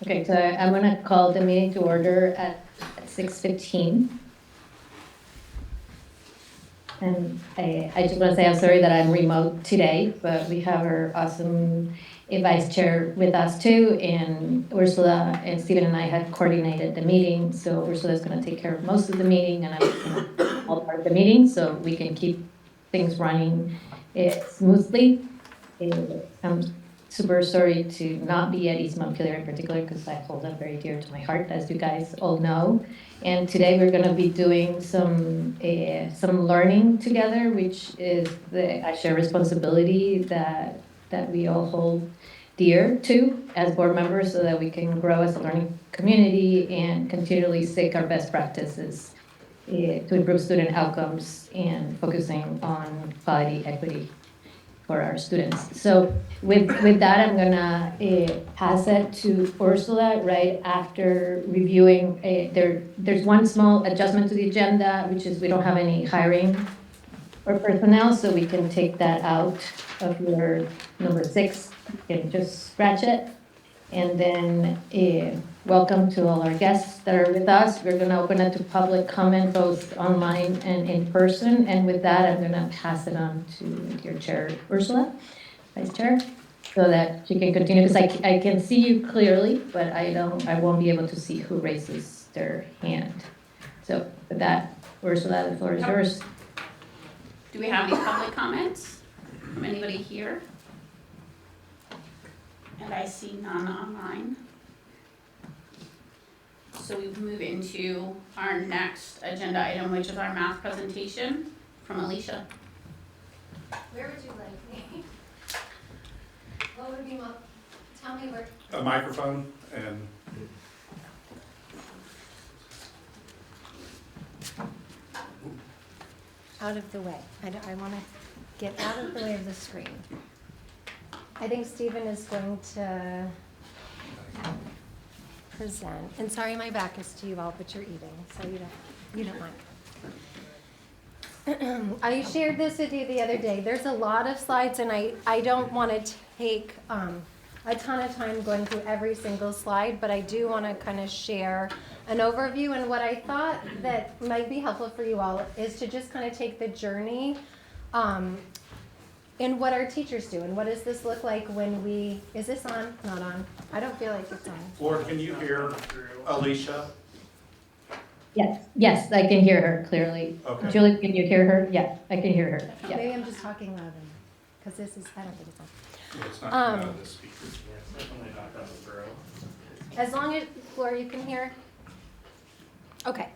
Okay, so I'm going to call the meeting to order at 6:15. And I just want to say I'm sorry that I'm remote today, but we have our awesome vice chair with us too, and Ursula and Stephen and I had coordinated the meeting, so Ursula's going to take care of most of the meeting, and I'm going to all part of the meeting, so we can keep things running smoothly. I'm super sorry to not be at East Montpelier in particular, because I hold that very dear to my heart, as you guys all know. And today we're going to be doing some learning together, which is a shared responsibility that we all hold dear to as board members, so that we can grow as a learning community and continually seek our best practices to improve student outcomes and focusing on quality equity for our students. So with that, I'm gonna pass it to Ursula right after reviewing. There's one small adjustment to the agenda, which is we don't have any hiring or personnel, so we can take that out of your number 6. You can just scratch it. And then welcome to all our guests that are with us. We're going to open it to public comment, both online and in person. And with that, I'm going to pass it on to your chair, Ursula, Vice Chair, so that she can continue, because I can see you clearly, but I won't be able to see who raises their hand. So with that, Ursula, the floor is yours. Do we have any public comments from anybody here? And I see none online. So we move into our next agenda item, which is our math presentation from Alicia. Where would you like me? What would be more, tell me where. A microphone and Out of the way. I want to get out of the way of the screen. I think Stephen is going to present. And sorry, my back is to you all, but you're eating, so you don't mind. I shared this with you the other day. There's a lot of slides, and I don't want to take a ton of time going through every single slide, but I do want to kind of share an overview. And what I thought that might be helpful for you all is to just kind of take the journey in what our teachers do, and what does this look like when we, is this on? Not on. I don't feel like it's on. Laura, can you hear Alicia? Yes, I can hear her clearly. Okay. Julie, can you hear her? Yeah, I can hear her. Yeah. Maybe I'm just talking loud, because this is, I don't think it's on. Yeah, it's not coming out of the speaker. As long as, Laura, you can hear? Okay,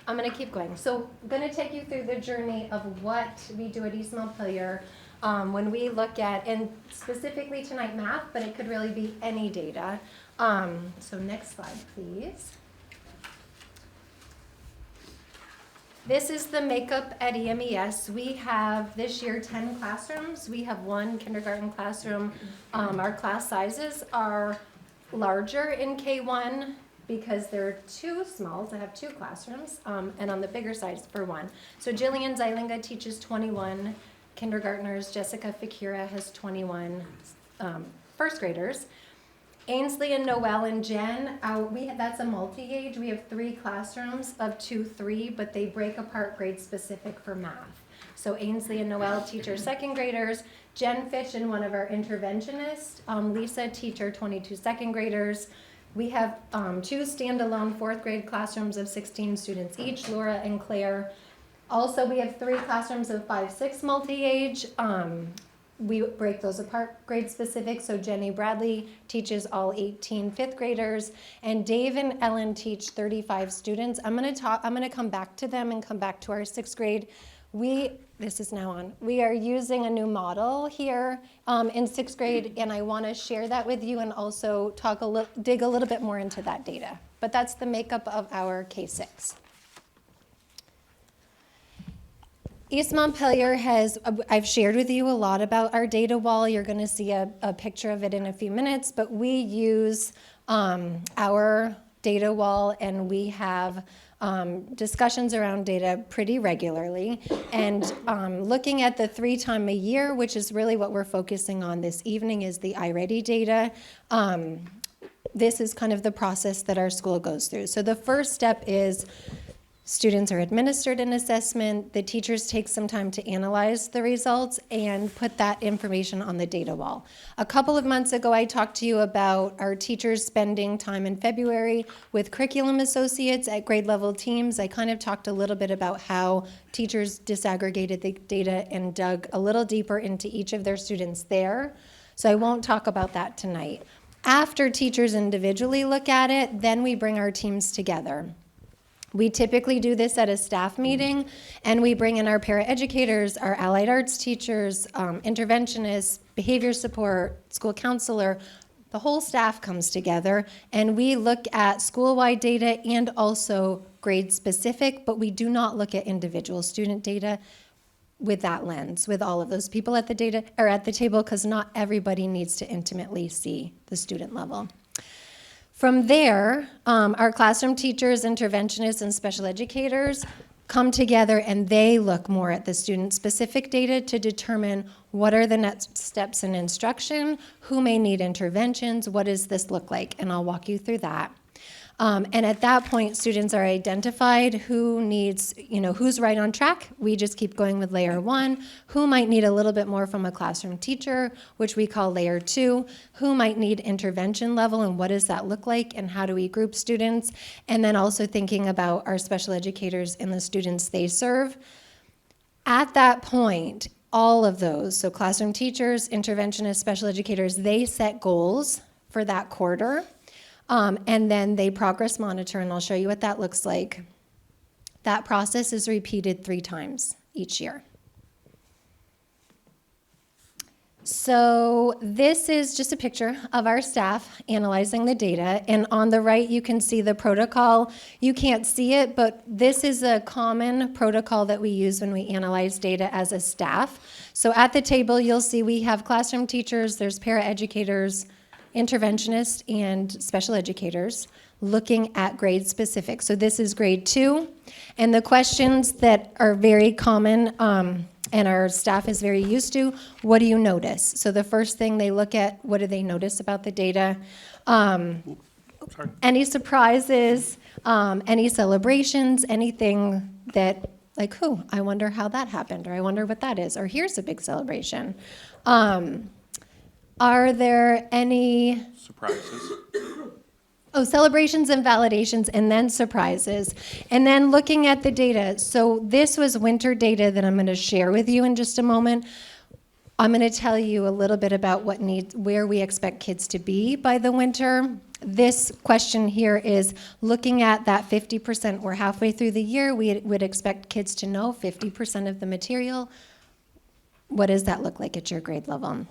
I'm gonna keep going. So I'm gonna take you through the journey of what we do at East Montpelier when we look at, and specifically tonight math, but it could really be any data. So next slide, please. This is the makeup at EMES. We have this year 10 classrooms. We have 1 kindergarten classroom. Our class sizes are larger in K1 because they're too small to have 2 classrooms, and on the bigger side for 1. So Jillian Zeilinga teaches 21 kindergartners. Jessica Fakira has 21 first graders. Ainsley and Noelle and Jen, that's a multi-age. We have 3 classrooms of 2-3, but they break apart grade specific for math. So Ainsley and Noelle teach our second graders. Jen Fish and one of our interventionists, Lisa, teach our 22 second graders. We have 2 standalone 4th grade classrooms of 16 students each, Laura and Claire. Also, we have 3 classrooms of 5-6 multi-age. We break those apart grade specific. So Jenny Bradley teaches all 18 5th graders, and Dave and Ellen teach 35 students. I'm gonna come back to them and come back to our 6th grade. This is now on. We are using a new model here in 6th grade, and I want to share that with you and also dig a little bit more into that data. But that's the makeup of our K6. East Montpelier I've shared with you a lot about our data wall. You're going to see a picture of it in a few minutes, but we use our data wall, and we have discussions around data pretty regularly, and looking at the 3 times a year, which is really what we're focusing on this evening, is the iReady data. This is kind of the process that our school goes through. So the first step is students are administered an assessment, the teachers take some time to analyze the results and put that information on the data wall. A couple of months ago, I talked to you about our teachers spending time in February with curriculum associates at grade level teams. I kind of talked a little bit about how teachers disaggregated the data and dug a little deeper into each of their students there. So I won't talk about that tonight. After teachers individually look at it, then we bring our teams together. We typically do this at a staff meeting, and we bring in our paraeducators, our allied arts teachers, interventionists, behavior support, school counselor. The whole staff comes together, and we look at school-wide data and also grade-specific, but we do not look at individual student data with that lens, with all of those people at the data or at the table, because not everybody needs to intimately see the student level. From there, our classroom teachers, interventionists, and special educators come together and they look more at the student-specific data to determine what are the next steps in instruction, who may need interventions, what does this look like, and I'll walk you through that. And at that point, students are identified who needs, who's right on track. We just keep going with layer 1. Who might need a little bit more from a classroom teacher, which we call layer 2. Who might need intervention level, and what does that look like, and how do we group students? And then also thinking about our special educators and the students they serve. At that point, all of those, so classroom teachers, interventionists, special educators, they set goals for that quarter. And then they progress monitor, and I'll show you what that looks like. That process is repeated 3 times each year. So this is just a picture of our staff analyzing the data, and on the right you can see the protocol. You can't see it, but this is a common protocol that we use when we analyze data as a staff. So at the table you'll see we have classroom teachers, there's paraeducators, interventionists, and special educators looking at grade specific. So this is grade 2, and the questions that are very common and our staff is very used to, what do you notice? So the first thing they look at, what do they notice about the data? Any surprises, any celebrations, anything that, like, I wonder how that happened, or I wonder what that is, or here's a big celebration. Are there any Surprises. celebrations and validations, and then surprises? And then looking at the data. So this was winter data that I'm going to share with you in just a moment. I'm going to tell you a little bit about where we expect kids to be by the winter. This question here is looking at that 50%. We're halfway through the year. We would expect kids to know 50% of the material. What does that look like at your grade level?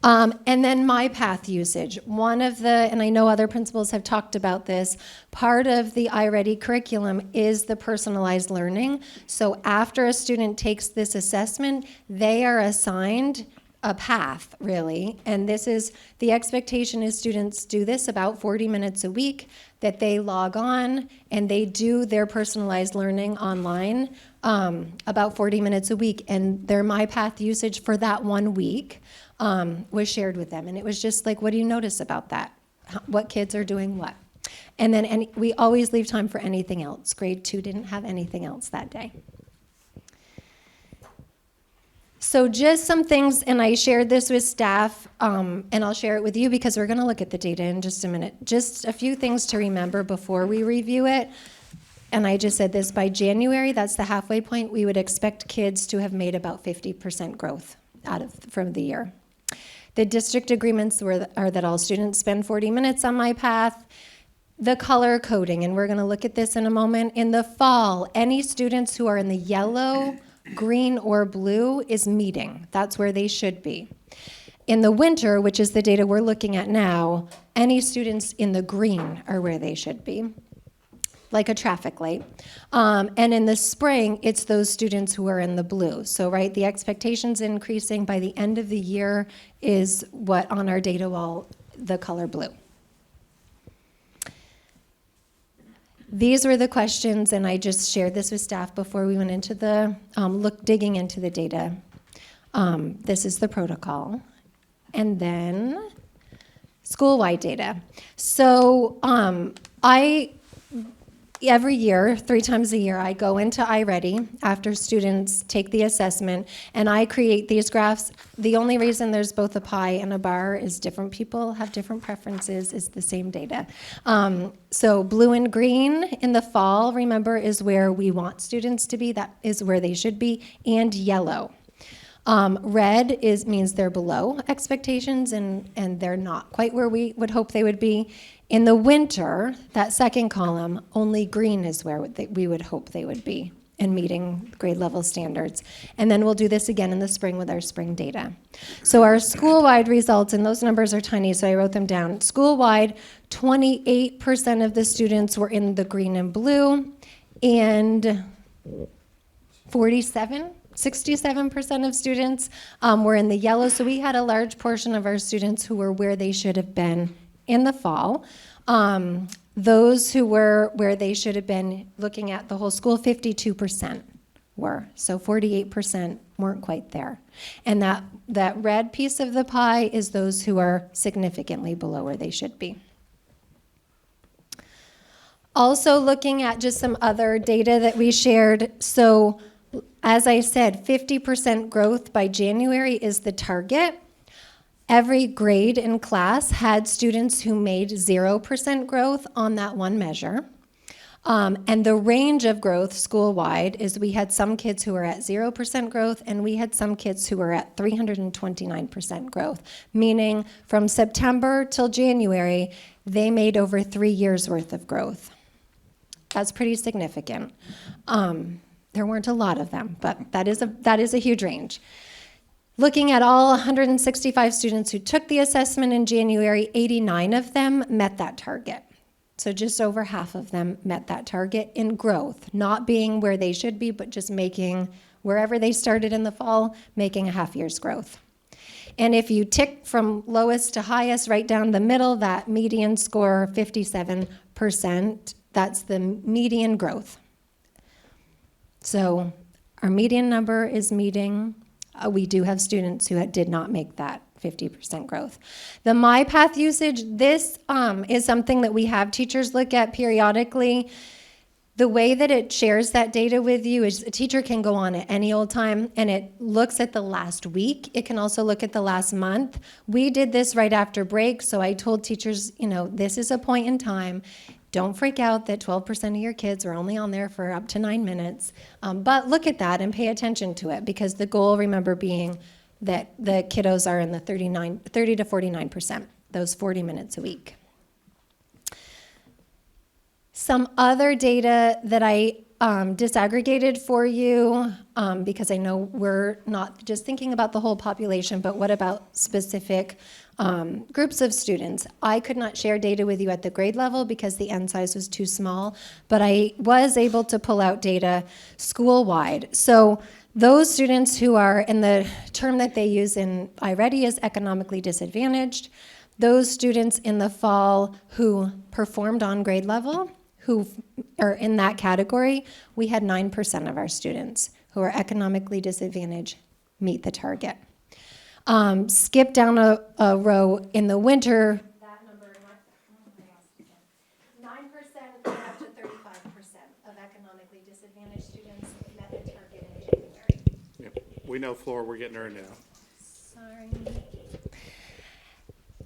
And then my path usage. One of the, and I know other principals have talked about this, part of the iReady curriculum is the personalized learning. So after a student takes this assessment, they are assigned a path, really. And this is, the expectation is students do this about 40 minutes a week, that they log on and they do their personalized learning online about 40 minutes a week. And their My Path usage for that 1 week was shared with them. And it was just like, what do you notice about that? What kids are doing what? And then we always leave time for anything else. Grade 2 didn't have anything else that day. So just some things, and I shared this with staff, and I'll share it with you because we're going to look at the data in just a minute. Just a few things to remember before we review it. And I just said this, by January, that's the halfway point, we would expect kids to have made about 50% growth from the year. The district agreements are that all students spend 40 minutes on My Path. The color coding, and we're going to look at this in a moment. In the fall, any students who are in the yellow, green, or blue is meeting. That's where they should be. In the winter, which is the data we're looking at now, any students in the green are where they should be, like a traffic light. And in the spring, it's those students who are in the blue. So, right, the expectations increasing by the end of the year is what on our data wall, the color blue. These were the questions, and I just shared this with staff before we went into the, digging into the data. This is the protocol. And then school-wide data. So every year, 3 times a year, I go into iReady after students take the assessment, and I create these graphs. The only reason there's both a pie and a bar is different people have different preferences. It's the same data. So blue and green in the fall, remember, is where we want students to be. That is where they should be. And yellow. Red means they're below expectations, and they're not quite where we would hope they would be. In the winter, that second column, only green is where we would hope they would be in meeting grade level standards. And then we'll do this again in the spring with our spring data. So our school-wide results, and those numbers are tiny, so I wrote them down. School-wide, 28% of the students were in the green and blue, and 67% of students were in the yellow. So we had a large portion of our students who were where they should have been in the fall. Those who were where they should have been looking at the whole school, 52% were. So 48% weren't quite there. And that red piece of the pie is those who are significantly below where they should be. Also looking at just some other data that we shared. So as I said, 50% growth by January is the target. Every grade in class had students who made 0% growth on that one measure. And the range of growth school-wide is we had some kids who were at 0% growth, and we had some kids who were at 329% growth, meaning from September till January, they made over 3 years worth of growth. That's pretty significant. There weren't a lot of them, but that is a huge range. Looking at all 165 students who took the assessment in January, 89 of them met that target. So just over half of them met that target in growth, not being where they should be, but just making, wherever they started in the fall, making a half year's growth. And if you tick from lowest to highest, right down the middle, that median score, 57%, that's the median growth. So our median number is meeting. We do have students who did not make that 50% growth. The MyPath usage, this is something that we have teachers look at periodically. The way that it shares that data with you is a teacher can go on at any old time, and it looks at the last week. It can also look at the last month. We did this right after break, so I told teachers, this is a point in time. Don't freak out that 12% of your kids are only on there for up to 9 minutes. But look at that and pay attention to it, because the goal, remember, being that the kiddos are in the 30 to 49%, those 40 minutes a week. Some other data that I disaggregated for you, because I know we're not just thinking about the whole population, but what about specific groups of students. I could not share data with you at the grade level because the N size was too small, but I was able to pull out data school-wide. So those students who are, in the term that they use in iReady is economically disadvantaged, those students in the fall who performed on grade level, who are in that category, we had 9% of our students who are economically disadvantaged meet the target. Skip down a row in the winter. That number, 9% up to 35% of economically disadvantaged students met the target in January. Yep. We know, Flora, we're getting her now. Sorry.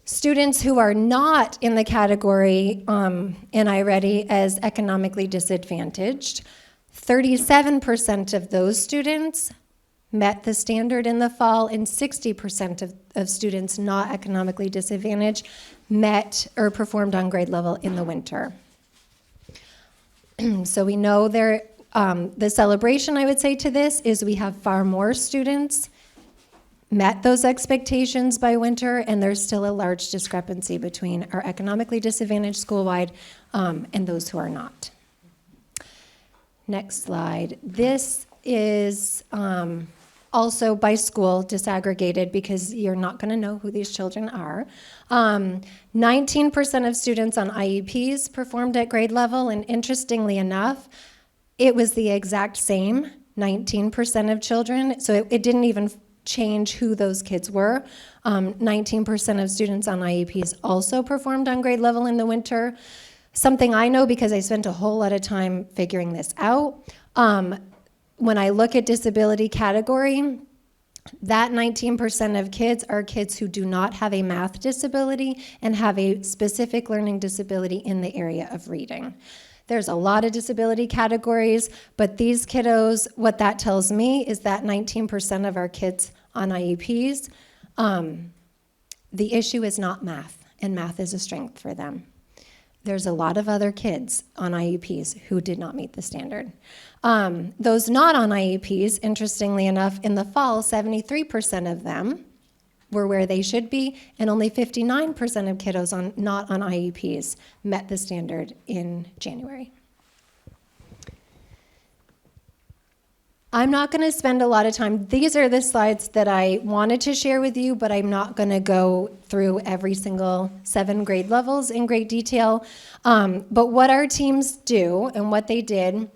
Students who are not in the category in iReady as economically disadvantaged, 37% of those students met the standard in the fall, and 60% of students not economically disadvantaged met or performed on grade level in the winter. So we know the celebration, I would say, to this is we have far more students met those expectations by winter, and there's still a large discrepancy between our economically disadvantaged school-wide and those who are not. Next slide. This is also by school, disaggregated, because you're not going to know who these children are. 19% of students on IEPs performed at grade level, and interestingly enough, it was the exact same, 19% of children, so it didn't even change who those kids were. 19% of students on IEPs also performed on grade level in the winter. Something I know because I spent a whole lot of time figuring this out. When I look at disability category, that 19% of kids are kids who do not have a math disability and have a specific learning disability in the area of reading. There's a lot of disability categories, but these kiddos, what that tells me is that 19% of our kids on IEPs, the issue is not math, and math is a strength for them. There's a lot of other kids on IEPs who did not meet the standard. Those not on IEPs, interestingly enough, in the fall, 73% of them were where they should be, and only 59% of kiddos not on IEPs met the standard in January. I'm not going to spend a lot of time. These are the slides that I wanted to share with you, but I'm not going to go through every single 7 grade levels in great detail. But what our teams do and what they did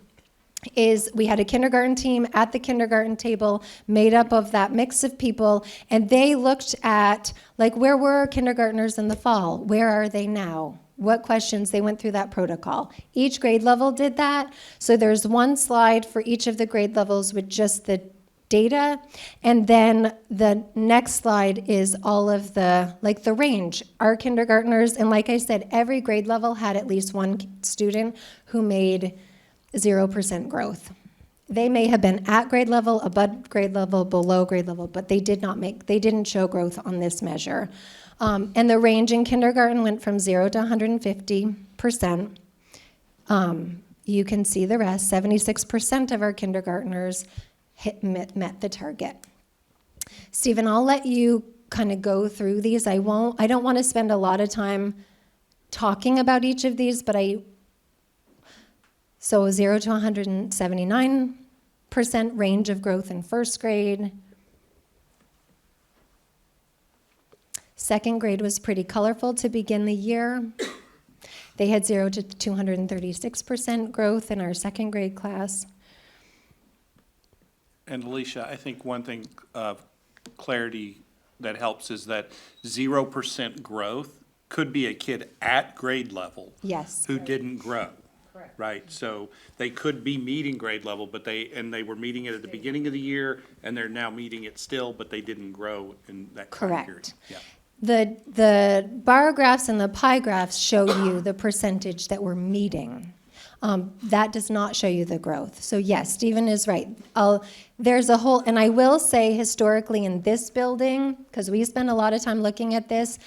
is we had a kindergarten team at the kindergarten table made up of that mix of people, and they looked at, like, where were our kindergartners in the fall? Where are they now? What questions? They went through that protocol. Each grade level did that. So there's one slide for each of the grade levels with just the data. And then the next slide is all of the range. Our kindergartners, and like I said, every grade level had at least one student who made 0% growth. They may have been at grade level, above grade level, below grade level, but they didn't show growth on this measure. And the range in kindergarten went from 0 to 150%. You can see the rest. 76% of our kindergartners met the target. Stephen, I'll let you kind of go through these. I don't want to spend a lot of time talking about each of these, but so 0 to 179% range of growth in first grade. Second grade was pretty colorful to begin the year. They had 0 to 236% growth in our second grade class. And Alicia, I think one thing of clarity that helps is that 0% growth could be a kid at grade level. Yes. Who didn't grow. Correct. Right, so they could be meeting grade level, but they were meeting it at the beginning of the year, and they're now meeting it still, but they didn't grow in that time period. Correct. Yeah. The bar graphs and the pie graphs show you the percentage that we're meeting. That does not show you the growth. So yes, Stephen is right. There's a whole, and I will say historically in this building, because we spend a lot of time looking at this,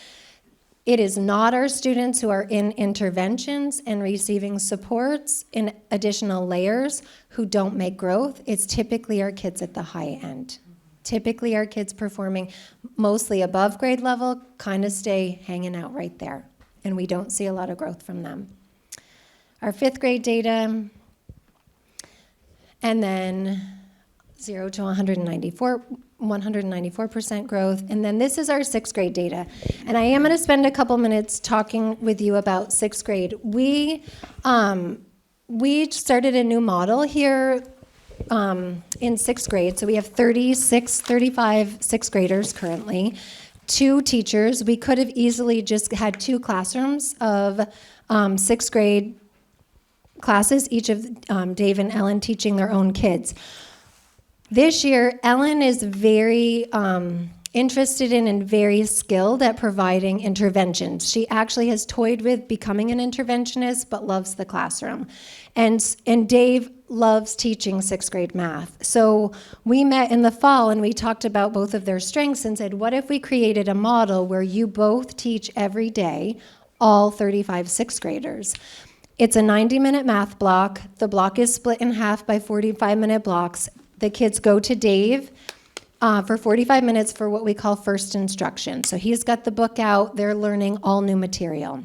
it is not our students who are in interventions and receiving supports in additional layers who don't make growth. It's typically our kids at the high end. Typically our kids performing mostly above grade level kind of stay hanging out right there, and we don't see a lot of growth from them. Our fifth grade data, and then 0 to 194% growth, and then this is our sixth grade data. And I am going to spend a couple minutes talking with you about sixth grade. We started a new model here in sixth grade. So we have 35 sixth graders currently, 2 teachers. We could have easily just had 2 classrooms of sixth grade classes, each of Dave and Ellen teaching their own kids. This year, Ellen is very interested in and very skilled at providing interventions. She actually has toyed with becoming an interventionist, but loves the classroom. And Dave loves teaching sixth grade math. So we met in the fall and we talked about both of their strengths and said, what if we created a model where you both teach every day, all 35 sixth graders? It's a 90-minute math block. The block is split in half by 45-minute blocks. The kids go to Dave for 45 minutes for what we call first instruction. So he's got the book out. They're learning all new material.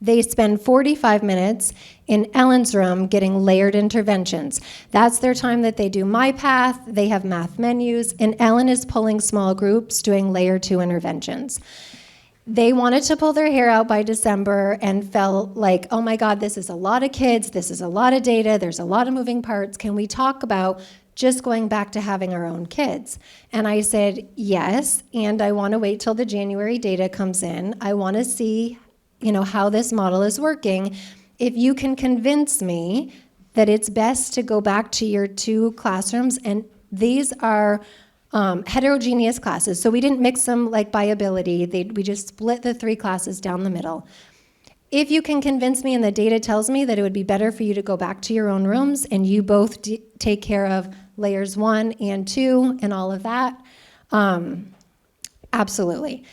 They spend 45 minutes in Ellen's room getting layered interventions. That's their time that they do My Path, they have math menus, and Ellen is pulling small groups doing layer 2 interventions. They wanted to pull their hair out by December and felt like, oh my God, this is a lot of kids, this is a lot of data, there's a lot of moving parts. Can we talk about just going back to having our own kids? And I said, yes, and I want to wait till the January data comes in. I want to see, how this model is working. If you can convince me that it's best to go back to your 2 classrooms, and these are heterogeneous classes, so we didn't mix them like by ability. We just split the 3 classes down the middle. If you can convince me and the data tells me that it would be better for you to go back to your own rooms and you both take care of layers 1 and 2 and all of that, absolutely.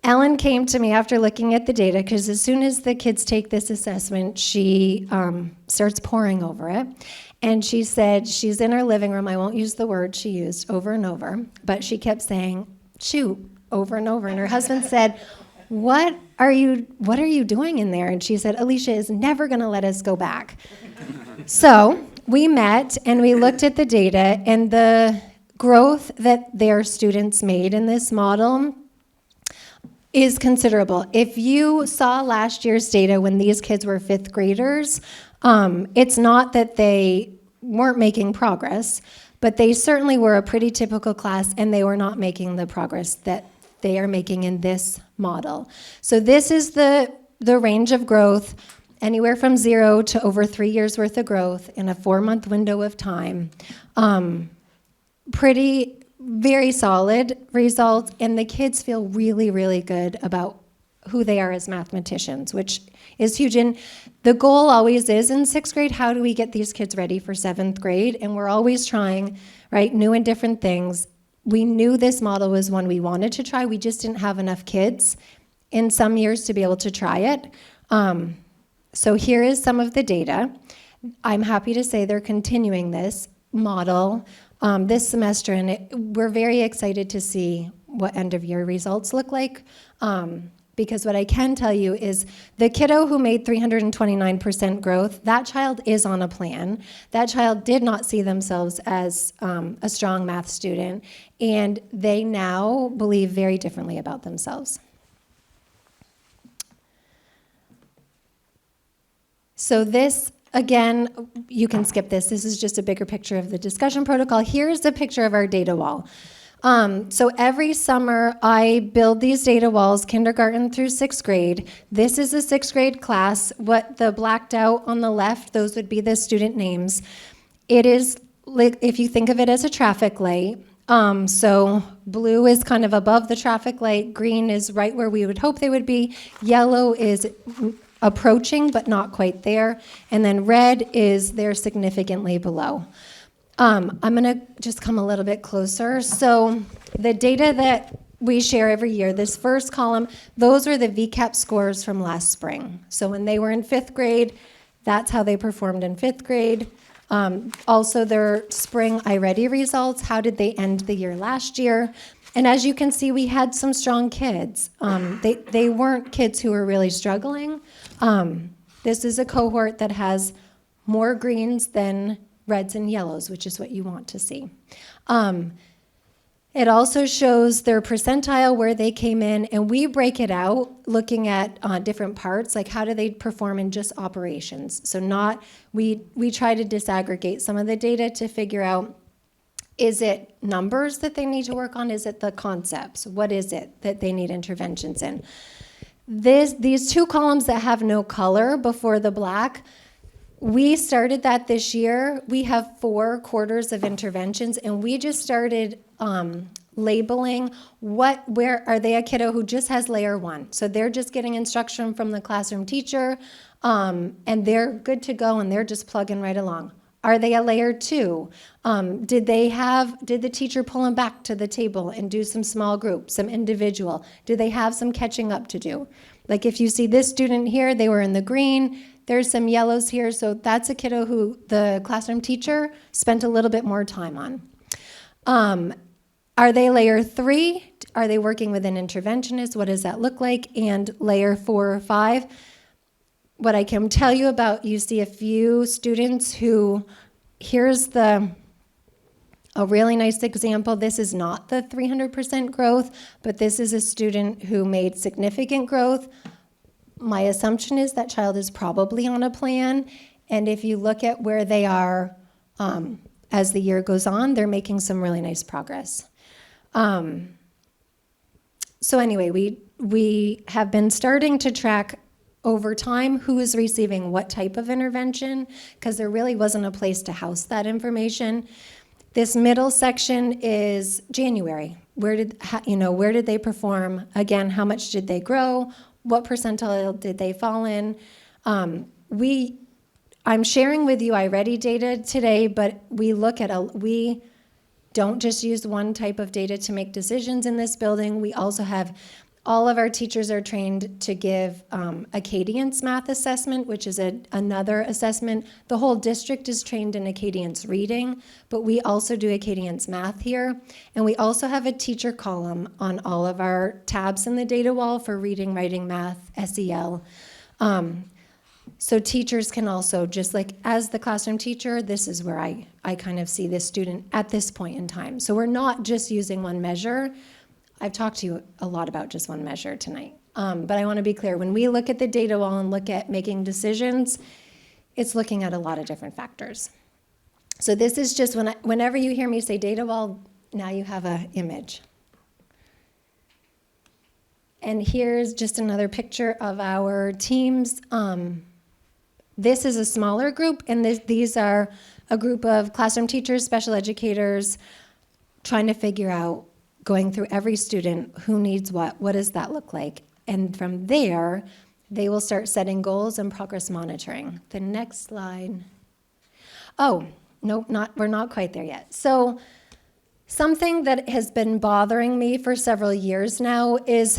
Ellen came to me after looking at the data, because as soon as the kids take this assessment, she starts poring over it. And she said she's in her living room. I won't use the word she used over and over, but she kept saying, shoot, over and over. And her husband said, what are you doing in there? And she said, Alicia is never going to let us go back. So we met and we looked at the data, and the growth that their students made in this model is considerable. If you saw last year's data when these kids were 5th graders, it's not that they weren't making progress, but they certainly were a pretty typical class, and they were not making the progress that they are making in this model. So this is the range of growth, anywhere from 0 to over 3 years worth of growth in a 4-month window of time. Very solid results, and the kids feel really, really good about who they are as mathematicians, which is huge. And the goal always is in 6th grade, how do we get these kids ready for 7th grade? And we're always trying, right, new and different things. We knew this model was one we wanted to try. We just didn't have enough kids in some years to be able to try it. So here is some of the data. I'm happy to say they're continuing this model this semester, and we're very excited to see what end-of-year results look like. Because what I can tell you is the kiddo who made 329% growth, that child is on a plan. That child did not see themselves as a strong math student, and they now believe very differently about themselves. So this, again, you can skip this. This is just a bigger picture of the discussion protocol. Here's a picture of our data wall. So every summer I build these data walls, kindergarten through 6th grade. This is a 6th grade class. What the blacked out on the left, those would be the student names. It is, if you think of it as a traffic light, so blue is kind of above the traffic light, green is right where we would hope they would be, yellow is approaching but not quite there, and then red is they're significantly below. I'm going to just come a little bit closer. So the data that we share every year, this first column, those are the VCAP scores from last spring. So when they were in 5th grade, that's how they performed in 5th grade. Also their spring iReady results, how did they end the year last year? And as you can see, we had some strong kids. They weren't kids who were really struggling. This is a cohort that has more greens than reds and yellows, which is what you want to see. It also shows their percentile, where they came in, and we break it out looking at different parts, like how do they perform in just operations. So we try to disaggregate some of the data to figure out, is it numbers that they need to work on? Is it the concepts? What is it that they need interventions in? These 2 columns that have no color before the black, we started that this year. We have 4 quarters of interventions, and we just started labeling where are they a kiddo who just has layer 1. So they're just getting instruction from the classroom teacher, and they're good to go, and they're just plugging right along. Are they a layer 2? Did the teacher pull them back to the table and do some small group, some individual? Do they have some catching up to do? Like if you see this student here, they were in the green. There's some yellows here, so that's a kiddo who the classroom teacher spent a little bit more time on. Are they layer 3? Are they working with an interventionist? What does that look like? And layer 4 or 5? what I can tell you about, you see a few students who, here's a really nice example. This is not the 300% growth, but this is a student who made significant growth. My assumption is that child is probably on a plan, and if you look at where they are as the year goes on, they're making some really nice progress. So anyway, we have been starting to track over time who is receiving what type of intervention, because there really wasn't a place to house that information. This middle section is January. Where did they perform? Again, how much did they grow? What percentile did they fall in? I'm sharing with you iReady data today, but we don't just use one type of data to make decisions in this building. We also have, all of our teachers are trained to give Acadience math assessment, which is another assessment. The whole district is trained in Acadience reading, but we also do Acadience math here. And we also have a teacher column on all of our tabs in the data wall for reading, writing, math, SEL. So teachers can also, just like as the classroom teacher, this is where I kind of see this student at this point in time. So we're not just using one measure. I've talked to you a lot about just one measure tonight. But I want to be clear, when we look at the data wall and look at making decisions, it's looking at a lot of different factors. So this is just, whenever you hear me say data wall, now you have an image. And here's just another picture of our teams. This is a smaller group, and these are a group of classroom teachers, special educators, trying to figure out, going through every student, who needs what does that look like? And from there, they will start setting goals and progress monitoring. The next slide. Oh, nope, we're not quite there yet. So something that has been bothering me for several years now is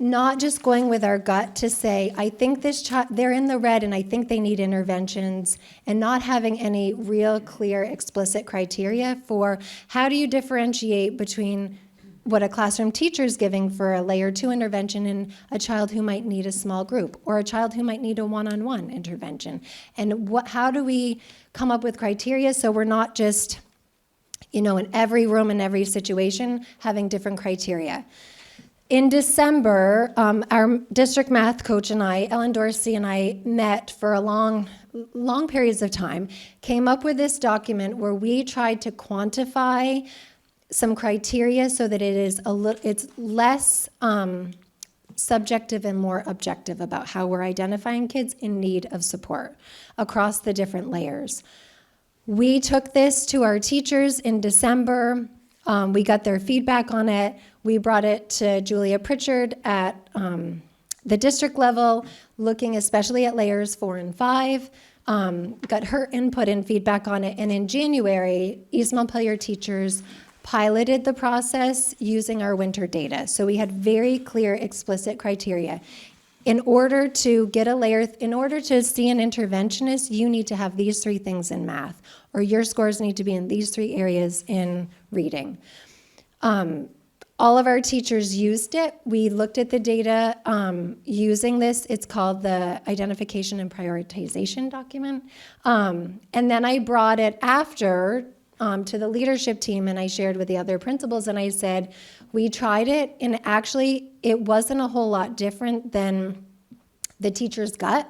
not just going with our gut to say, I think this child, they're in the red and I think they need interventions, and not having any real clear explicit criteria for how do you differentiate between what a classroom teacher is giving for a layer 2 intervention and a child who might need a small group, or a child who might need a one-on-one intervention. And how do we come up with criteria so we're not just, in every room, in every situation, having different criteria. In December, our district math coach and I, Ellen Dorsey and I, met for a long periods of time, came up with this document where we tried to quantify some criteria so that it's less subjective and more objective about how we're identifying kids in need of support across the different layers. We took this to our teachers in December. We got their feedback on it. We brought it to Julia Pritchard at the district level, looking especially at layers 4 and 5, got her input and feedback on it. And in January, East Montpelier teachers piloted the process using our winter data. So we had very clear, explicit criteria. In order to get in order to see an interventionist, you need to have these 3 things in math, or your scores need to be in these 3 areas in reading. All of our teachers used it. We looked at the data using this. It's called the Identification and Prioritization document. And then I brought it after to the leadership team, and I shared with the other principals, and I said, we tried it, and actually it wasn't a whole lot different than the teacher's gut,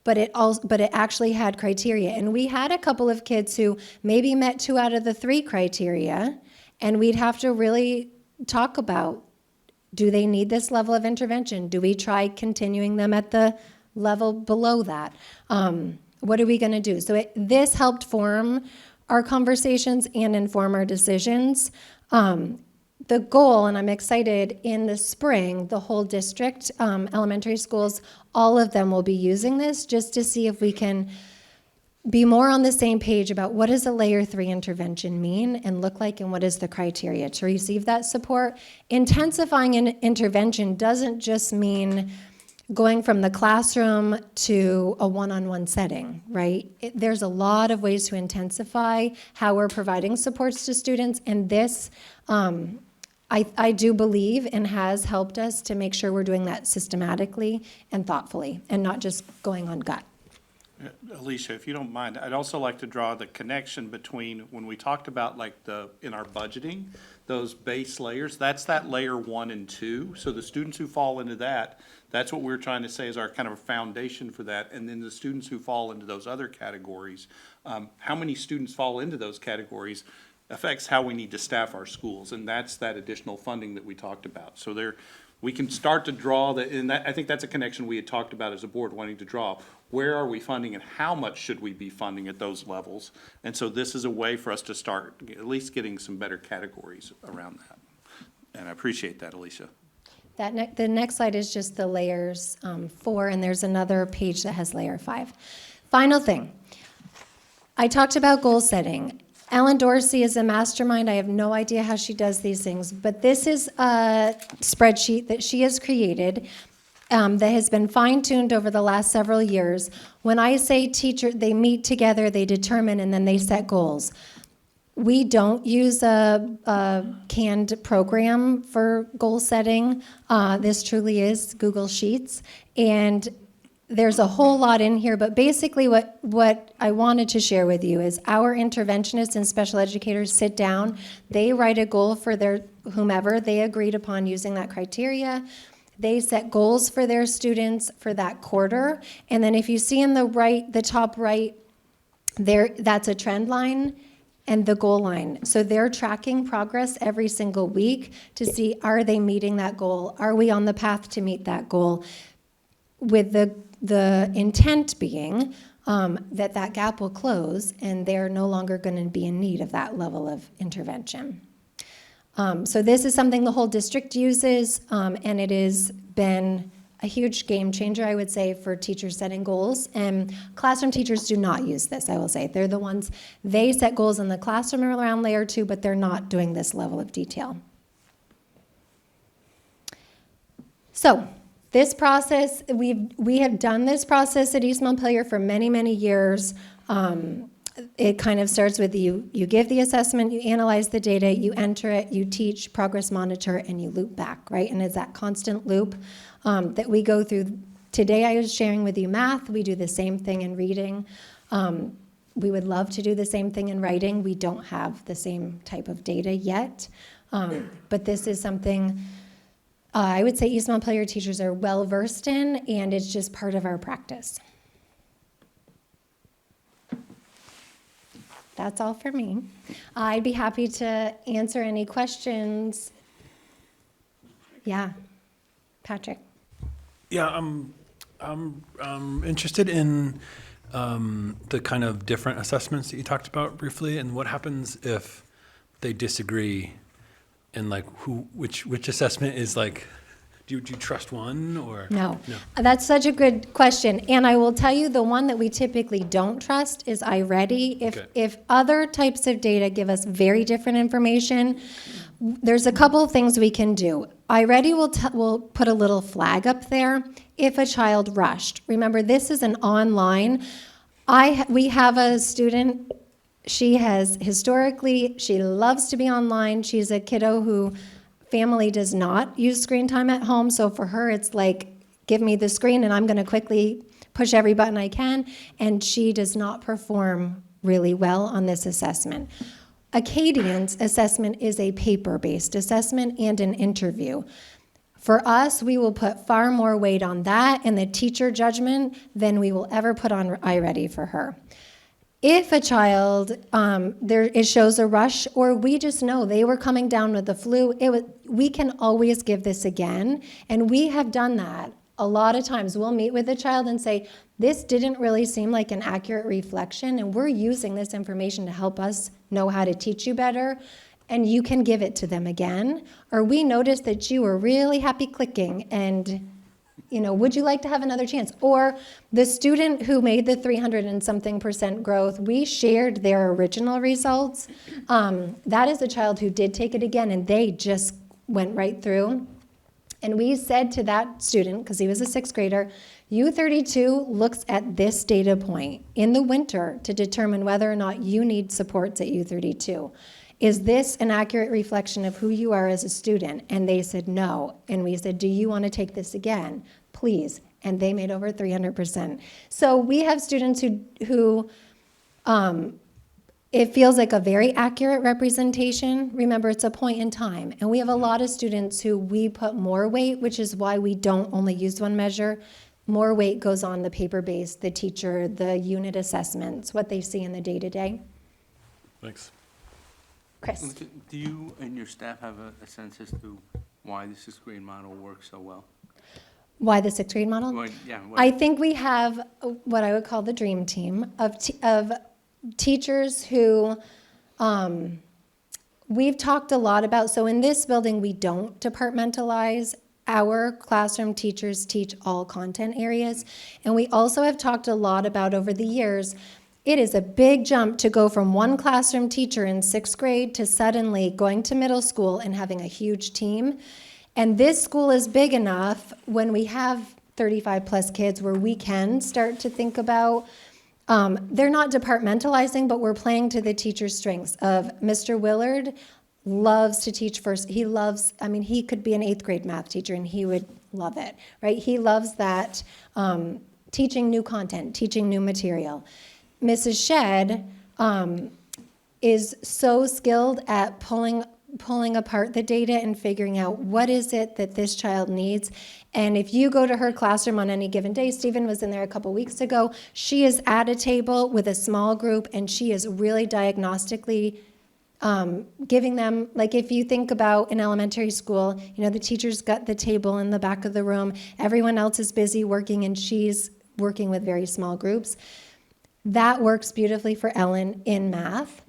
but it actually had criteria. And we had a couple of kids who maybe met 2 out of the 3 criteria, and we'd have to really talk about, do they need this level of intervention? Do we try continuing them at the level below that? What are we going to do? So this helped form our conversations and inform our decisions. The goal, and I'm excited, in the spring, the whole district, elementary schools, all of them will be using this just to see if we can be more on the same page about what does a layer 3 intervention mean and look like, and what is the criteria to receive that support. Intensifying an intervention doesn't just mean going from the classroom to a one-on-one setting, right? There's a lot of ways to intensify how we're providing supports to students, and this I do believe and has helped us to make sure we're doing that systematically and thoughtfully and not just going on gut. Alicia, if you don't mind, I'd also like to draw the connection between when we talked about like in our budgeting, those base layers, that's that layer 1 and 2. So the students who fall into that, that's what we're trying to say is our kind of a foundation for that. And then the students who fall into those other categories, how many students fall into those categories affects how we need to staff our schools. And that's that additional funding that we talked about. So we can start to draw and I think that's a connection we had talked about as a board wanting to draw. Where are we funding and how much should we be funding at those levels? And so this is a way for us to start at least getting some better categories around that. And I appreciate that, Alicia. The next slide is just the layers 4, and there's another page that has layer 5. Final thing. I talked about goal setting. Ellen Dorsey is a mastermind. I have no idea how she does these things, but this is a spreadsheet that she has created that has been fine-tuned over the last several years. When I say teacher, they meet together, they determine, and then they set goals. We don't use a canned program for goal setting. This truly is Google Sheets, and there's a whole lot in here, but basically what I wanted to share with you is our interventionists and special educators sit down, they write a goal for their whomever they agreed upon using that criteria. They set goals for their students for that quarter, and then if you see in the top right, that's a trend line and the goal line. So they're tracking progress every single week to see, are they meeting that goal? Are we on the path to meet that goal? With the intent being that gap will close and they're no longer going to be in need of that level of intervention. So this is something the whole district uses, and it has been a huge game changer, I would say, for teachers setting goals. And classroom teachers do not use this, I will say. They're the ones, they set goals in the classroom around layer 2, but they're not doing this level of detail. So this process, we have done this process at East Montpelier for many, many years. It kind of starts with you give the assessment, you analyze the data, you enter it, you teach, progress monitor, and you loop back, right? And it's that constant loop that we go through. Today I was sharing with you math. We do the same thing in reading. We would love to do the same thing in writing. We don't have the same type of data yet, but this is something I would say East Montpelier teachers are well versed in, and it's just part of our practice. That's all for me. I'd be happy to answer any questions. Yeah, Patrick. Yeah, I'm interested in the kind of different assessments that you talked about briefly, and what happens if they disagree, and like which assessment is like. Do you trust one or? No. That's such a good question. And I will tell you the one that we typically don't trust is iReady. If other types of data give us very different information, there's a couple of things we can do. iReady will put a little flag up there if a child rushed. Remember, this is an online. We have a student, she loves to be online. She's a kiddo who family does not use screen time at home, so for her it's like, give me the screen and I'm going to quickly push every button I can, and she does not perform really well on this assessment. Acadian's assessment is a paper-based assessment and an interview. For us, we will put far more weight on that and the teacher judgment than we will ever put on iReady for her. If a child, it shows a rush, or we just know they were coming down with the flu, we can always give this again, and we have done that a lot of times. We'll meet with a child and say, this didn't really seem like an accurate reflection, and we're using this information to help us know how to teach you better, and you can give it to them again. Or we noticed that you were really happy clicking, and would you like to have another chance? Or the student who made the 300 and something % growth, we shared their original results. That is a child who did take it again, and they just went right through. And we said to that student, because he was a 6th grader, U32 looks at this data point in the winter to determine whether or not you need supports at U32. Is this an accurate reflection of who you are as a student? And they said no. And we said, do you want to take this again? Please. And they made over 300%. So we have students who it feels like a very accurate representation. Remember, it's a point in time. And we have a lot of students who we put more weight, which is why we don't only use one measure. More weight goes on the paper-based, the teacher, the unit assessments, what they see in the day-to-day. Thanks. Chris? Do you and your staff have a sense as to why the sixth grade model works so well? Why the sixth grade model? Well, yeah, I think we have what I would call the dream team of teachers who we've talked a lot about. So in this building, we don't departmentalize. Our classroom teachers teach all content areas. And we also have talked a lot about over the years, it is a big jump to go from one classroom teacher in sixth grade to suddenly going to middle school and having a huge team. And this school is big enough when we have 35 plus kids where we can start to think about, they're not departmentalizing, but we're playing to the teacher's strengths of Mr. Willard loves to teach first. He loves, he could be an 8th grade math teacher and he would love it, right? He loves that, teaching new content, teaching new material. Mrs. Shed is so skilled at pulling apart the data and figuring out what is it that this child needs. And if you go to her classroom on any given day, Stephen was in there a couple weeks ago, she is at a table with a small group and she is really diagnostically giving them, like if you think about in elementary school, the teacher's got the table in the back of the room, everyone else is busy working and she's working with very small groups. That works beautifully for Ellen in math.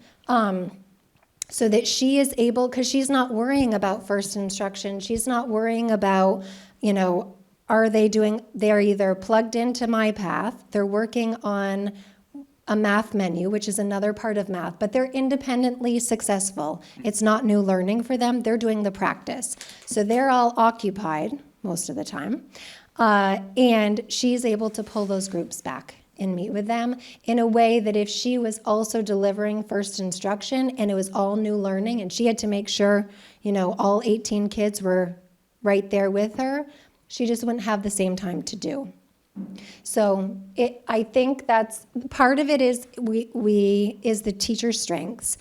So that she is able, because she's not worrying about first instruction, she's not worrying about, they're either plugged into MyPath, they're working on a math menu, which is another part of math, but they're independently successful. It's not new learning for them, they're doing the practice. So they're all occupied most of the time, and she's able to pull those groups back and meet with them in a way that if she was also delivering first instruction and it was all new learning and she had to make sure, all 18 kids were right there with her, she just wouldn't have the same time to do. So I think that's part of it is is the teacher's strengths.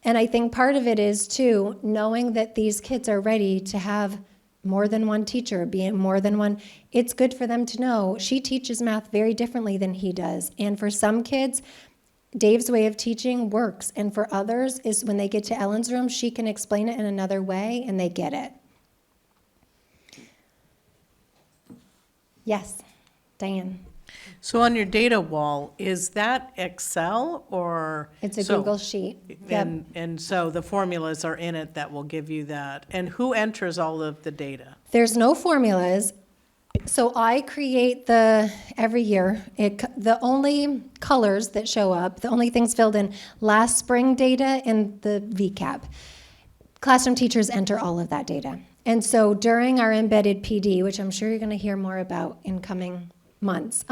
And I think part of it is too, knowing that these kids are ready to have more than one teacher, being more than one, it's good for them to know she teaches math very differently than he does. And for some kids, Dave's way of teaching works. And for others is when they get to Ellen's room, she can explain it in another way and they get it. Yes, Diane. So on your data wall, is that Excel or? It's a Google sheet. Yep. And so the formulas are in it that will give you that. And who enters all of the data? There's no formulas. So I create every year, the only colors that show up, the only things filled in, last spring data and the VCAP. Classroom teachers enter all of that data. And so during our embedded PD, which I'm sure you're going to hear more about in coming months,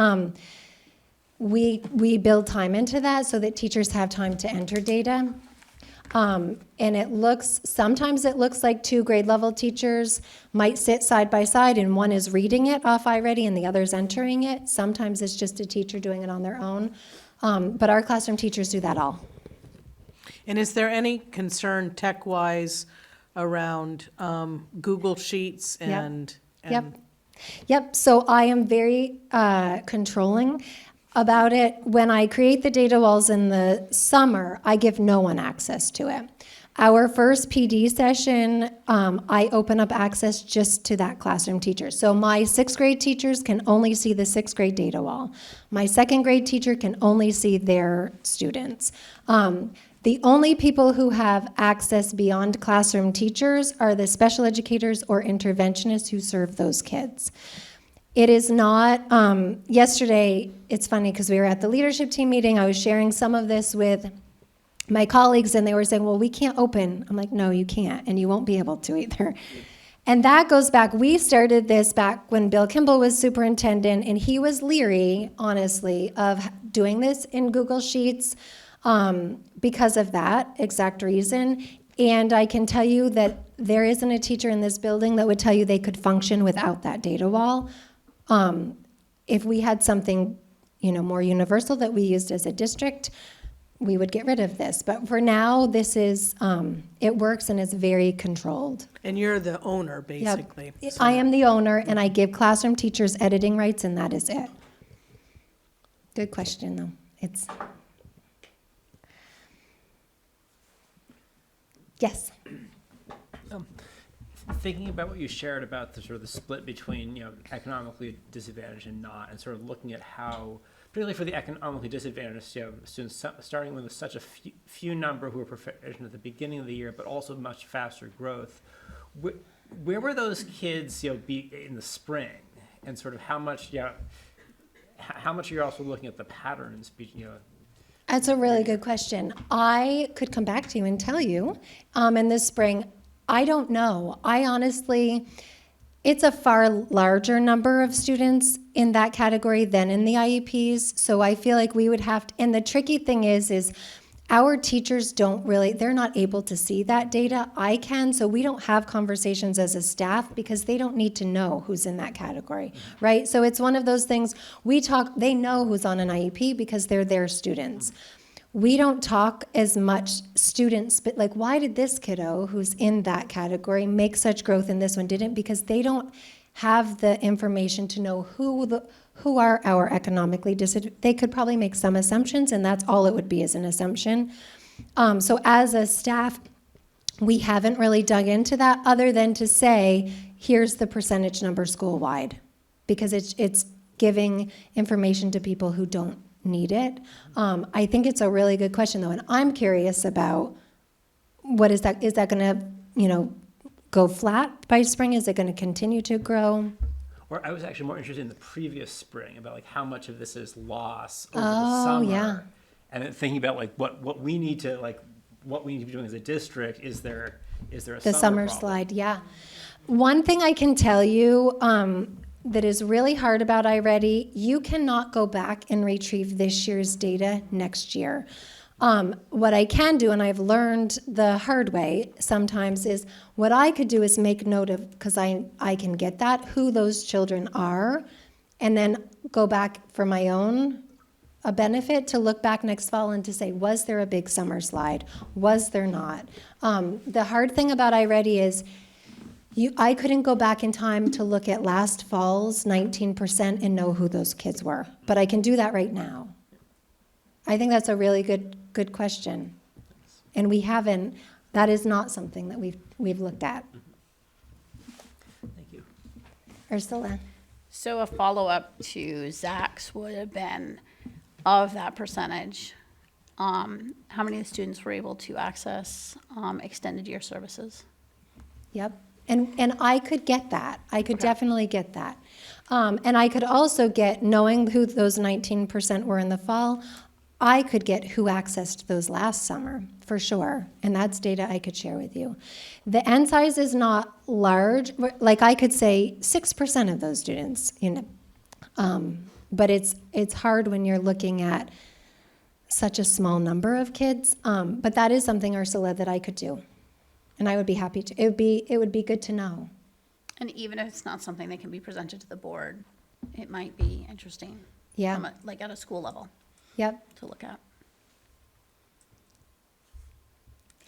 we build time into that so that teachers have time to enter data. And sometimes it looks like 2 grade level teachers might sit side by side and one is reading it off iReady and the other's entering it. Sometimes it's just a teacher doing it on their own. But our classroom teachers do that all. And is there any concern tech-wise around Google Sheets and? Yep. So I am very controlling about it. When I create the data walls in the summer, I give no one access to it. Our first PD session, I open up access just to that classroom teacher. So my 6th grade teachers can only see the 6th grade data wall. My 2nd grade teacher can only see their students. The only people who have access beyond classroom teachers are the special educators or interventionists who serve those kids. It is not, yesterday, it's funny because we were at the leadership team meeting, I was sharing some of this with my colleagues and they were saying, well, we can't open. I'm like, no, you can't, and you won't be able to either. And that goes back, we started this back when Bill Kimball was superintendent and he was leery, honestly, of doing this in Google Sheets. because of that exact reason. And I can tell you that there isn't a teacher in this building that would tell you they could function without that data wall. If we had something, more universal that we used as a district, we would get rid of this. But for now, this is, it works and it's very controlled. And you're the owner, Yep. basically. I am the owner, and I give classroom teachers editing rights, and that is it. Good question, though. It's. Yes. Thinking about what you shared about the sort of the split between, economically disadvantaged and not, and sort of looking at how, particularly for the economically disadvantaged, students starting with such a few number who are proficient at the beginning of the year, but also much faster growth. Where were those kids, be in the spring, and sort of how much you're also looking at the patterns, That's a really good question. I could come back to you and tell you in this spring. I don't know. I honestly, it's a far larger number of students in that category than in the IEPs. So I feel like we would have to, and the tricky thing is our teachers they're not able to see that data. I can, so we don't have conversations as a staff because they don't need to know who's in that category, right? So it's one of those things, they know who's on an IEP because they're their students. We don't talk as much students, but like, why did this kiddo who's in that category make such growth and this one didn't? Because they don't have the information to know who are our economically disadvantaged. They could probably make some assumptions, and that's all it would be, is an assumption. So as a staff, we haven't really dug into that other than to say, here's the percentage number school-wide, because it's giving information to people who don't need it. I think it's a really good question, though, and I'm curious about what is that going to, go flat by spring? Is it going to continue to grow? Or I was actually more interested in the previous spring about like how much of this is loss over the summer. Yeah. And then thinking about like what we need to be doing as a district. Is there a The summer problem? slide, yeah. One thing I can tell you that is really hard about iReady, you cannot go back and retrieve this year's data next year. What I can do, and I've learned the hard way sometimes, is what I could do is make note of, because I can get that, who those children are, and then go back for my own benefit to look back next fall and to say, was there a big summer slide? Was there not? The hard thing about iReady is I couldn't go back in time to look at last fall's 19% and know who those kids were, but I can do that right now. I think that's a really good question. And we haven't, that is not something that we've looked at. Thank you. Ursula? So a follow-up to Zach's would have been, of that percentage, how many of the students were able to access extended year services? Yep. And I could get that. I could definitely get that. And I could also get, knowing who those 19% were in the fall, I could get who accessed those last summer, for sure. And that's data I could share with you. The N size is not large. Like I could say 6% of those students, but it's hard when you're looking at such a small number of kids. But that is something, Ursula, that I could do. And I would be happy to. It would be good to know. And even if it's not something that can be presented to the board, it might be interesting. Yeah. Like at a school level Yep. to look at.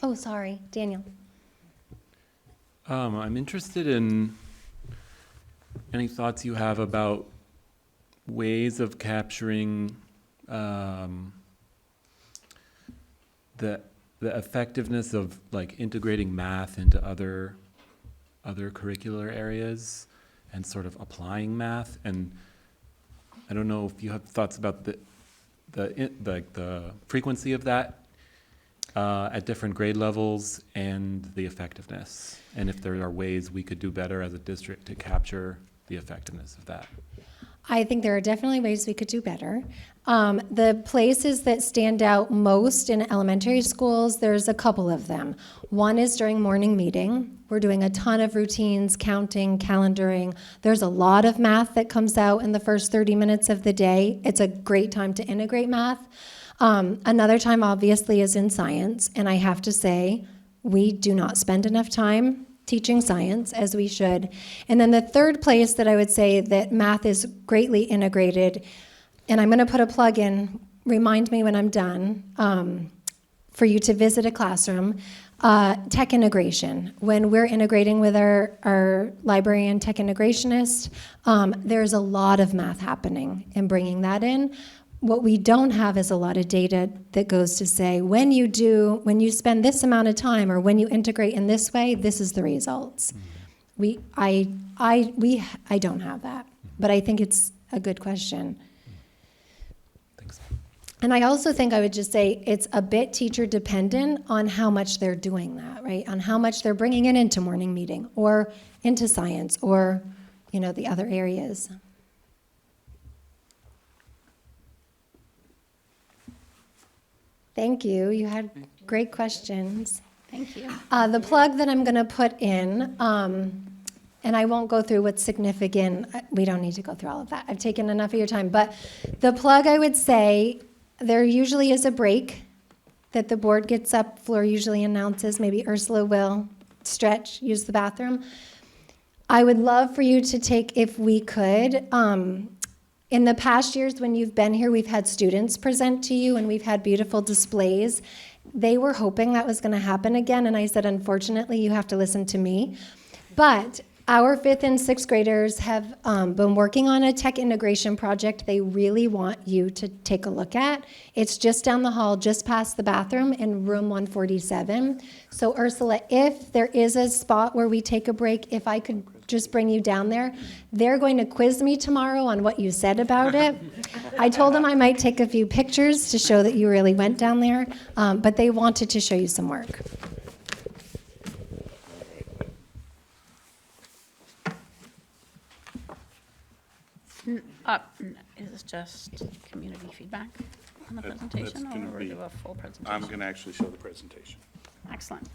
Oh, sorry, Daniel. I'm interested in any thoughts you have about ways of capturing the effectiveness of like integrating math into other curricular areas and sort of applying math. And I don't know if you have thoughts about the frequency of that at different grade levels and the effectiveness, and if there are ways we could do better as a district to capture the effectiveness of that. I think there are definitely ways we could do better. The places that stand out most in elementary schools, there's a couple of them. One is during morning meeting. We're doing a ton of routines, counting, calendaring. There's a lot of math that comes out in the first 30 minutes of the day. It's a great time to integrate math. Another time, obviously, is in science, and I have to say, we do not spend enough time teaching science as we should. And then the third place that I would say that math is greatly integrated, and I'm going to put a plug in, remind me when I'm done, for you to visit a classroom, tech integration. When we're integrating with our librarian tech integrationist, there's a lot of math happening and bringing that in. What we don't have is a lot of data that goes to say, when you spend this amount of time or when you integrate in this way, this is the results. I don't have that, but I think it's a good question. Thanks. And I also think I would just say it's a bit teacher dependent on how much they're doing that, right? On how much they're bringing it into morning meeting or into science or, the other areas. Thank you. You had great questions. Thank you. The plug that I'm going to put in, and I won't go through what's significant. We don't need to go through all of that. I've taken enough of your time. But the plug, I would say, there usually is a break that the board gets up, floor usually announces, maybe Ursula will stretch, use the bathroom. I would love for you to take, if we could, in the past years when you've been here, we've had students present to you and we've had beautiful displays. They were hoping that was going to happen again, and I said, unfortunately, you have to listen to me. But our 5th and 6th graders have been working on a tech integration project they really want you to take a look at. It's just down the hall, just past the bathroom in room 147. So Ursula, if there is a spot where we take a break, if I could just bring you down there. They're going to quiz me tomorrow on what you said about it. I told them I might take a few pictures to show that you really went down there, but they wanted to show you some work. Is this just community feedback on the That's presentation, gonna or we'll be- do a full presentation? I'm going to actually show the presentation. Excellent.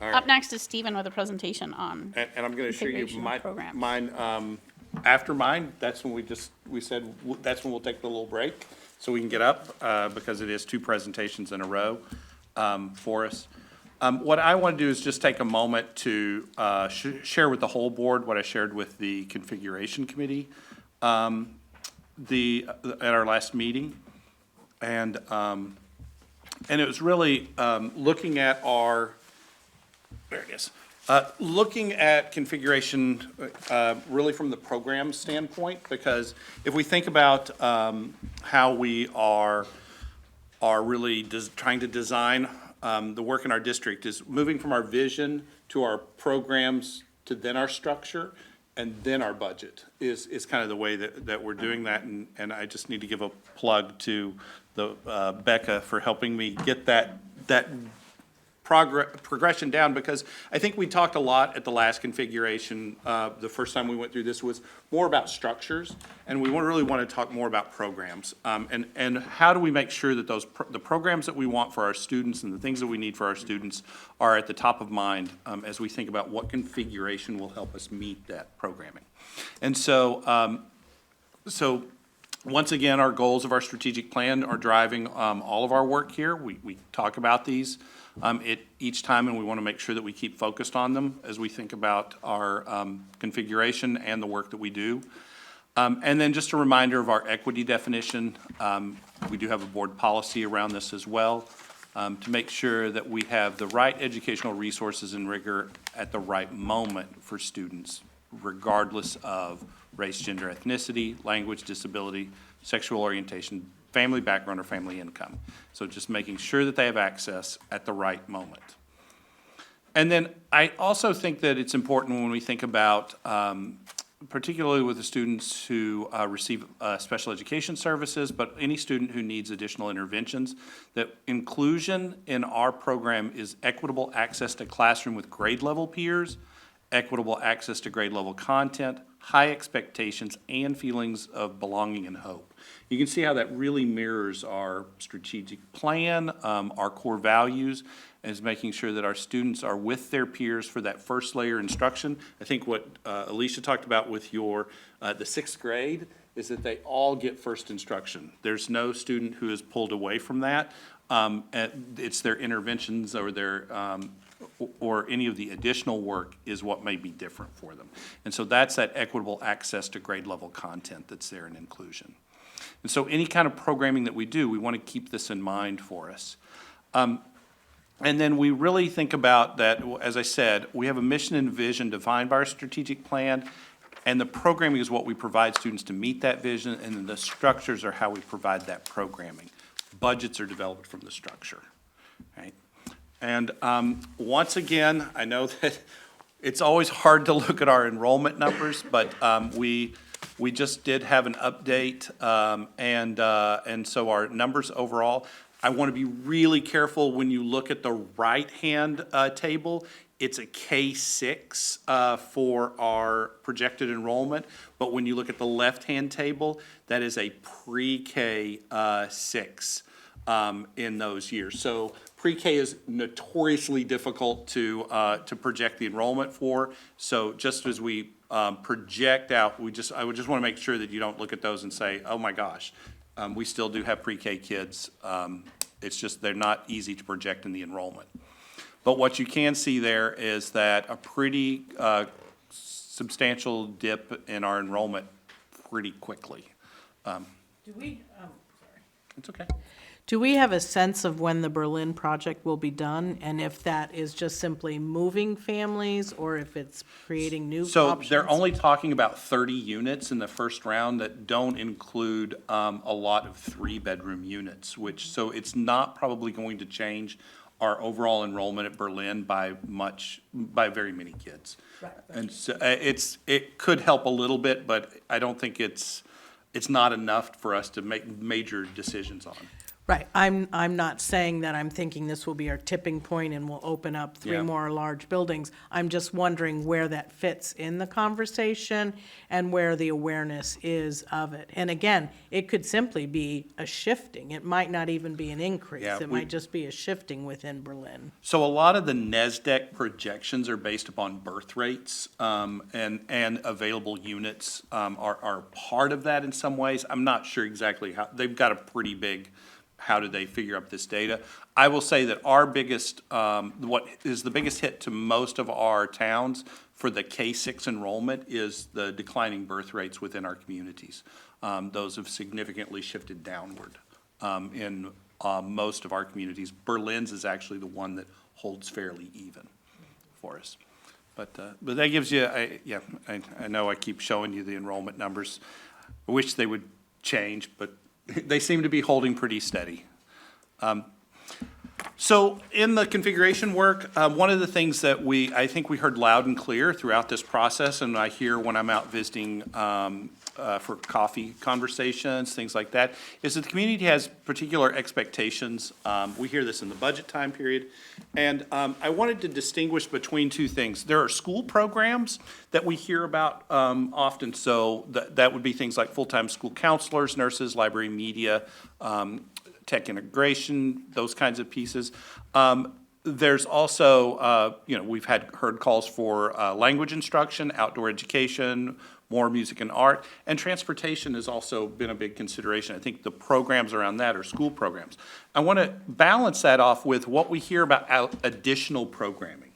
All right. Up next is Stephen with a presentation on. And I'm going to show you Configuration of programs. mine, after mine, that's when we said, that's when we'll take the little break, so we can get up, because it is 2 presentations in a row for us. What I want to do is just take a moment to share with the whole board what I shared with the configuration committee at our last meeting. And it was really looking at there it is. Looking at configuration really from the program standpoint, because if we think about how we are really trying to design the work in our district, is moving from our vision to our programs to then our structure and then our budget is kind of the way that we're doing that. And I just need to give a plug to Becca for helping me get that progression down, because I think we talked a lot at the last configuration. The first time we went through this was more about structures, and we really want to talk more about programs. And how do we make sure that the programs that we want for our students and the things that we need for our students are at the top of mind as we think about what configuration will help us meet that programming. And so, once again, our goals of our strategic plan are driving all of our work here. We talk about these each time, and we want to make sure that we keep focused on them as we think about our configuration and the work that we do. And then just a reminder of our equity definition. We do have a board policy around this as well, to make sure that we have the right educational resources and rigor at the right moment for students, regardless of race, gender, ethnicity, language, disability, sexual orientation, family background, or family income. So just making sure that they have access at the right moment. And then I also think that it's important when we think about, particularly with the students who receive special education services, but any student who needs additional interventions, that inclusion in our program is equitable access to classroom with grade level peers, equitable access to grade level content, high expectations, and feelings of belonging and hope. You can see how that really mirrors our strategic plan, our core values, is making sure that our students are with their peers for that first layer instruction. I think what Alicia talked about with the 6th grade is that they all get first instruction. There's no student who is pulled away from that. It's their interventions or their, or any of the additional work is what may be different for them. And so that's that equitable access to grade level content that's there in inclusion. And so any kind of programming that we do, we want to keep this in mind for us. And then we really think about that, as I said, we have a mission and vision defined by our strategic plan, and the programming is what we provide students to meet that vision, and then the structures are how we provide that programming. Budgets are developed from the structure, right? And once again, I know that it's always hard to look at our enrollment numbers, but we just did have an update, and so our numbers overall, I want to be really careful when you look at the right-hand table. It's a K-6 for our projected enrollment, but when you look at the left-hand table, that is a pre-K 6 in those years. So pre-K is notoriously difficult to project the enrollment for. So just as we project out, I would just want to make sure that you don't look at those and say, oh my gosh, we still do have pre-K kids. It's just they're not easy to project in the enrollment. But what you can see there is that a pretty substantial dip in our enrollment pretty quickly. Do we, It's okay. do we have a sense of when the Berlin project will be done? And if that is just simply moving families, or if it's creating new options? So they're only talking about 30 units in the first round that don't include a lot of 3-bedroom units, so it's not probably going to change our overall enrollment at Berlin by very many kids. Right. And so it could help a little bit, but I don't think it's not enough for us to make major decisions on. Right, I'm not saying that I'm thinking this will be our tipping point and we'll open up 3 Yeah. more large buildings. I'm just wondering where that fits in the conversation and where the awareness is of it. And again, it could simply be a shifting. It might not even be an increase. Yeah, It might just be a shifting within Berlin. So a lot of the NESDEC projections are based upon birth rates, and available units are part of that in some ways. I'm not sure exactly how, they've got a pretty big, how did they figure up this data? I will say that our biggest, what is the biggest hit to most of our towns for the K-6 enrollment is the declining birth rates within our communities. Those have significantly shifted downward in most of our communities. Berlin's is actually the one that holds fairly even for us. But that gives you, I know I keep showing you the enrollment numbers. I wish they would change, but they seem to be holding pretty steady. So in the configuration work, one of the things that I think we heard loud and clear throughout this process, and I hear when I'm out visiting for coffee conversations, things like that, is that the community has particular expectations. We hear this in the budget time period. And I wanted to distinguish between 2 things. There are school programs that we hear about often. So that would be things like full-time school counselors, nurses, library media, tech integration, those kinds of pieces. There's also, we've heard calls for language instruction, outdoor education, more music and art, and transportation has also been a big consideration. I think the programs around that are school programs. I want to balance that off with what we hear about additional programming,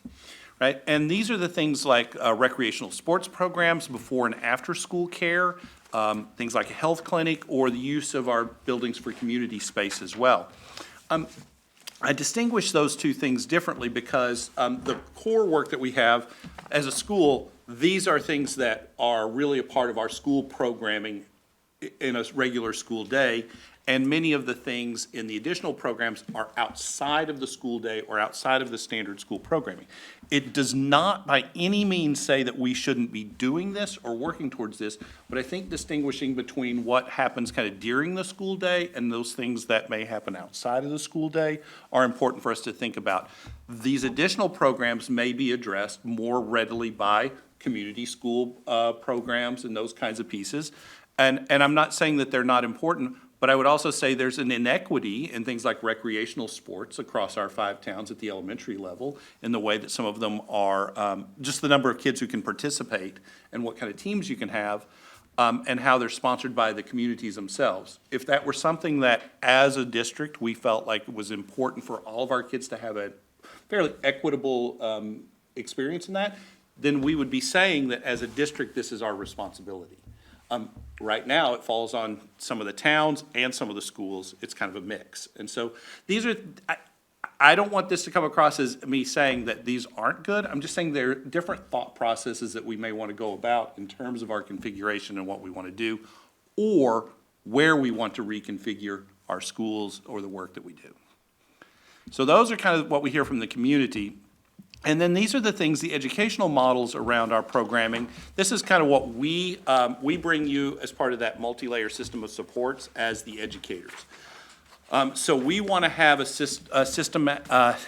right? And these are the things like recreational sports programs, before and after school care, things like a health clinic, or the use of our buildings for community space as well. I distinguish those 2 things differently because the core work that we have as a school, these are things that are really a part of our school programming in a regular school day. And many of the things in the additional programs are outside of the school day or outside of the standard school programming. It does not by any means say that we shouldn't be doing this or working towards this, but I think distinguishing between what happens kind of during the school day and those things that may happen outside of the school day are important for us to think about. These additional programs may be addressed more readily by community school programs and those kinds of pieces. And I'm not saying that they're not important, but I would also say there's an inequity in things like recreational sports across our 5 towns at the elementary level in the way that some of them are, just the number of kids who can participate and what kind of teams you can have. and how they're sponsored by the communities themselves. If that were something that, as a district, we felt like it was important for all of our kids to have a fairly equitable experience in that, then we would be saying that as a district, this is our responsibility. Right now, it falls on some of the towns and some of the schools. It's kind of a mix. And so these are, I don't want this to come across as me saying that these aren't good. I'm just saying there are different thought processes that we may want to go about in terms of our configuration and what we want to do, or where we want to reconfigure our schools or the work that we do. So those are kind of what we hear from the community. And then these are the things, the educational models around our programming. This is kind of what we bring you as part of that multi-layer system of supports as the educators. So we want to have a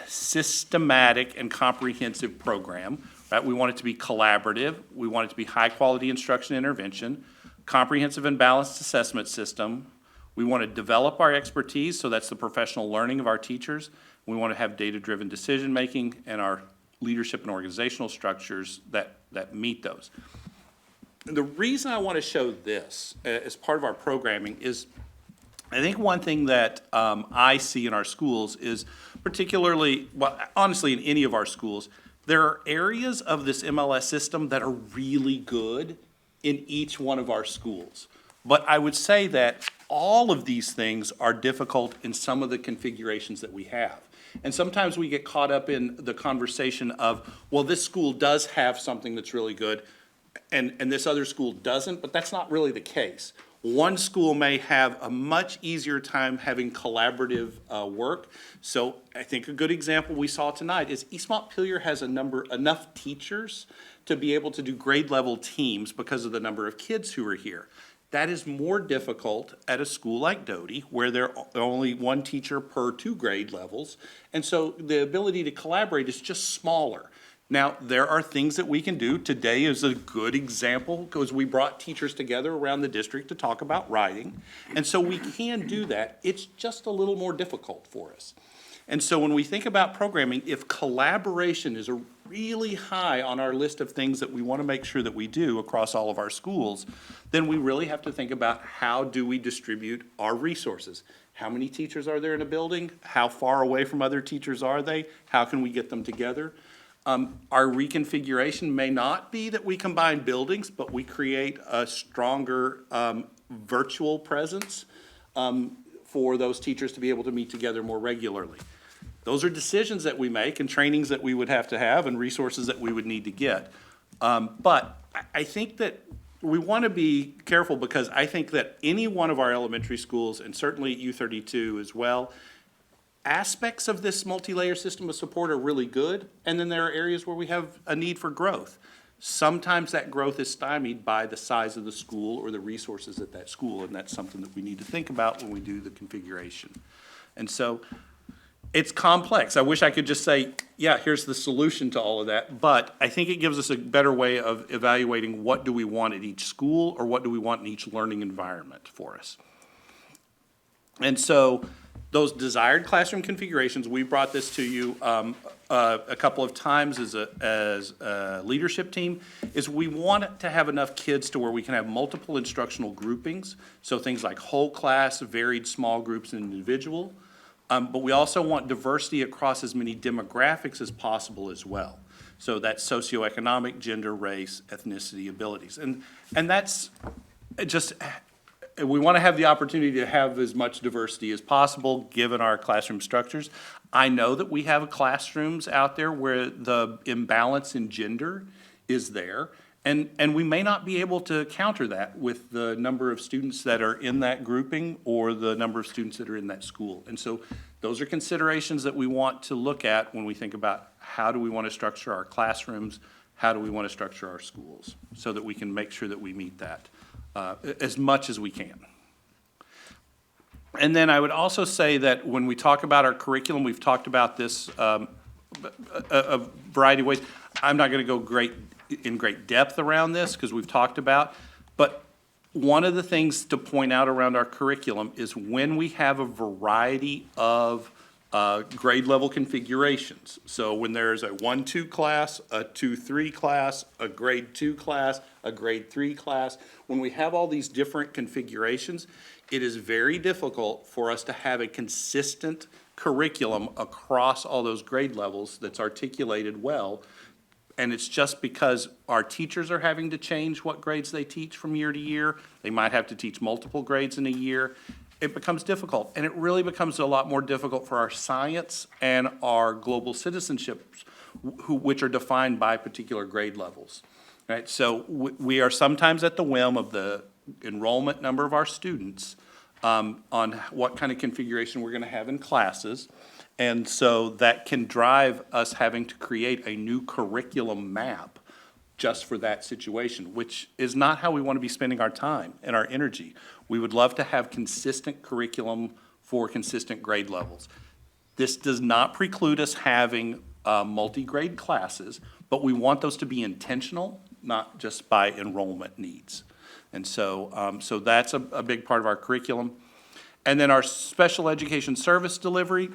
systematic and comprehensive program, right? We want it to be collaborative. We want it to be high-quality instruction intervention, comprehensive and balanced assessment system. We want to develop our expertise, so that's the professional learning of our teachers. We want to have data-driven decision-making and our leadership and organizational structures that meet those. The reason I want to show this as part of our programming is I think one thing that I see in our schools is particularly, well, honestly, in any of our schools, there are areas of this MLS system that are really good in each one of our schools. But I would say that all of these things are difficult in some of the configurations that we have. And sometimes we get caught up in the conversation of, well, this school does have something that's really good, and this other school doesn't, but that's not really the case. One school may have a much easier time having collaborative work. So I think a good example we saw tonight is East Montpelier has enough teachers to be able to do grade level teams because of the number of kids who are here. That is more difficult at a school like Doty, where there are only one teacher per 2 grade levels. And so the ability to collaborate is just smaller. Now, there are things that we can do. Today is a good example because we brought teachers together around the district to talk about writing. And so we can do that. It's just a little more difficult for us. And so when we think about programming, if collaboration is a really high on our list of things that we want to make sure that we do across all of our schools, then we really have to think about how do we distribute our resources. How many teachers are there in a building? How far away from other teachers are they? How can we get them together? Our reconfiguration may not be that we combine buildings, but we create a stronger virtual presence for those teachers to be able to meet together more regularly. Those are decisions that we make and trainings that we would have to have and resources that we would need to get. But I think that we want to be careful because I think that any one of our elementary schools, and certainly U32 as well, aspects of this multi-layer system of support are really good, and then there are areas where we have a need for growth. Sometimes that growth is stymied by the size of the school or the resources at that school, and that's something that we need to think about when we do the configuration. And so it's complex. I wish I could just say, yeah, here's the solution to all of that, but I think it gives us a better way of evaluating what do we want at each school or what do we want in each learning environment for us. And so those desired classroom configurations, we brought this to you a couple of times as a leadership team, is we want to have enough kids to where we can have multiple instructional groupings, so things like whole class, varied small groups, and individual. But we also want diversity across as many demographics as possible as well. So that's socioeconomic, gender, race, ethnicity, abilities. And that's just, we want to have the opportunity to have as much diversity as possible given our classroom structures. I know that we have classrooms out there where the imbalance in gender is there. And we may not be able to counter that with the number of students that are in that grouping or the number of students that are in that school. And so those are considerations that we want to look at when we think about how do we want to structure our classrooms, how do we want to structure our schools, so that we can make sure that we meet that as much as we can. And then I would also say that when we talk about our curriculum, we've talked about this a variety of ways. I'm not going to go in great depth around this because we've talked about, but one of the things to point out around our curriculum is when we have a variety of grade level configurations. So when there's a 1-2 class, a 2-3 class, a grade 2 class, a grade 3 class, when we have all these different configurations, it is very difficult for us to have a consistent curriculum across all those grade levels that's articulated well. And it's just because our teachers are having to change what grades they teach from year to year. They might have to teach multiple grades in a year. It becomes difficult, and it really becomes a lot more difficult for our science and our global citizenships, which are defined by particular grade levels, right? So we are sometimes at the whim of the enrollment number of our students on what kind of configuration we're gonna have in classes. And so that can drive us having to create a new curriculum map just for that situation, which is not how we want to be spending our time and our energy. We would love to have consistent curriculum for consistent grade levels. This does not preclude us having multi-grade classes, but we want those to be intentional, not just by enrollment needs. And so, so that's a big part of our curriculum. And then our special education service delivery,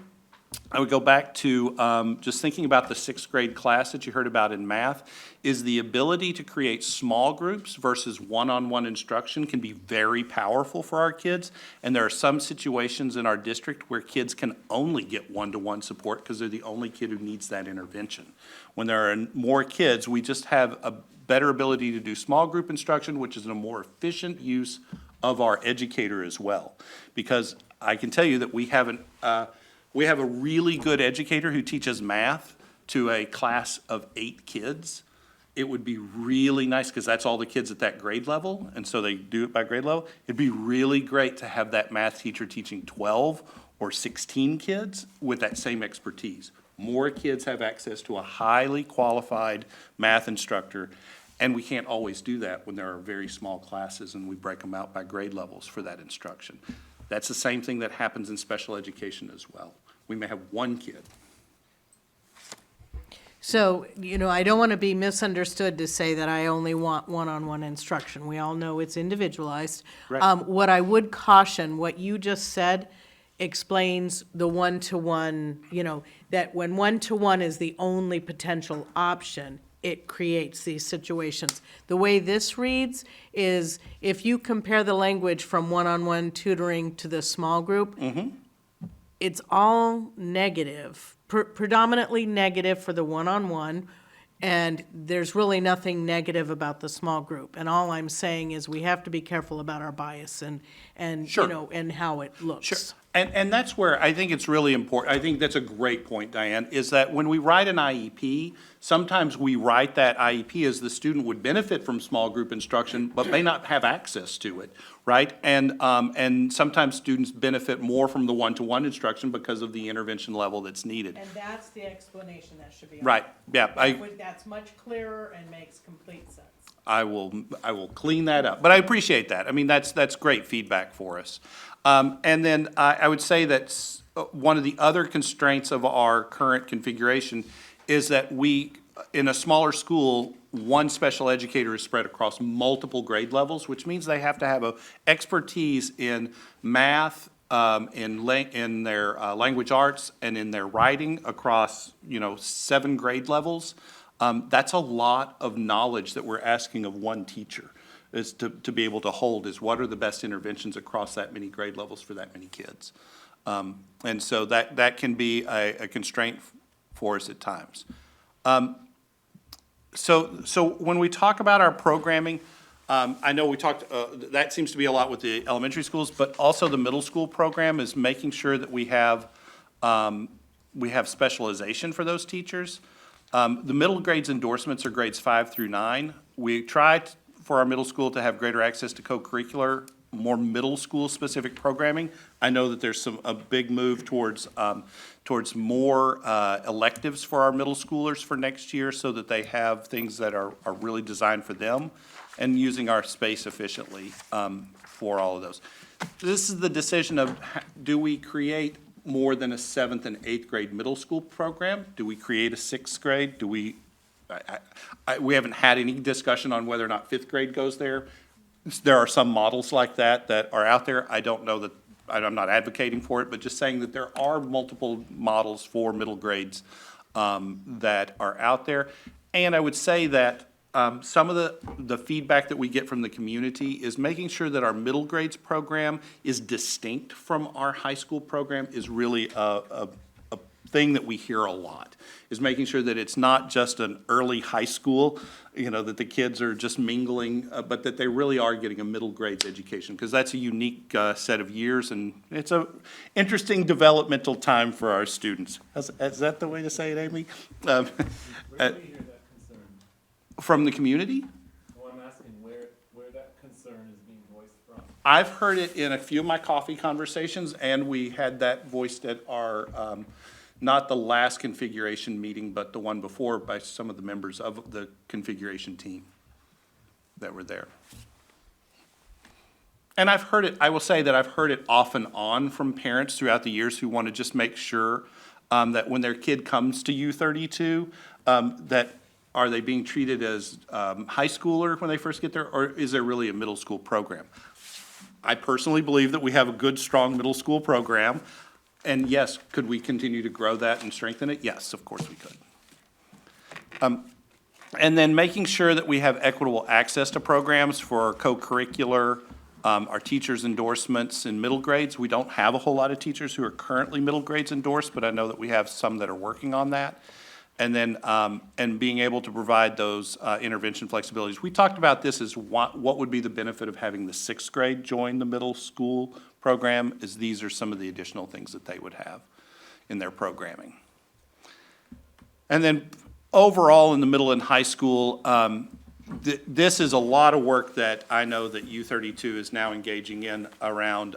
I would go back to just thinking about the 6th grade class that you heard about in math, is the ability to create small groups versus one-on-one instruction can be very powerful for our kids. And there are some situations in our district where kids can only get one-to-one support because they're the only kid who needs that intervention. When there are more kids, we just have a better ability to do small group instruction, which is a more efficient use of our educator as well. Because I can tell you that we have a really good educator who teaches math to a class of 8 kids. It would be really nice, because that's all the kids at that grade level, and so they do it by grade level. It'd be really great to have that math teacher teaching 12 or 16 kids with that same expertise. More kids have access to a highly qualified math instructor, and we can't always do that when there are very small classes and we break them out by grade levels for that instruction. That's the same thing that happens in special education as well. We may have one kid. So, I don't want to be misunderstood to say that I only want one-on-one instruction. We all know it's individualized. Right. What I would caution, what you just said explains the one-to-one, that when one-to-one is the only potential option, it creates these situations. The way this reads is, if you compare the language from one-on-one tutoring to the small group, it's all negative, predominantly negative for the one-on-one, and there's really nothing negative about the small group. And all I'm saying is we have to be careful about our bias and Sure. and how it looks. Sure. And that's where I think it's really important. I think that's a great point, Diane, is that when we write an IEP, sometimes we write that IEP as the student would benefit from small group instruction, but may not have access to it, right? And sometimes students benefit more from the one-to-one instruction because of the intervention level that's needed. And that's the explanation that should be. Right, yeah. That's much clearer and makes complete sense. I will clean that up, but I appreciate that. I mean, that's great feedback for us. And then I would say that one of the other constraints of our current configuration is that we, in a smaller school, one special educator is spread across multiple grade levels, which means they have to have a expertise in math, in their language arts, and in their writing across 7 grade levels. That's a lot of knowledge that we're asking of one teacher, is to be able to hold, is what are the best interventions across that many grade levels for that many kids. And so that can be a constraint for us at times. So when we talk about our programming, I know we talked, that seems to be a lot with the elementary schools, but also the middle school program is making sure that we have specialization for those teachers. The middle grades endorsements are grades 5 through 9. We try for our middle school to have greater access to co-curricular, more middle school specific programming. I know that there's a big move towards more electives for our middle schoolers for next year, so that they have things that are really designed for them, and using our space efficiently for all of those. This is the decision of, do we create more than a 7th and 8th grade middle school program? Do we create a 6th grade? Do we we haven't had any discussion on whether or not 5th grade goes there. There are some models like that are out there. I don't know that I'm not advocating for it, but just saying that there are multiple models for middle grades that are out there. And I would say that some of the feedback that we get from the community is making sure that our middle grades program is distinct from our high school program is really a thing that we hear a lot, is making sure that it's not just an early high school, that the kids are just mingling, but that they really are getting a middle grades education, because that's a unique set of years, and it's a interesting developmental time for our students. Is that the way to say it, Amy? Where do you hear that concern? From the community? Well, I'm asking where that concern is being voiced from. I've heard it in a few of my coffee conversations, and we had that voiced at our, not the last configuration meeting, but the one before, by some of the members of the configuration team that were there. And I've heard it, I will say that I've heard it off and on from parents throughout the years who want to just make sure that when their kid comes to U32, that are they being treated as high schooler when they first get there, or is there really a middle school program? I personally believe that we have a good, strong middle school program. And yes, could we continue to grow that and strengthen it? Yes, of course we could. And then making sure that we have equitable access to programs for our co-curricular, our teachers' endorsements in middle grades. We don't have a whole lot of teachers who are currently middle grades endorsed, but I know that we have some that are working on that. And then, and being able to provide those intervention flexibilities. We talked about this as what would be the benefit of having the sixth grade join the middle school program, is these are some of the additional things that they would have in their programming. And then overall in the middle and high school, this is a lot of work that I know that U32 is now engaging in around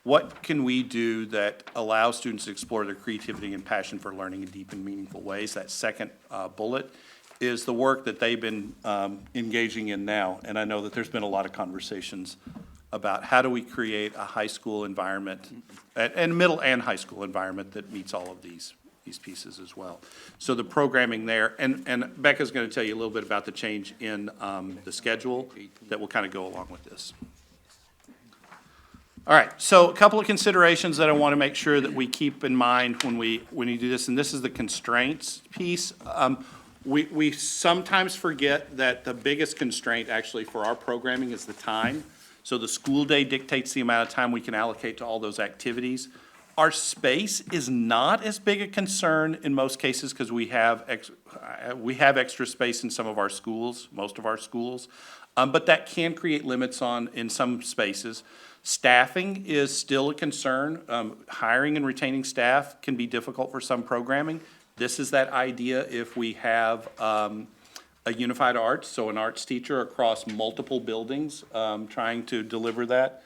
what can we do that allows students to explore their creativity and passion for learning in deep and meaningful ways. That second bullet is the work that they've been engaging in now. And I know that there's been a lot of conversations about how do we create a high school environment, and middle and high school environment that meets all of these pieces as well. So the programming there, and Becca's going to tell you a little bit about the change in the schedule that will kind of go along with this. All right, so a couple of considerations that I want to make sure that we keep in mind when you do this, and this is the constraints piece. We sometimes forget that the biggest constraint actually for our programming is the time. So the school day dictates the amount of time we can allocate to all those activities. Our space is not as big a concern in most cases because we have extra space in some of our schools, most of our schools, but that can create limits in some spaces. Staffing is still a concern. Hiring and retaining staff can be difficult for some programming. This is that idea if we have a unified arts, so an arts teacher across multiple buildings trying to deliver that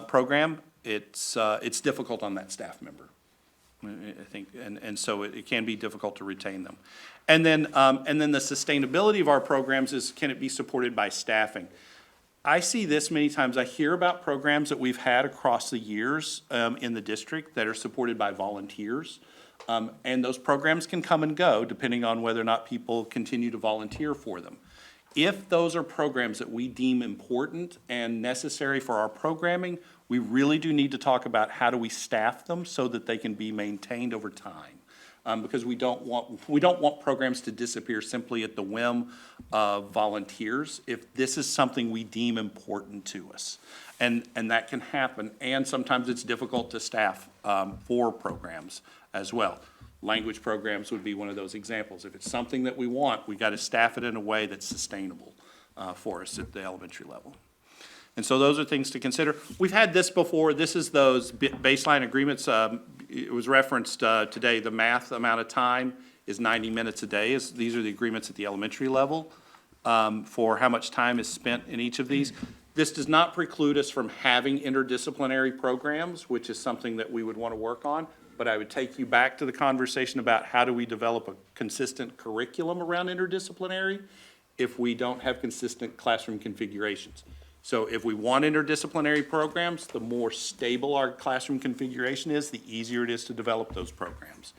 program, it's difficult on that staff member, I think, and so it can be difficult to retain them. And then the sustainability of our programs is, can it be supported by staffing? I see this many times. I hear about programs that we've had across the years in the district that are supported by volunteers. And those programs can come and go depending on whether or not people continue to volunteer for them. If those are programs that we deem important and necessary for our programming, we really do need to talk about how do we staff them so that they can be maintained over time. Because we don't want programs to disappear simply at the whim of volunteers if this is something we deem important to us. And that can happen, and sometimes it's difficult to staff for programs as well. Language programs would be one of those examples. If it's something that we want, we got to staff it in a way that's sustainable for us at the elementary level. And so those are things to consider. We've had this before. This is those baseline agreements. It was referenced today. The math amount of time is 90 minutes a day. These are the agreements at the elementary level for how much time is spent in each of these. This does not preclude us from having interdisciplinary programs, which is something that we would want to work on. But I would take you back to the conversation about how do we develop a consistent curriculum around interdisciplinary if we don't have consistent classroom configurations. So if we want interdisciplinary programs, the more stable our classroom configuration is, the easier it is to develop those programs.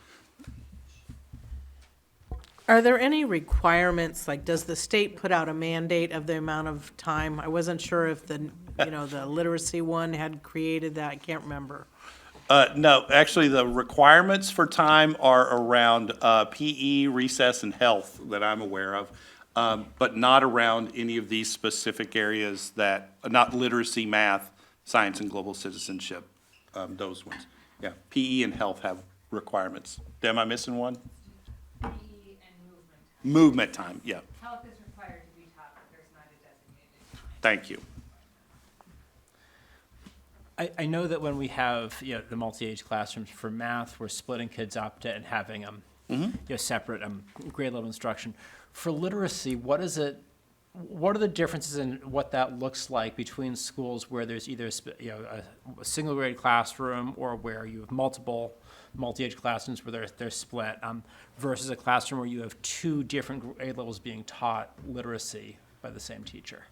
Are there any requirements, like does the state put out a mandate of the amount of time? I wasn't sure if the you know, the literacy one had created that, I can't remember. No, actually, the requirements for time are around PE, recess, and health that I'm aware of, but not around any of these specific areas that, not literacy, math, science, and global citizenship, those ones. Yeah, PE and health have requirements. Am I missing one? PE and movement time. Movement time, yeah. Health is required to be taught, but there's not a designated time. Thank you. I know that when we have, you know, the multi-age classrooms for math, we're splitting kids up and having you know, separate grade level instruction. For literacy, what are the differences in what that looks like between schools where there's either you know, a single grade classroom or where you have multiple multi-age classrooms where they're split, versus a classroom where you have two different grade levels being taught literacy by the same teacher?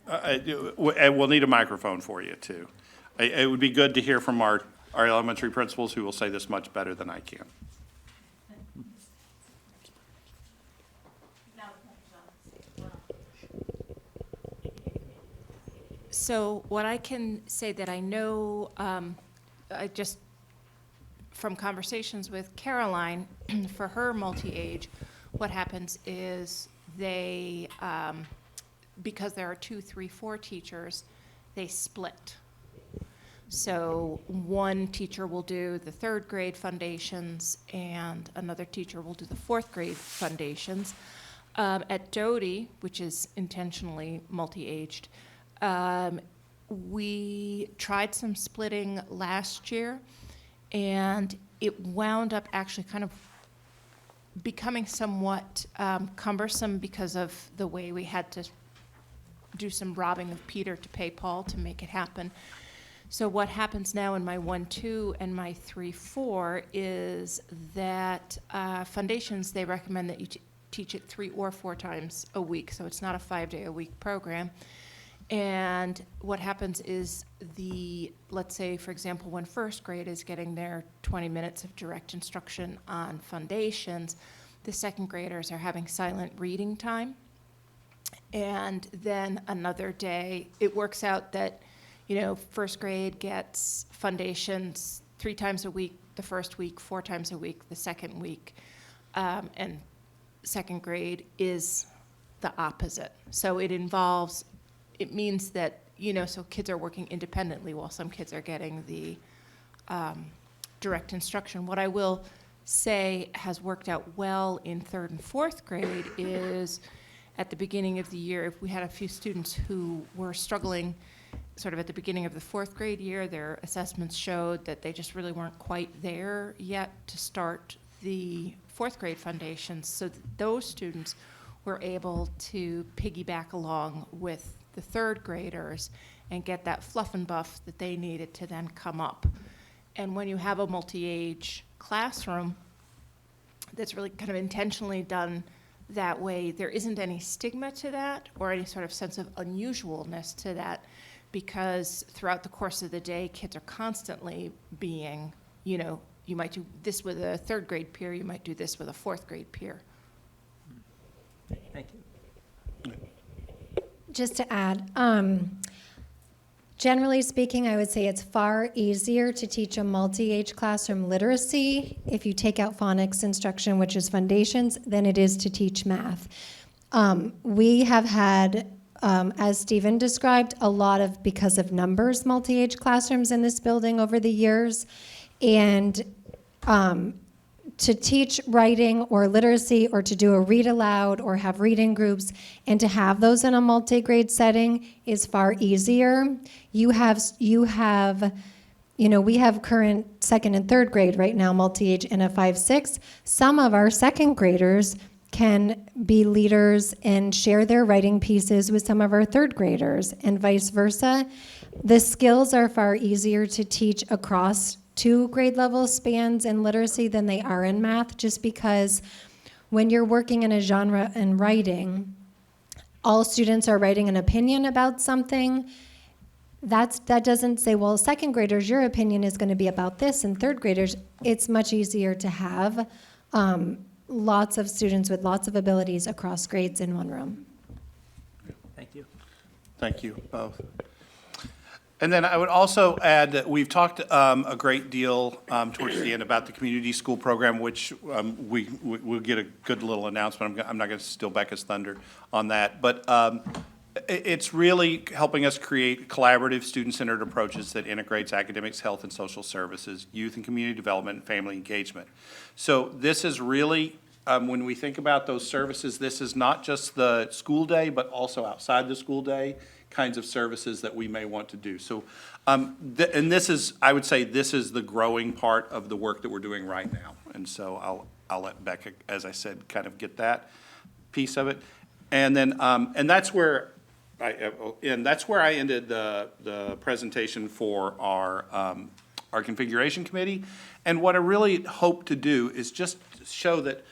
And we'll need a microphone for you, too. It would be good to hear from our elementary principals, who will say this much better than I can. So what I can say that I know, I just, from conversations with Caroline, for her multi-age, what happens is they, because there are 2, 3, 4 teachers, they split. So one teacher will do the 3rd grade foundations and another teacher will do the 4th grade foundations. At Doty, which is intentionally multi-aged, we tried some splitting last year and it wound up actually kind of becoming somewhat cumbersome because of the way we had to do some robbing of Peter to pay Paul to make it happen. So what happens now in my 1-2 and my 3-4 is that foundations, they recommend that you teach it 3 or 4 times a week, so it's not a 5-day-a-week program. And what happens is let's say, for example, when 1st grade is getting their 20 minutes of direct instruction on foundations, the 2nd graders are having silent reading time. And then another day, it works out that, you know, 1st grade gets foundations 3 times a week the 1st week, 4 times a week the 2nd week, and 2nd grade is the opposite. So it means that, you know, so kids are working independently while some kids are getting the direct instruction. What I will say has worked out well in 3rd and 4th grade is at the beginning of the year, if we had a few students who were struggling sort of at the beginning of the 4th grade year, their assessments showed that they just really weren't quite there yet to start the 4th grade foundations. So those students were able to piggyback along with the 3rd graders and get that fluff and buff that they needed to then come up. And when you have a multi-age classroom that's really kind of intentionally done that way, there isn't any stigma to that or any sort of sense of unusualness to that, because throughout the course of the day, kids are constantly being, you know, you might do this with a 3rd grade peer, you might do this with a 4th grade peer. Thank you. Just to add, generally speaking, I would say it's far easier to teach a multi-age classroom literacy if you take out phonics instruction, which is foundations, than it is to teach math. We have had, as Stephen described, a lot of, because of numbers, multi-age classrooms in this building over the years. And to teach writing or literacy or to do a read aloud or have reading groups and to have those in a multi-grade setting is far easier. You have, you know, we have current 2nd and 3rd grade right now, multi-age in a 5-6. Some of our 2nd graders can be leaders and share their writing pieces with some of our 3rd graders and vice versa. The skills are far easier to teach across 2 grade level spans in literacy than they are in math, just because when you're working in a genre in writing, all students are writing an opinion about something. That doesn't say, well, 2nd graders, your opinion is going to be about this, and 3rd graders, it's much easier to have lots of students with lots of abilities across grades in one room. Thank you. Thank you both. And then I would also add that we've talked a great deal towards the end about the community school program, which we'll get a good little announcement. I'm not going to steal Becca's thunder on that. But it's really helping us create collaborative, student-centered approaches that integrates academics, health and social services, youth and community development, and family engagement. So this is really, when we think about those services, this is not just the school day, but also outside the school day kinds of services that we may want to do. So, and this is, I would say, this is the growing part of the work that we're doing right now. And so I'll let Becca, as I said, kind of get that piece of it. And then, and that's where I ended the presentation for our configuration committee. And what I really hope to do is just show that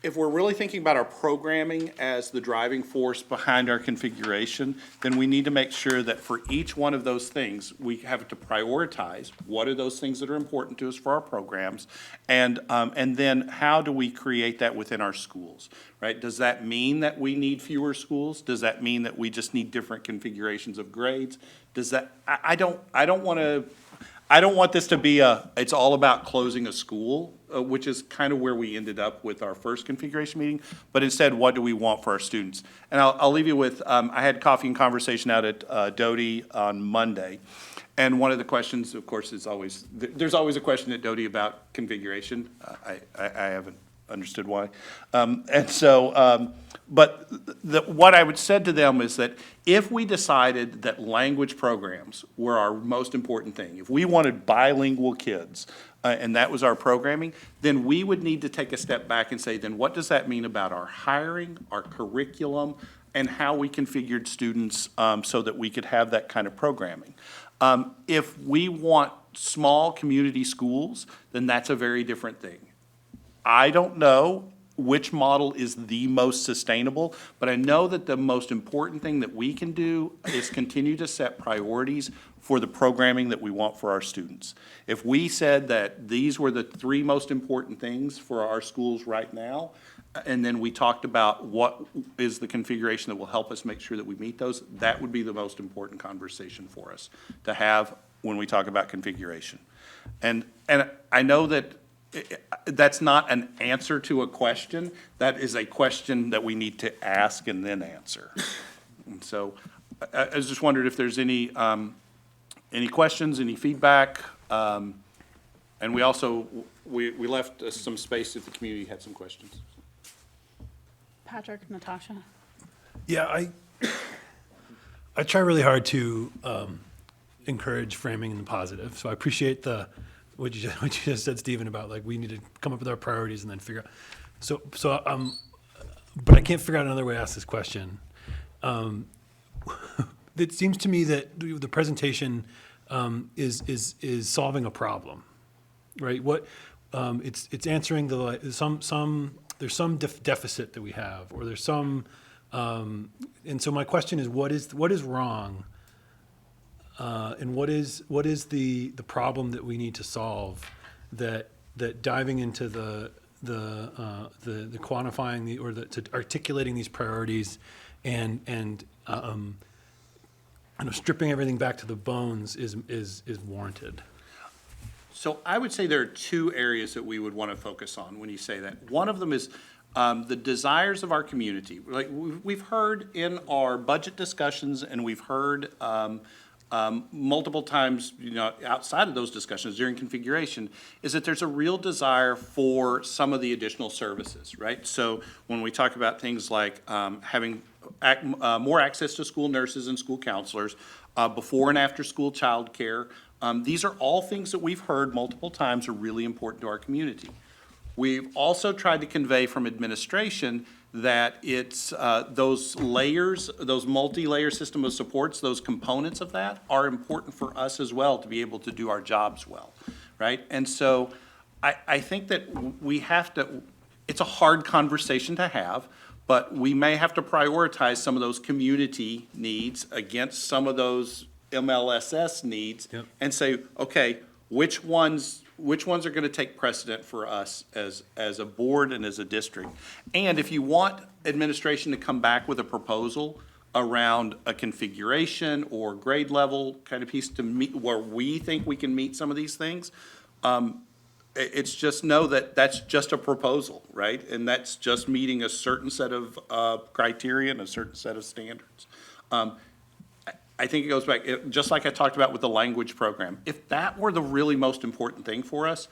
if we're really thinking about our programming as the driving force behind our configuration, then we need to make sure that for each one of those things, we have to prioritize what are those things that are important to us for our programs, and then how do we create that within our schools, right? Does that mean that we need fewer schools? Does that mean that we just need different configurations of grades? Does that, I don't want this to be it's all about closing a school, which is kind of where we ended up with our first configuration meeting, but instead, what do we want for our students? And I'll leave you with, I had coffee and conversation out at Doty on Monday, and one of the questions, of course, is always, there's always a question at Doty about configuration. I haven't understood why. But what I would said to them is that if we decided that language programs were our most important thing, if we wanted bilingual kids, and that was our programming, then we would need to take a step back and say, then what does that mean about our hiring, our curriculum, and how we configured students so that we could have that kind of programming? If we want small community schools, then that's a very different thing. I don't know which model is the most sustainable, but I know that the most important thing that we can do is continue to set priorities for the programming that we want for our students. If we said that these were the three most important things for our schools right now, and then we talked about what is the configuration that will help us make sure that we meet those, that would be the most important conversation for us to have when we talk about configuration. And I know that that's not an answer to a question. That is a question that we need to ask and then answer. And so I was just wondered if there's any questions, any feedback. And we also, we left some space if the community had some questions. Patrick, Natasha? Yeah, I try really hard to encourage framing in the positive. So I appreciate what you just said, Stephen, about like we need to come up with our priorities and then figure out. So but I can't figure out another way to ask this question. It seems to me that the presentation is solving a problem, right? What it's answering there's some deficit that we have, or there's some, and so my question is, what is wrong? And what is the problem that we need to solve that diving into the quantifying to articulating these priorities and stripping everything back to the bones is warranted. So I would say there are two areas that we would want to focus on when you say that. One of them is the desires of our community. Like we've heard in our budget discussions, and we've heard multiple times, outside of those discussions during configuration, is that there's a real desire for some of the additional services, right? So when we talk about things like having more access to school nurses and school counselors, before and after school childcare, these are all things that we've heard multiple times are really important to our community. We've also tried to convey from administration that it's those layers, those multi-layer system of supports, those components of that are important for us as well to be able to do our jobs well, right? And so I think that we have to, it's a hard conversation to have, but we may have to prioritize some of those community needs against some of those MLSS needs. Yep. And say, okay, which ones are going to take precedent for us as a board and as a district? And if you want administration to come back with a proposal around a configuration or grade level kind of piece to meet, where we think we can meet some of these things, it's just know that that's just a proposal, right? And that's just meeting a certain set of criteria and a certain set of standards. I think it goes back, just like I talked about with the language program. If that were the really most important thing for us,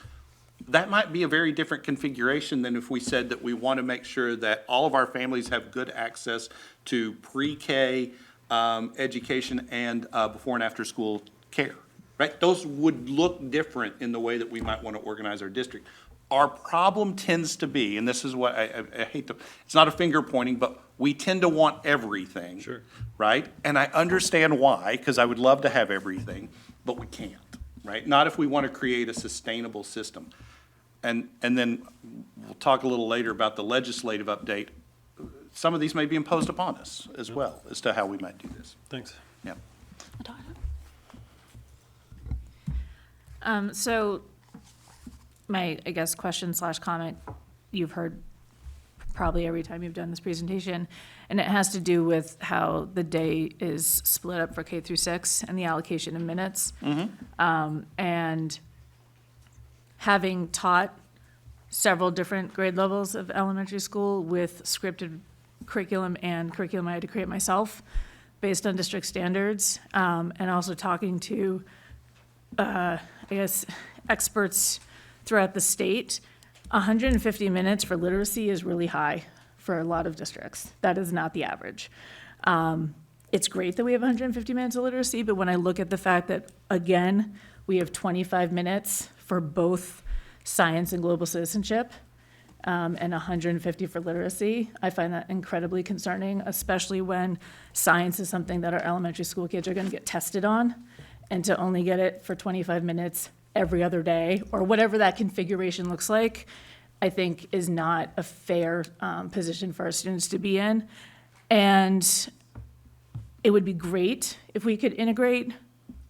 that might be a very different configuration than if we said that we want to make sure that all of our families have good access to pre-K education and before and after school care, right? Those would look different in the way that we might want to organize our district. Our problem tends to be, and this is what I hate to, it's not a finger pointing, but we tend to want everything. Sure. Right? And I understand why, because I would love to have everything, but we can't, right? Not if we want to create a sustainable system. And then we'll talk a little later about the legislative update. Some of these may be imposed upon us as well as to how we might do this. Thanks. Yeah. So my, I guess, question / comment you've heard probably every time you've done this presentation, and it has to do with how the day is split up for K through 6 and the allocation of minutes. And having taught several different grade levels of elementary school with scripted curriculum and curriculum I had to create myself based on district standards, and also talking to, I guess, experts throughout the state, 150 minutes for literacy is really high for a lot of districts. That is not the average. It's great that we have 150 minutes of literacy, but when I look at the fact that, again, we have 25 minutes for both science and global citizenship, and 150 for literacy, I find that incredibly concerning, especially when science is something that our elementary school kids are going to get tested on, and to only get it for 25 minutes every other day, or whatever that configuration looks like, I think is not a fair position for our students to be in. And it would be great if we could integrate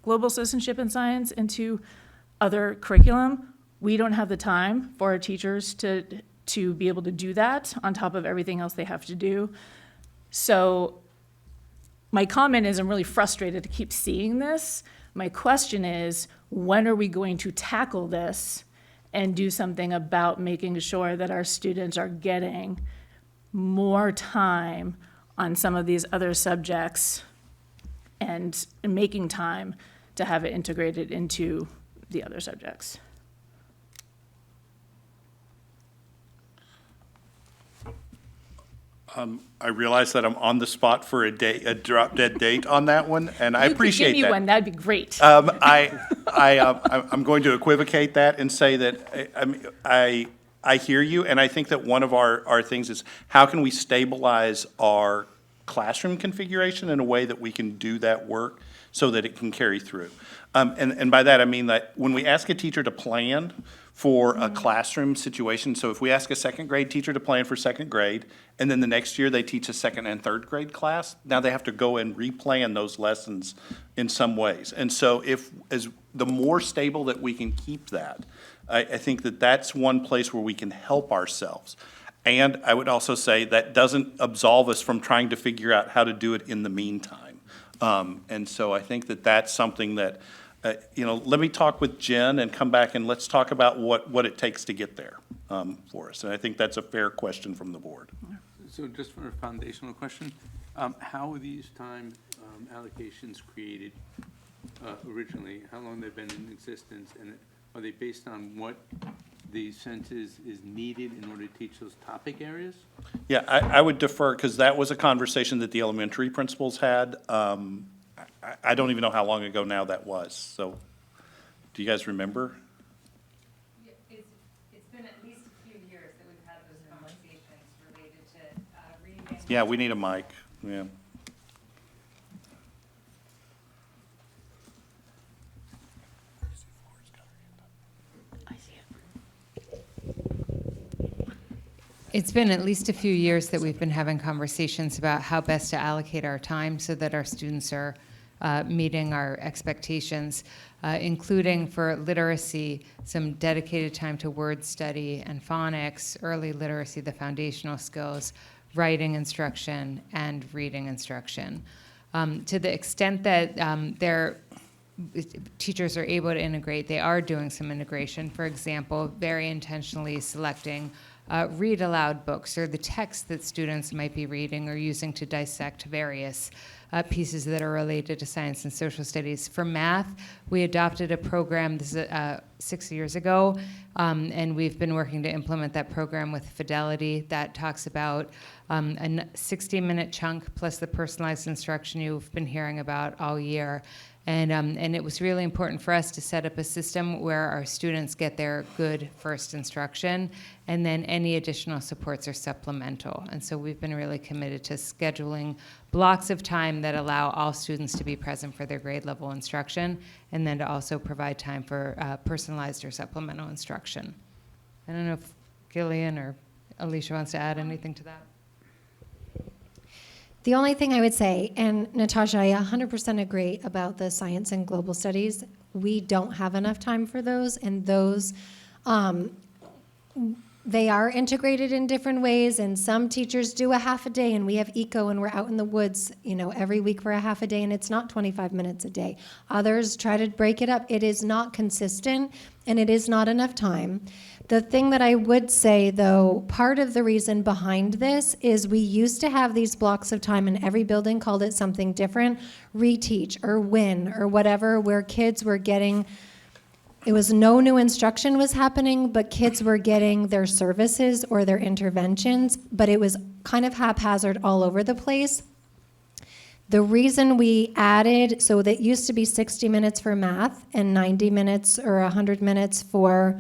global citizenship and science into other curriculum. We don't have the time for our teachers to be able to do that on top of everything else they have to do. So my comment is I'm really frustrated to keep seeing this. My question is, when are we going to tackle this and do something about making sure that our students are getting more time on some of these other subjects and making time to have it integrated into the other subjects? I realize that I'm on the spot for a drop dead date on that one, and I appreciate that. Give me one, that'd be great. I'm going to equivocate that and say that I hear you, and I think that one of our things is how can we stabilize our classroom configuration in a way that we can do that work so that it can carry through. And by that, I mean that when we ask a teacher to plan for a classroom situation, so if we ask a second grade teacher to plan for second grade, and then the next year they teach a second and third grade class, now they have to go and replan those lessons in some ways. And so the more stable that we can keep that, I think that that's one place where we can help ourselves. And I would also say that doesn't absolve us from trying to figure out how to do it in the meantime. And so I think that that's something that, let me talk with Jen and come back and let's talk about what it takes to get there for us. And I think that's a fair question from the board. So just for a foundational question, how were these time allocations created originally? How long they've been in existence? And are they based on what the sense is needed in order to teach those topic areas? Yeah, I would defer, because that was a conversation that the elementary principals had. I don't even know how long ago now that was. So do you guys remember? It's been at least a few years that we've had those conversations related to reading. Yeah, we need a mic, yeah. It's been at least a few years that we've been having conversations about how best to allocate our time so that our students are meeting our expectations, including for literacy, some dedicated time to word study and phonics, early literacy, the foundational skills. writing instruction, and reading instruction. To the extent that teachers are able to integrate, they are doing some integration. For example, very intentionally selecting read aloud books or the text that students might be reading or using to dissect various pieces that are related to science and social studies. For math, we adopted a program, this is 6 years ago, and we've been working to implement that program with Fidelity that talks about a 60-minute chunk plus the personalized instruction you've been hearing about all year. And it was really important for us to set up a system where our students get their good first instruction, and then any additional supports are supplemental. And so we've been really committed to scheduling blocks of time that allow all students to be present for their grade level instruction, and then to also provide time for personalized or supplemental instruction. I don't know if Gillian or Alicia wants to add anything to that. The only thing I would say, and Natasha, I 100% agree about the science and global studies. We don't have enough time for those, and those, they are integrated in different ways, and some teachers do a half a day, and we have eco, and we're out in the woods, every week for a half a day, and it's not 25 minutes a day. Others try to break it up. It is not consistent, and it is not enough time. The thing that I would say, though, part of the reason behind this is we used to have these blocks of time, and every building called it something different, reteach or win or whatever, where kids were getting, it was no new instruction was happening, but kids were getting their services or their interventions, but it was kind of haphazard all over the place. The reason we added, so that used to be 60 minutes for math and 90 minutes or 100 minutes for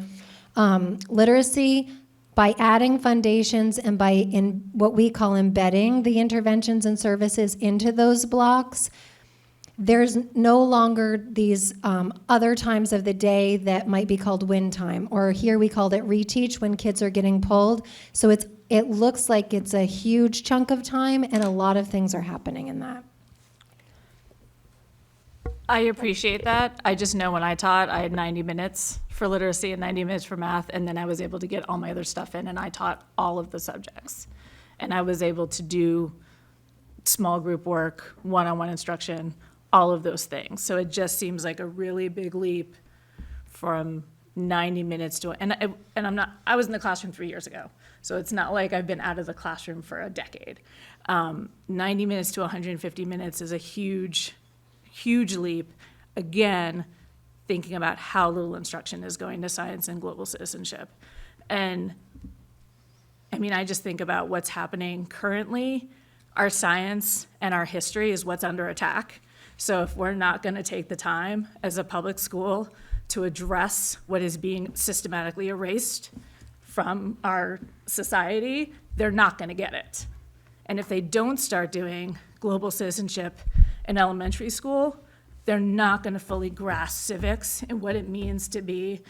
literacy, by adding foundations and by in what we call embedding the interventions and services into those blocks, there's no longer these other times of the day that might be called win time, or here we called it reteach when kids are getting pulled. So it looks like it's a huge chunk of time, and a lot of things are happening in that. I appreciate that. I just know when I taught, I had 90 minutes for literacy and 90 minutes for math, and then I was able to get all my other stuff in, and I taught all of the subjects. And I was able to do small group work, one-on-one instruction, all of those things. So it just seems like a really big leap from 90 minutes to, I was in the classroom 3 years ago, so it's not like I've been out of the classroom for a decade. 90 minutes to 150 minutes is a huge leap. Again, thinking about how little instruction is going to science and global citizenship. And I just think about what's happening currently. Our science and our history is what's under attack. So if we're not going to take the time as a public school to address what is being systematically erased from our society, they're not going to get it. And if they don't start doing global citizenship in elementary school, they're not going to fully grasp civics and what it means to be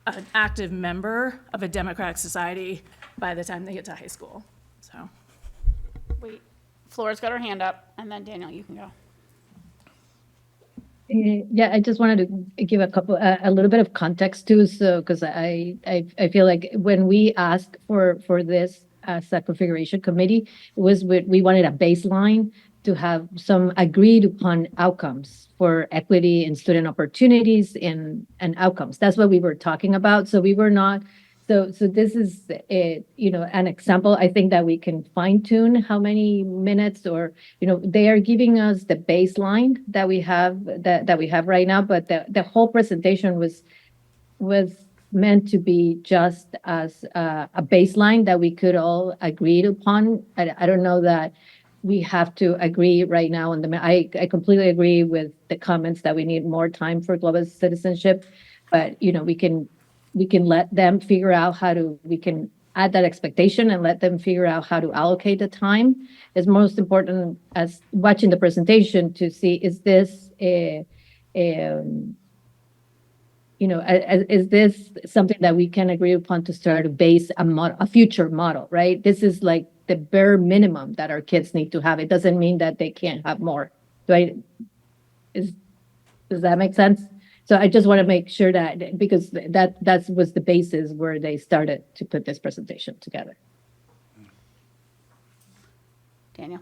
an active member of a democratic society by the time they get to high school. So, Wait, Flora's got her hand up, and then Daniel, you can go. Yeah, I just wanted to give a little bit of context too, so because I feel like when we asked for this as a configuration committee, we wanted a baseline to have some agreed upon outcomes for equity and student opportunities and outcomes. That's what we were talking about. So we were not. So this is an example. I think that we can fine tune how many minutes, or they are giving us the baseline that we have right now. But the whole presentation was meant to be just as a baseline that we could all agree upon. I don't know that we have to agree right now on I completely agree with the comments that we need more time for global citizenship, but we can let them figure out we can add that expectation and let them figure out how to allocate the time. It's most important as watching the presentation to see, is this is this something that we can agree upon to start to base a future model, right? This is like the bare minimum that our kids need to have. It doesn't mean that they can't have more. Does that make sense? So I just want to make sure that, because that was the basis where they started to put this presentation together. Daniel?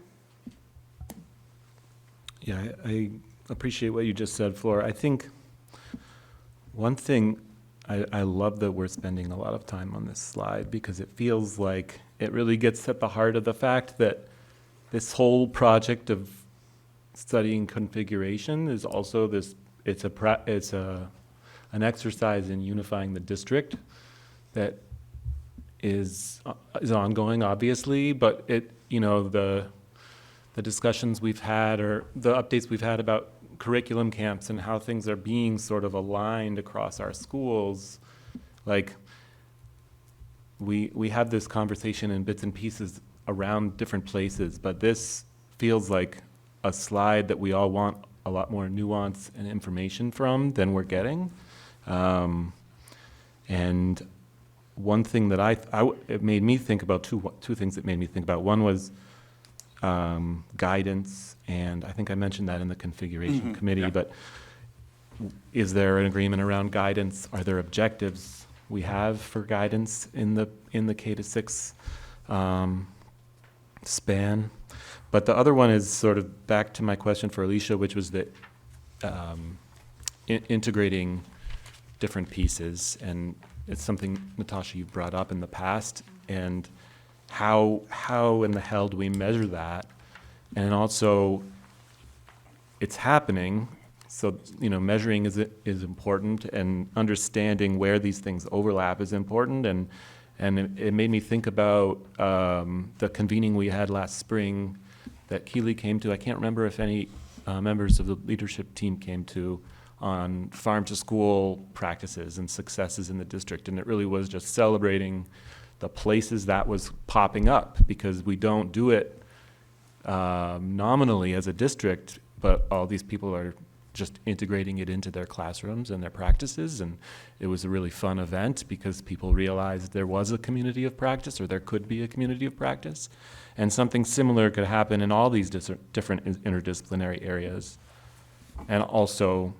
Yeah, I appreciate what you just said, Flora. I think one thing, I love that we're spending a lot of time on this slide because it feels like it really gets at the heart of the fact that this whole project of studying configuration is also this, it's an exercise in unifying the district that is ongoing, obviously, but it, you know, the discussions we've had or the updates we've had about curriculum camps and how things are being sort of aligned across our schools, like we have this conversation in bits and pieces around different places, but this feels like a slide that we all want a lot more nuance and information from than we're getting. And one thing that it made me think about two things that made me think about. One was guidance, and I think I mentioned that in the configuration committee, yeah. but is there an agreement around guidance? Are there objectives we have for guidance in the K-6 span? But the other one is sort of back to my question for Alicia, which was that integrating different pieces, and it's something, Natasha, you've brought up in the past, and how in the hell do we measure that? And also, it's happening, so, you know, measuring is important, and understanding where these things overlap is important, and it made me think about the convening we had last spring that Keeley came to. I can't remember if any members of the leadership team came to, on farm-to-school practices and successes in the district, and it really was just celebrating the places that was popping up, because we don't do it nominally as a district, but all these people are just integrating it into their classrooms and their practices, and it was a really fun event because people realized there was a community of practice, or there could be a community of practice, and something similar could happen in all these different interdisciplinary areas. And also,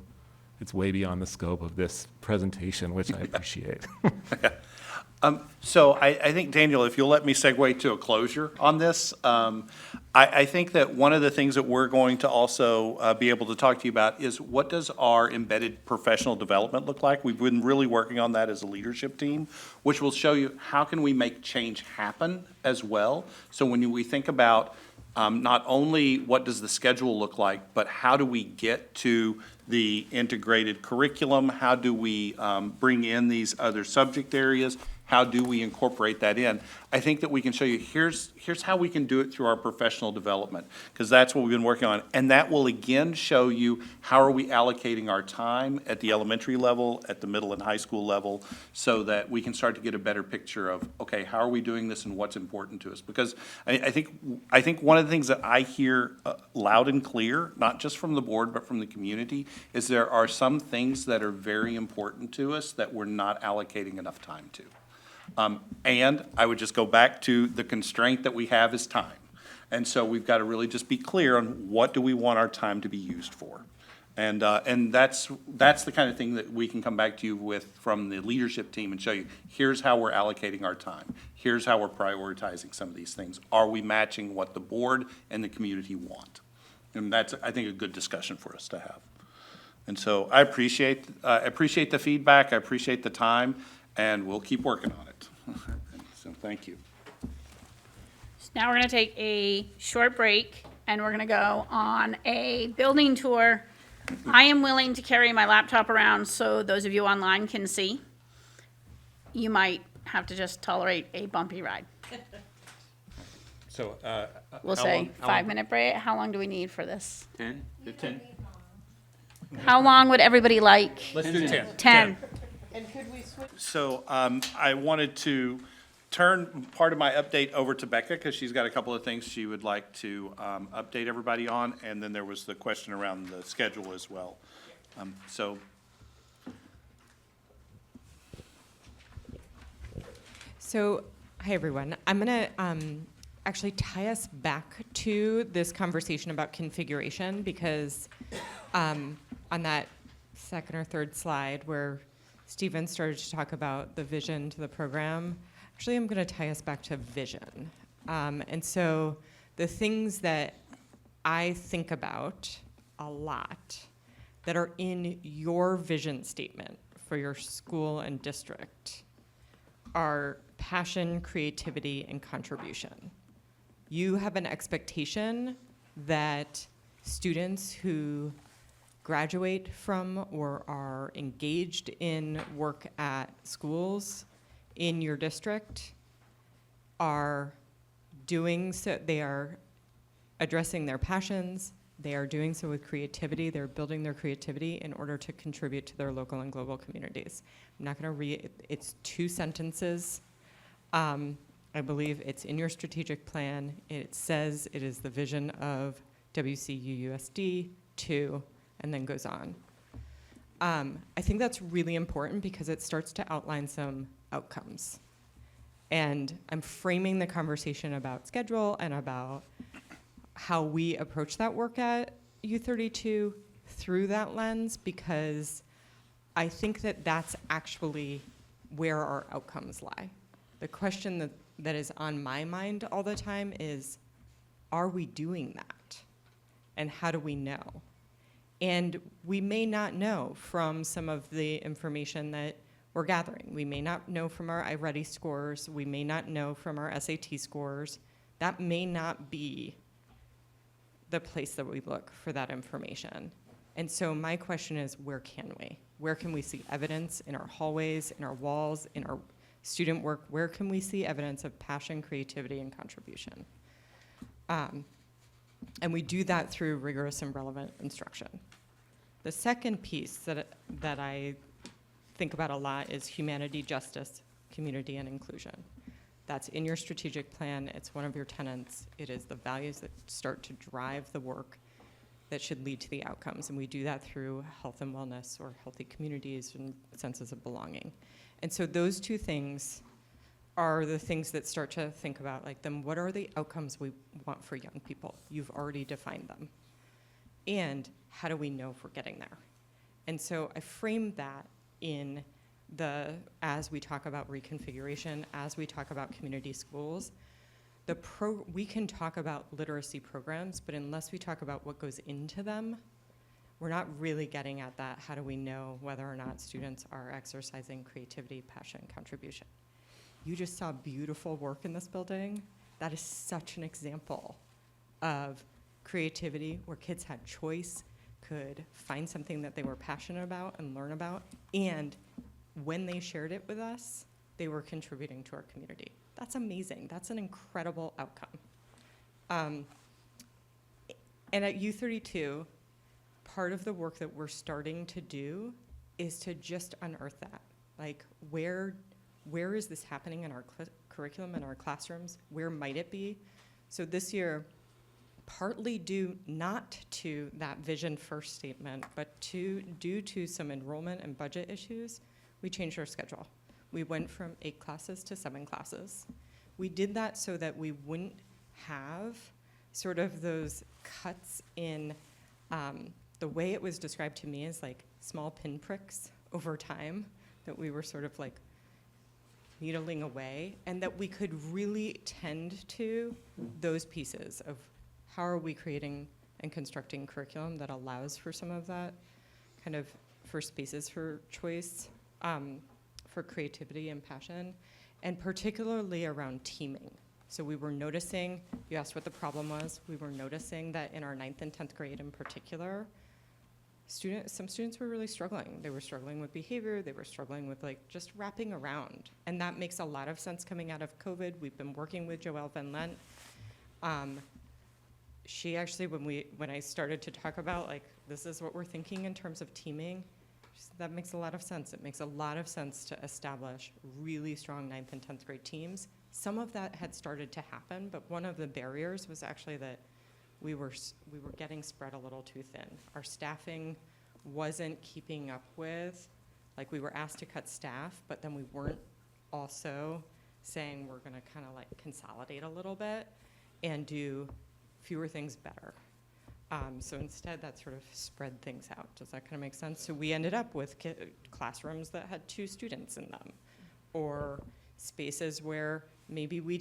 it's way beyond the scope of this presentation, which I appreciate. So I think, Daniel, if you'll let me segue to a closure on this, I think that one of the things that we're going to also be able to talk to you about is what does our embedded professional development look like? We've been really working on that as a leadership team, which will show you how can we make change happen as well. So when we think about not only what does the schedule look like, but how do we get to the integrated curriculum? How do we bring in these other subject areas? How do we incorporate that in? I think that we can show you, here's how we can do it through our professional development, because that's what we've been working on. And that will again show you how are we allocating our time at the elementary level, at the middle and high school level, so that we can start to get a better picture of, okay, how are we doing this and what's important to us? Because I think one of the things that I hear loud and clear, not just from the board, but from the community, is there are some things that are very important to us that we're not allocating enough time to. And I would just go back to the constraint that we have is time. And so we've got to really just be clear on what do we want our time to be used for. And that's the kind of thing that we can come back to you with from the leadership team and show you, here's how we're allocating our time. Here's how we're prioritizing some of these things. Are we matching what the board and the community want? And that's, I think, a good discussion for us to have. And so I appreciate the feedback. I appreciate the time. And we'll keep working on it. So thank you. So now we're going to take a short break, and we're going to go on a building tour. I am willing to carry my laptop around so those of you online can see. You might have to just tolerate a bumpy ride. So We'll say 5-minute break. How long do we need for this? 10, 15? How long would everybody like? Let's do 10. 10. So I wanted to turn part of my update over to Becca because she's got a couple of things she would like to update everybody on. And then there was the question around the schedule as well. So, hi everyone. I'm going to actually tie us back to this conversation about configuration because on that second or third slide where Stephen started to talk about the vision to the program, actually I'm going to tie us back to vision. And so the things that I think about a lot that are in your vision statement for your school and district are passion, creativity, and contribution. You have an expectation that students who graduate from or are engaged in work at schools in your district are doing so, they are addressing their passions, they are doing so with creativity, they're building their creativity in order to contribute to their local and global communities. I'm not gonna read, it's 2 sentences. I believe it's in your strategic plan. It says it is the vision of WCUUSD 2, and then goes on. I think that's really important because it starts to outline some outcomes. And I'm framing the conversation about schedule and about how we approach that work at U32 through that lens, because I think that that's actually where our outcomes lie. The question that is on my mind all the time is, are we doing that? And how do we know? And we may not know from some of the information that we're gathering. We may not know from our iReady scores. We may not know from our SAT scores. That may not be the place that we look for that information. And so my question is, where can we? Where can we see evidence in our hallways, in our walls, in our student work? Where can we see evidence of passion, creativity, and contribution? And we do that through rigorous and relevant instruction. The second piece that I think about a lot is humanity, justice, community, and inclusion. That's in your strategic plan. It's one of your tenets. It is the values that start to drive the work that should lead to the outcomes. And we do that through health and wellness, or healthy communities and senses of belonging. And so those 2 things are the things that start to think about, like, then what are the outcomes we want for young people? You've already defined them. And how do we know if we're getting there? And so I framed that in as we talk about reconfiguration, as we talk about community schools, we can talk about literacy programs, but unless we talk about what goes into them, we're not really getting at that. How do we know whether or not students are exercising creativity, passion, contribution? You just saw beautiful work in this building. That is such an example of creativity where kids had choice, could find something that they were passionate about and learn about, and when they shared it with us, they were contributing to our community. That's amazing. That's an incredible outcome. And at U32, part of the work that we're starting to do is to just unearth that. Like, where is this happening in our curriculum, in our classrooms? Where might it be? So this year, partly due not to that vision first statement, but due to some enrollment and budget issues, we changed our schedule. We went from 8 classes to 7 classes. We did that so that we wouldn't have sort of those cuts in, the way it was described to me as like small pinpricks over time, that we were sort of like needling away, and that we could really tend to those pieces of how are we creating and constructing curriculum that allows for some of that kind of, for spaces for choice, for creativity and passion, and particularly around teaming. So we were noticing, you asked what the problem was, we were noticing that in our 9th and 10th grade in particular, some students were really struggling. They were struggling with behavior, they were struggling with like just wrapping around. And that makes a lot of sense coming out of COVID. We've been working with Joelle Van Lent. She actually, when I started to talk about like, this is what we're thinking in terms of teaming, she said, that makes a lot of sense. It makes a lot of sense to establish really strong 9th and 10th grade teams. Some of that had started to happen, but one of the barriers was actually that we were getting spread a little too thin. Our staffing wasn't keeping up with, like we were asked to cut staff, but then we weren't also saying we're gonna kind of like consolidate a little bit and do fewer things better. So instead that sort of spread things out. Does that kind of make sense? So we ended up with classrooms that had 2 students in them, or spaces where maybe we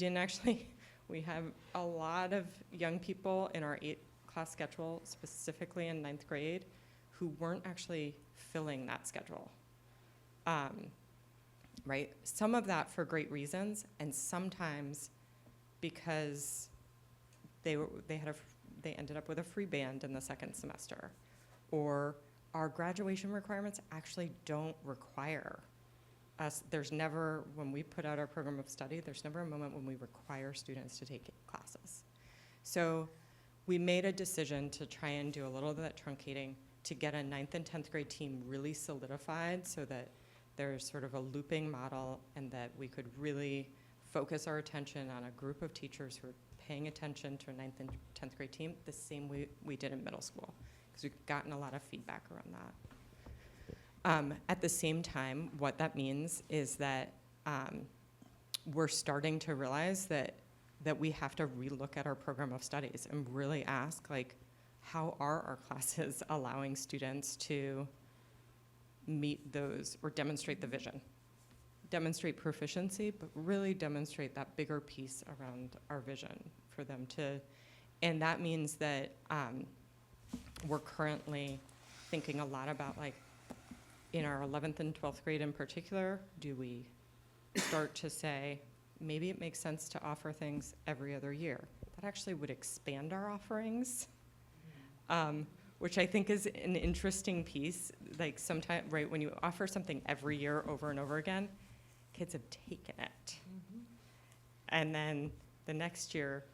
We have a lot of young people in our 8-class schedule, specifically in 9th grade, who weren't actually filling that schedule. Right? Some of that for great reasons, and sometimes because they ended up with a free band in the second semester, or our graduation requirements actually don't require us. There's never, when we put out our program of study, there's never a moment when we require students to take classes. So we made a decision to try and do a little of that truncating to get a 9th and 10th grade team really solidified so that there's sort of a looping model and that we could really focus our attention on a group of teachers who are paying attention to a 9th and 10th grade team the same way we did in middle school, because we've gotten a lot of feedback around that. At the same time, what that means is that we're starting to realize that we have to relook at our program of studies and really ask, like, how are our classes allowing students to meet those or demonstrate the vision? Demonstrate proficiency, but really demonstrate that bigger piece around our vision for them to, and that means that we're currently thinking a lot about, like, in our 11th and 12th grade in particular, do we start to say, maybe it makes sense to offer things every other year? That actually would expand our offerings, which I think is an interesting piece. Like, sometimes, right, when you offer something every year over and over again, kids have taken it. And then the next year,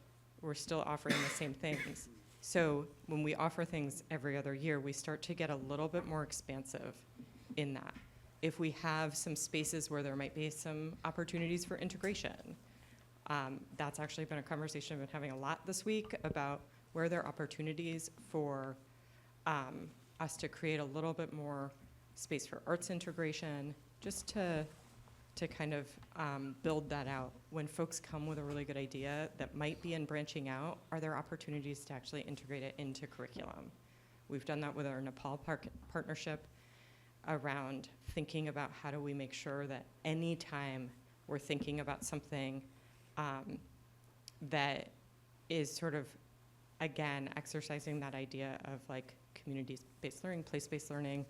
we're still offering the same things. So when we offer things every other year, we start to get a little bit more expansive in that. If we have some spaces where there might be some opportunities for integration, that's actually been a conversation I've been having a lot this week about where there are opportunities for us to create a little bit more space for arts integration, just to kind of build that out. When folks come with a really good idea that might be in branching out, are there opportunities to actually integrate it into curriculum? We've done that with our Nepal partnership around thinking about how do we make sure that anytime we're thinking about something that is sort of, again, exercising that idea of, like, community-based learning, place-based learning,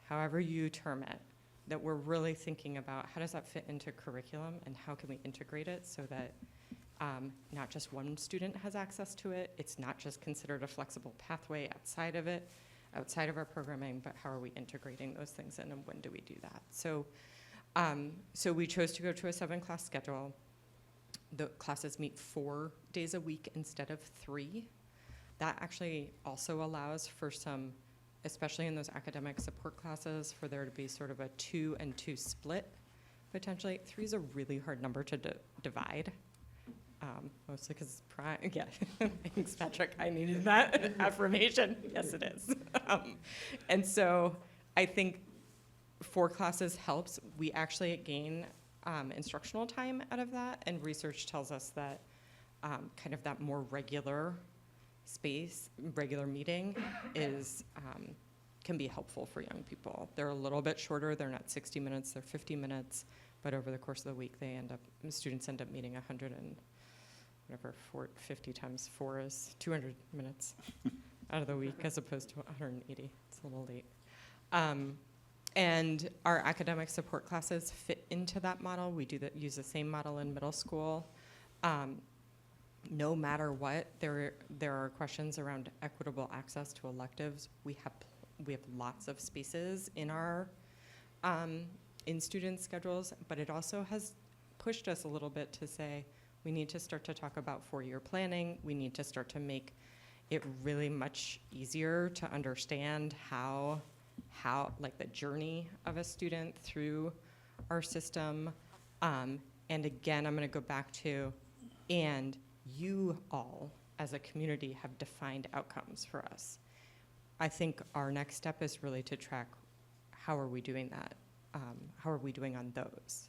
however you term it, that we're really thinking about how does that fit into curriculum and how can we integrate it so that not just one student has access to it, it's not just considered a flexible pathway outside of it, outside of our programming, but how are we integrating those things in and when do we do that? So, so we chose to go to a 7-class schedule. The classes meet 4 days a week instead of 3. That actually also allows for some, especially in those academic support classes, for there to be sort of a 2 and 2 split, potentially. 3 is a really hard number to divide, mostly because, yeah, thanks, Patrick, I needed that affirmation. Yes, it is. And so I think 4 classes helps. We actually gain instructional time out of that, and research tells us that kind of that more regular space, regular meeting is can be helpful for young people. They're a little bit shorter. They're not 60 minutes. They're 50 minutes. But over the course of the week, students end up meeting 50 times 4 is 200 minutes out of the week as opposed to 180. It's a little late. And our academic support classes fit into that model. We use the same model in middle school. No matter what, there are questions around equitable access to electives. We have lots of spaces in our in student schedules, but it also has pushed us a little bit to say we need to start to talk about 4-year planning. We need to start to make it really much easier to understand how like the journey of a student through our system. And again, I'm going to go back to, and you all as a community have defined outcomes for us. I think our next step is really to track how are we doing that? How are we doing on those?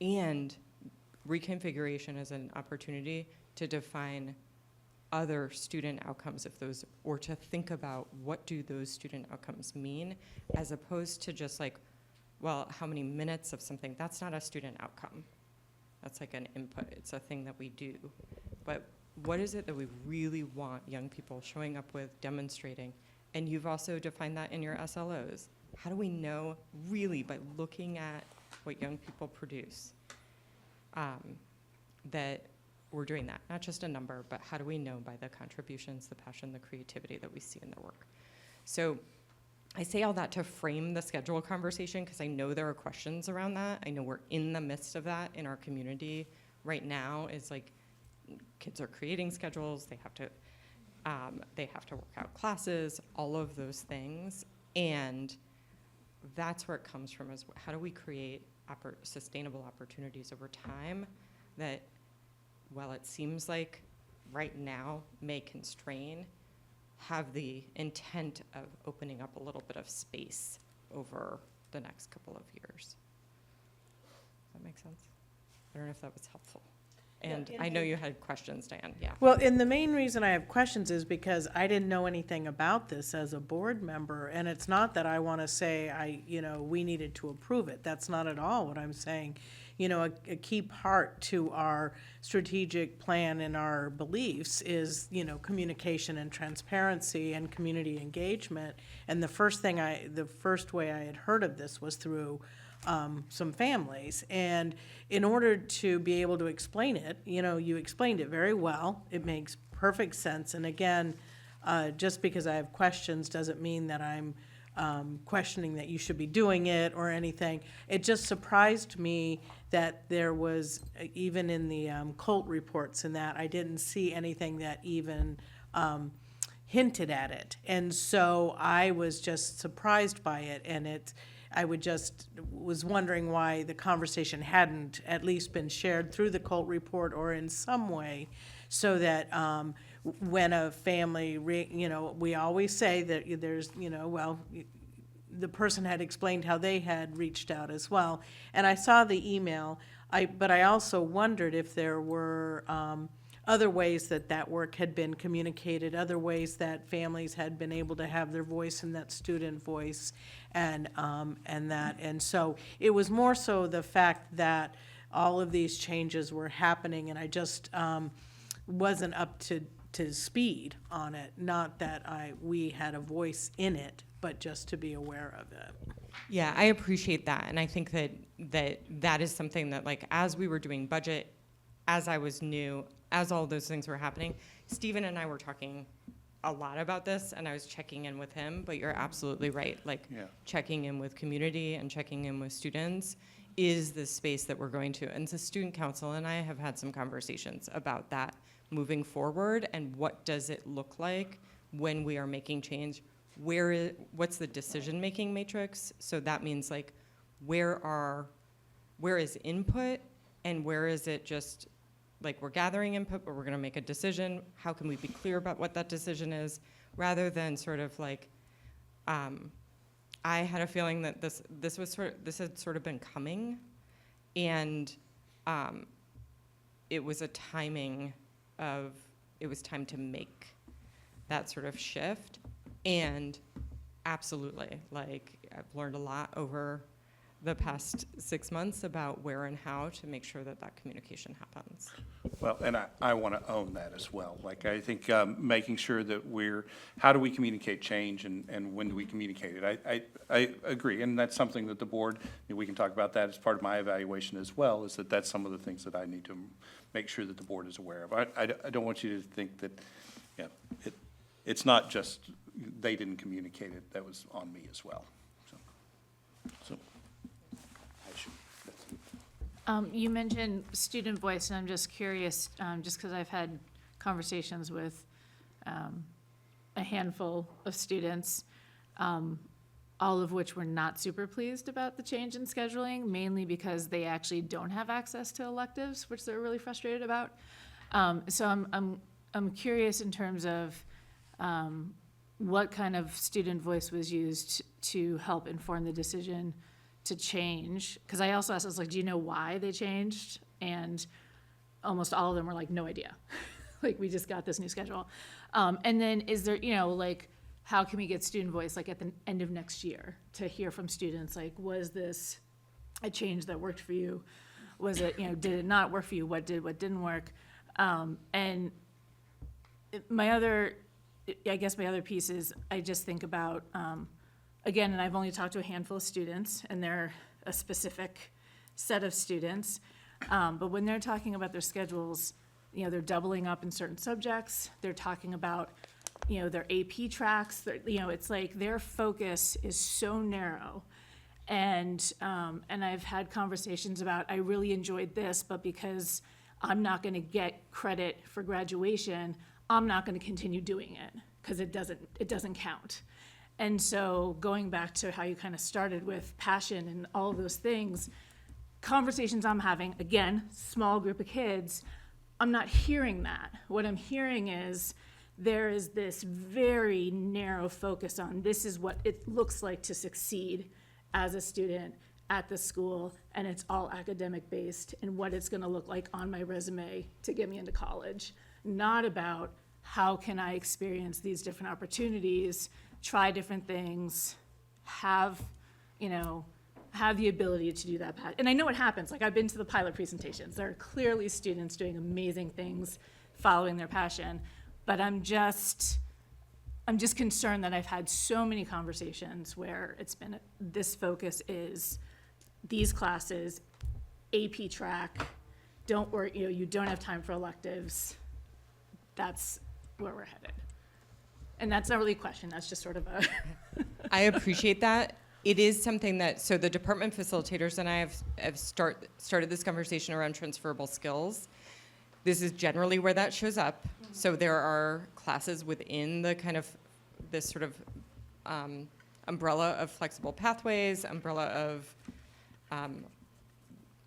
And reconfiguration is an opportunity to define other student outcomes if those, or to think about what do those student outcomes mean, as opposed to just like, well, how many minutes of something, that's not a student outcome. That's like an input. It's a thing that we do. But what is it that we really want young people showing up with, demonstrating? And you've also defined that in your SLOs. How do we know really by looking at what young people produce that we're doing that? Not just a number, but how do we know by the contributions, the passion, the creativity that we see in their work? So I say all that to frame the schedule conversation because I know there are questions around that. I know we're in the midst of that in our community right now. It's like kids are creating schedules. They have to work out classes, all of those things. And that's where it comes from, is how do we create sustainable opportunities over time that, while it seems like right now may constrain, have the intent of opening up a little bit of space over the next couple of years. Does that make sense? I don't know if that was helpful. And I know you had questions, Diane, yeah. Well, and the main reason I have questions is because I didn't know anything about this as a board member, and it's not that I want to say we needed to approve it. That's not at all what I'm saying. A key part to our strategic plan and our beliefs is, communication and transparency and community engagement. And the first way I had heard of this was through some families. And in order to be able to explain it, you explained it very well. It makes perfect sense. And again, just because I have questions doesn't mean that I'm questioning that you should be doing it or anything. It just surprised me that there was, even in the COLT reports and that, I didn't see anything that even hinted at it. And so I was just surprised by it, and I was wondering why the conversation hadn't at least been shared through the COLT report or in some way, so that when a family, we always say that there's, the person had explained how they had reached out as well. And I saw the email, but I also wondered if there were other ways that work had been communicated, other ways that families had been able to have their voice in that student voice, and so it was more so the fact that all of these changes were happening, and I just wasn't up to speed on it. Not that we had a voice in it, but just to be aware of it. Yeah, I appreciate that, and I think that is something that, like, as we were doing budget, as I was new, as all those things were happening, Stephen and I were talking a lot about this, and I was checking in with him, but you're absolutely right. Like, checking in with community and checking in with students is the space that we're going to. And the student council and I have had some conversations about that moving forward, and what does it look like when we are making change? What's the decision-making matrix? So that means, like, where is input, and where is it just, like, we're gathering input, but we're going to make a decision? How can we be clear about what that decision is, rather than sort of like, I had a feeling that this had sort of been coming, and it was time to make that sort of shift. And absolutely, like, I've learned a lot over the past 6 months about where and how to make sure that that communication happens. Well, and I want to own that as well. Like, I think making sure that how do we communicate change, and when do we communicate it? I agree, and that's something that the board, we can talk about that as part of my evaluation as well, is that's some of the things that I need to make sure that the board is aware of. I don't want you to think that, it's not just they didn't communicate it, that was on me as well. So I should. You mentioned student voice, and I'm just curious, just because I've had conversations with a handful of students, all of which were not super pleased about the change in scheduling, mainly because they actually don't have access to electives, which they're really frustrated about. So I'm curious in terms of what kind of student voice was used to help inform the decision to change? Because I also asked, I was like, do you know why they changed? And almost all of them were like, no idea. Like, we just got this new schedule. And then is there, like, how can we get student voice, like, at the end of next year to hear from students? Like, was this a change that worked for you? Was it, did it not work for you? What didn't work? And my other piece is, I just think about, again, and I've only talked to a handful of students, and they're a specific set of students, but when they're talking about their schedules, they're doubling up in certain subjects, they're talking about, their AP tracks, it's like their focus is so narrow. And I've had conversations about, I really enjoyed this, but because I'm not gonna get credit for graduation, I'm not gonna continue doing it, because it doesn't count. And so going back to how you kind of started with passion and all of those things, conversations I'm having, again, small group of kids, I'm not hearing that. What I'm hearing is there is this very narrow focus on this is what it looks like to succeed as a student at the school, and it's all academic based and what it's gonna look like on my resume to get me into college. Not about how can I experience these different opportunities, try different things, have the ability to do that. And I know it happens, like I've been to the pilot presentations. There are clearly students doing amazing things, following their passion, but I'm just concerned that I've had so many conversations where it's been, this focus is these classes, AP track, don't worry, you don't have time for electives. That's where we're headed. And that's not really a question, that's just sort of a. I appreciate that. It is something that, so the department facilitators and I have started this conversation around transferable skills. This is generally where that shows up. Mm-hmm. So there are classes within the kind of this sort of umbrella of flexible pathways, umbrella of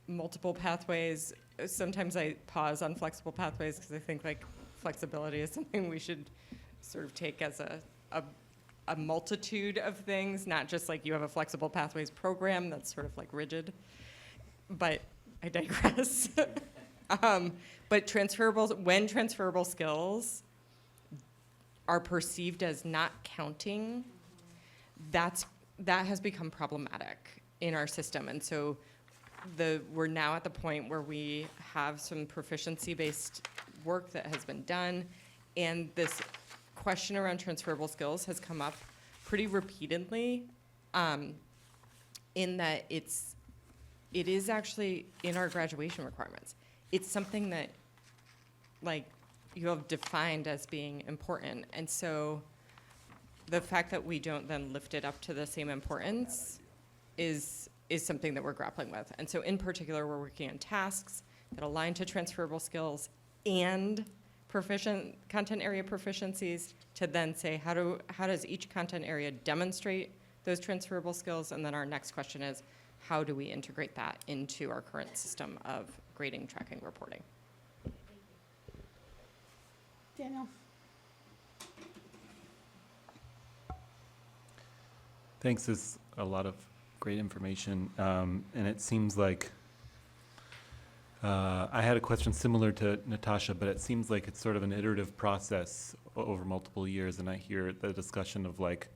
multiple pathways. Sometimes I pause on flexible pathways because I think like flexibility is something we should sort of take as a multitude of things, not just like you have a flexible pathways program that's sort of like rigid. But I digress. But when transferable skills are perceived as not counting, that has become problematic in our system. And so we're now at the point where we have some proficiency-based work that has been done, and this question around transferable skills has come up pretty repeatedly, in that it is actually in our graduation requirements. It's something that, like, you have defined as being important. And so the fact that we don't then lift it up to the same importance is something that we're grappling with. And so in particular, we're working on tasks that align to transferable skills and content area proficiencies to then say, how does each content area demonstrate those transferable skills? And then our next question is, how do we integrate that into our current system of grading, tracking, reporting? Daniel? Thanks. This is a lot of great information. And it seems like I had a question similar to Natasha, but it seems like it's sort of an iterative process over multiple years. And I hear the discussion of like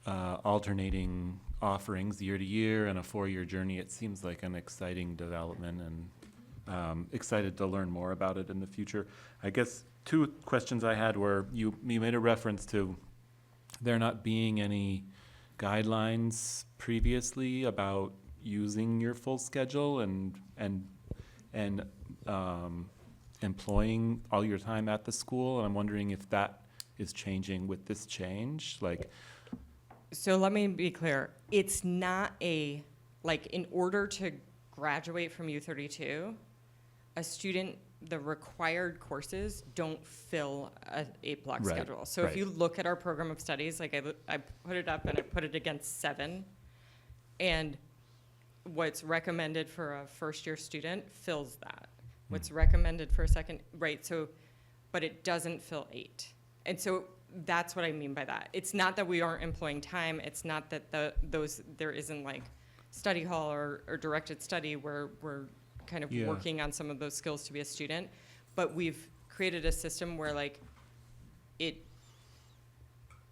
alternating offerings year to year and a 4-year journey. It seems like an exciting development, and excited to learn more about it in the future. I guess 2 questions I had were, you made a reference to there not being any guidelines previously about using your full schedule and employing all your time at the school. And I'm wondering if that is changing with this change. So let me be clear. It's not in order to graduate from U32, a student, the required courses don't fill a 8-block Right, schedule. So right. if you look at our program of studies, like I put it up and I put it against 7, and what's recommended for a first-year student fills that. What's recommended for a second, right? So, but it doesn't fill 8. And so that's what I mean by that. It's not that we aren't employing time. It's not that there isn't like study hall or directed study where we're kind of working on some of those skills to be a student. But we've created a system where like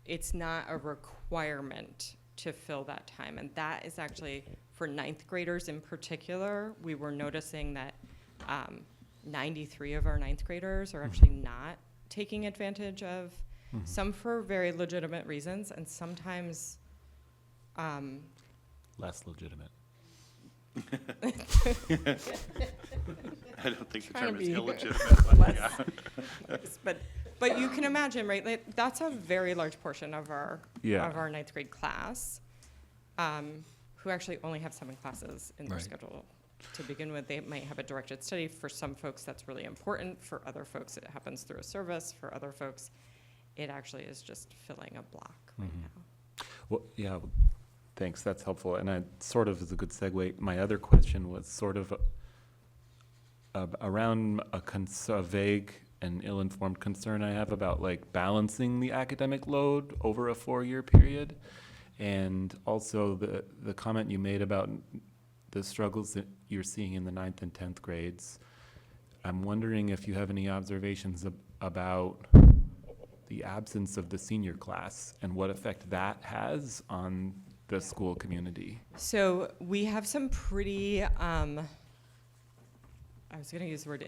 it's not a requirement to fill that time. And that is actually for ninth graders in particular, we were noticing that 93 of our ninth graders are actually not taking advantage of, some for very legitimate reasons, and sometimes Less legitimate. I don't think the Trying to term is be illegitimate, but less- yeah. but you can imagine, right? Like, that's a very large portion of our Yeah. ninth grade class, who actually only have 7 classes in their Right. schedule to begin with. They might have a directed study. For some folks, that's really important. For other folks, it happens through a service. For other folks, it actually is just filling a block right now. Well, yeah, thanks, that's helpful. And I sort of is a good segue. My other question was sort of around a vague and ill-informed concern I have about like balancing the academic load over a 4-year period. And also the comment you made about the struggles that you're seeing in the 9th and 10th grades. I'm wondering if you have any observations about the absence of the senior class and what effect that has on the school community. So we have some pretty, I was going to use the word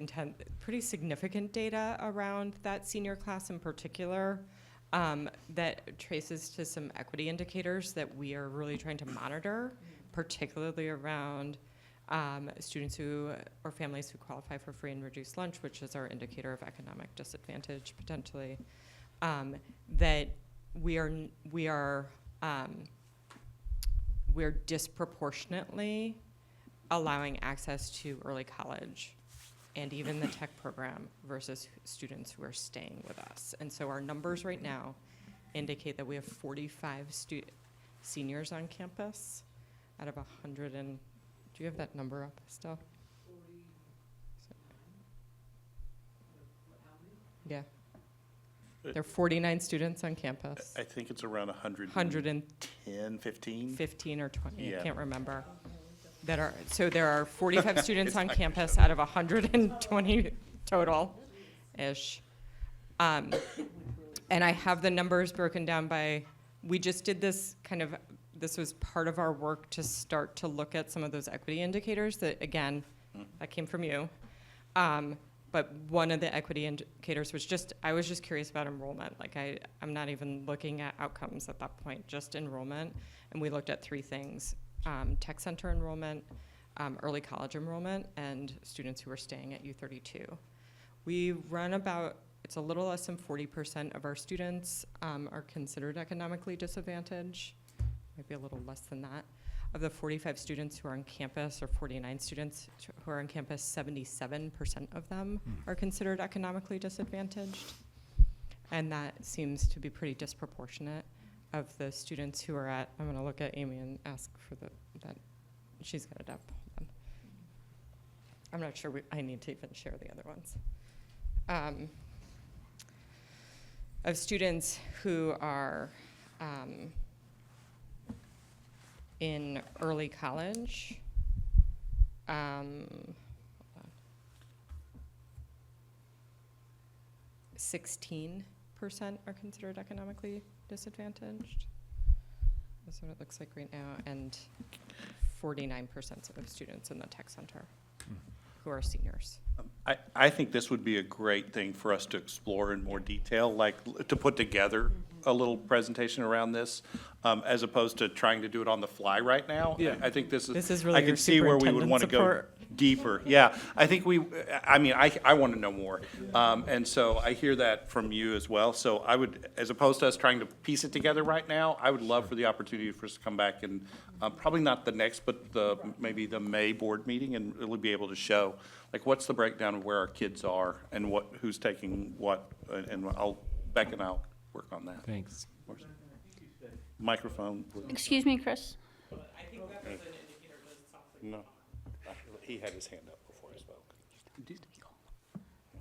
pretty significant data around that senior class in particular, that traces to some equity indicators that we are really trying to monitor, particularly around students or families who qualify for free and reduced lunch, which is our indicator of economic disadvantage potentially, that we're disproportionately allowing access to early college and even the tech program versus students who are staying with us. And so our numbers right now indicate that we have 45 seniors on campus out of 100 and, do you have that number up still? 40. Yeah. There are 49 students on campus. I think it's around 110, 15. 15 or 20, Yeah. I can't remember. So there are 45 students on campus out of 120 total-ish. And I have the numbers broken down by, we just did this this was part of our work to start to look at some of those equity indicators that, again, that came from you. But one of the equity indicators was I was just curious about enrollment. Like I'm not even looking at outcomes at that point, just enrollment. And we looked at 3 things: tech center enrollment, early college enrollment, and students who are staying at U32. We run it's a little less than 40% of our students are considered economically disadvantaged, maybe a little less than that. Of the 45 students who are on campus, or 49 students who are on campus, 77% of them are considered economically disadvantaged. And that seems to be pretty disproportionate of the students who are at, I'm going to look at Amy and ask for that, she's got it up. Hold on. I'm not sure I need to even share the other ones. Of students who are in early college, 16% are considered economically disadvantaged. That's what it looks like right now, and 49% of students in the tech center who are seniors. I think this would be a great thing for us to explore in more detail, like to put together a little presentation around this, as opposed to trying to do it on the fly right now. Yeah. I think this is really I your can see where we would want to go superintendent deeper. Yeah, I think I want to know more. And so I hear that from you as well. So I would, as opposed to us trying to piece it together right now, I would love for the opportunity for us to come back and, probably not the next, but maybe the May board meeting, and really be able to show, like, what's the breakdown of where our kids are and who's taking what, and Beck and I'll work on that. Thanks. Microphone, please. Excuse me, Chris. No, he had his hand up before I spoke.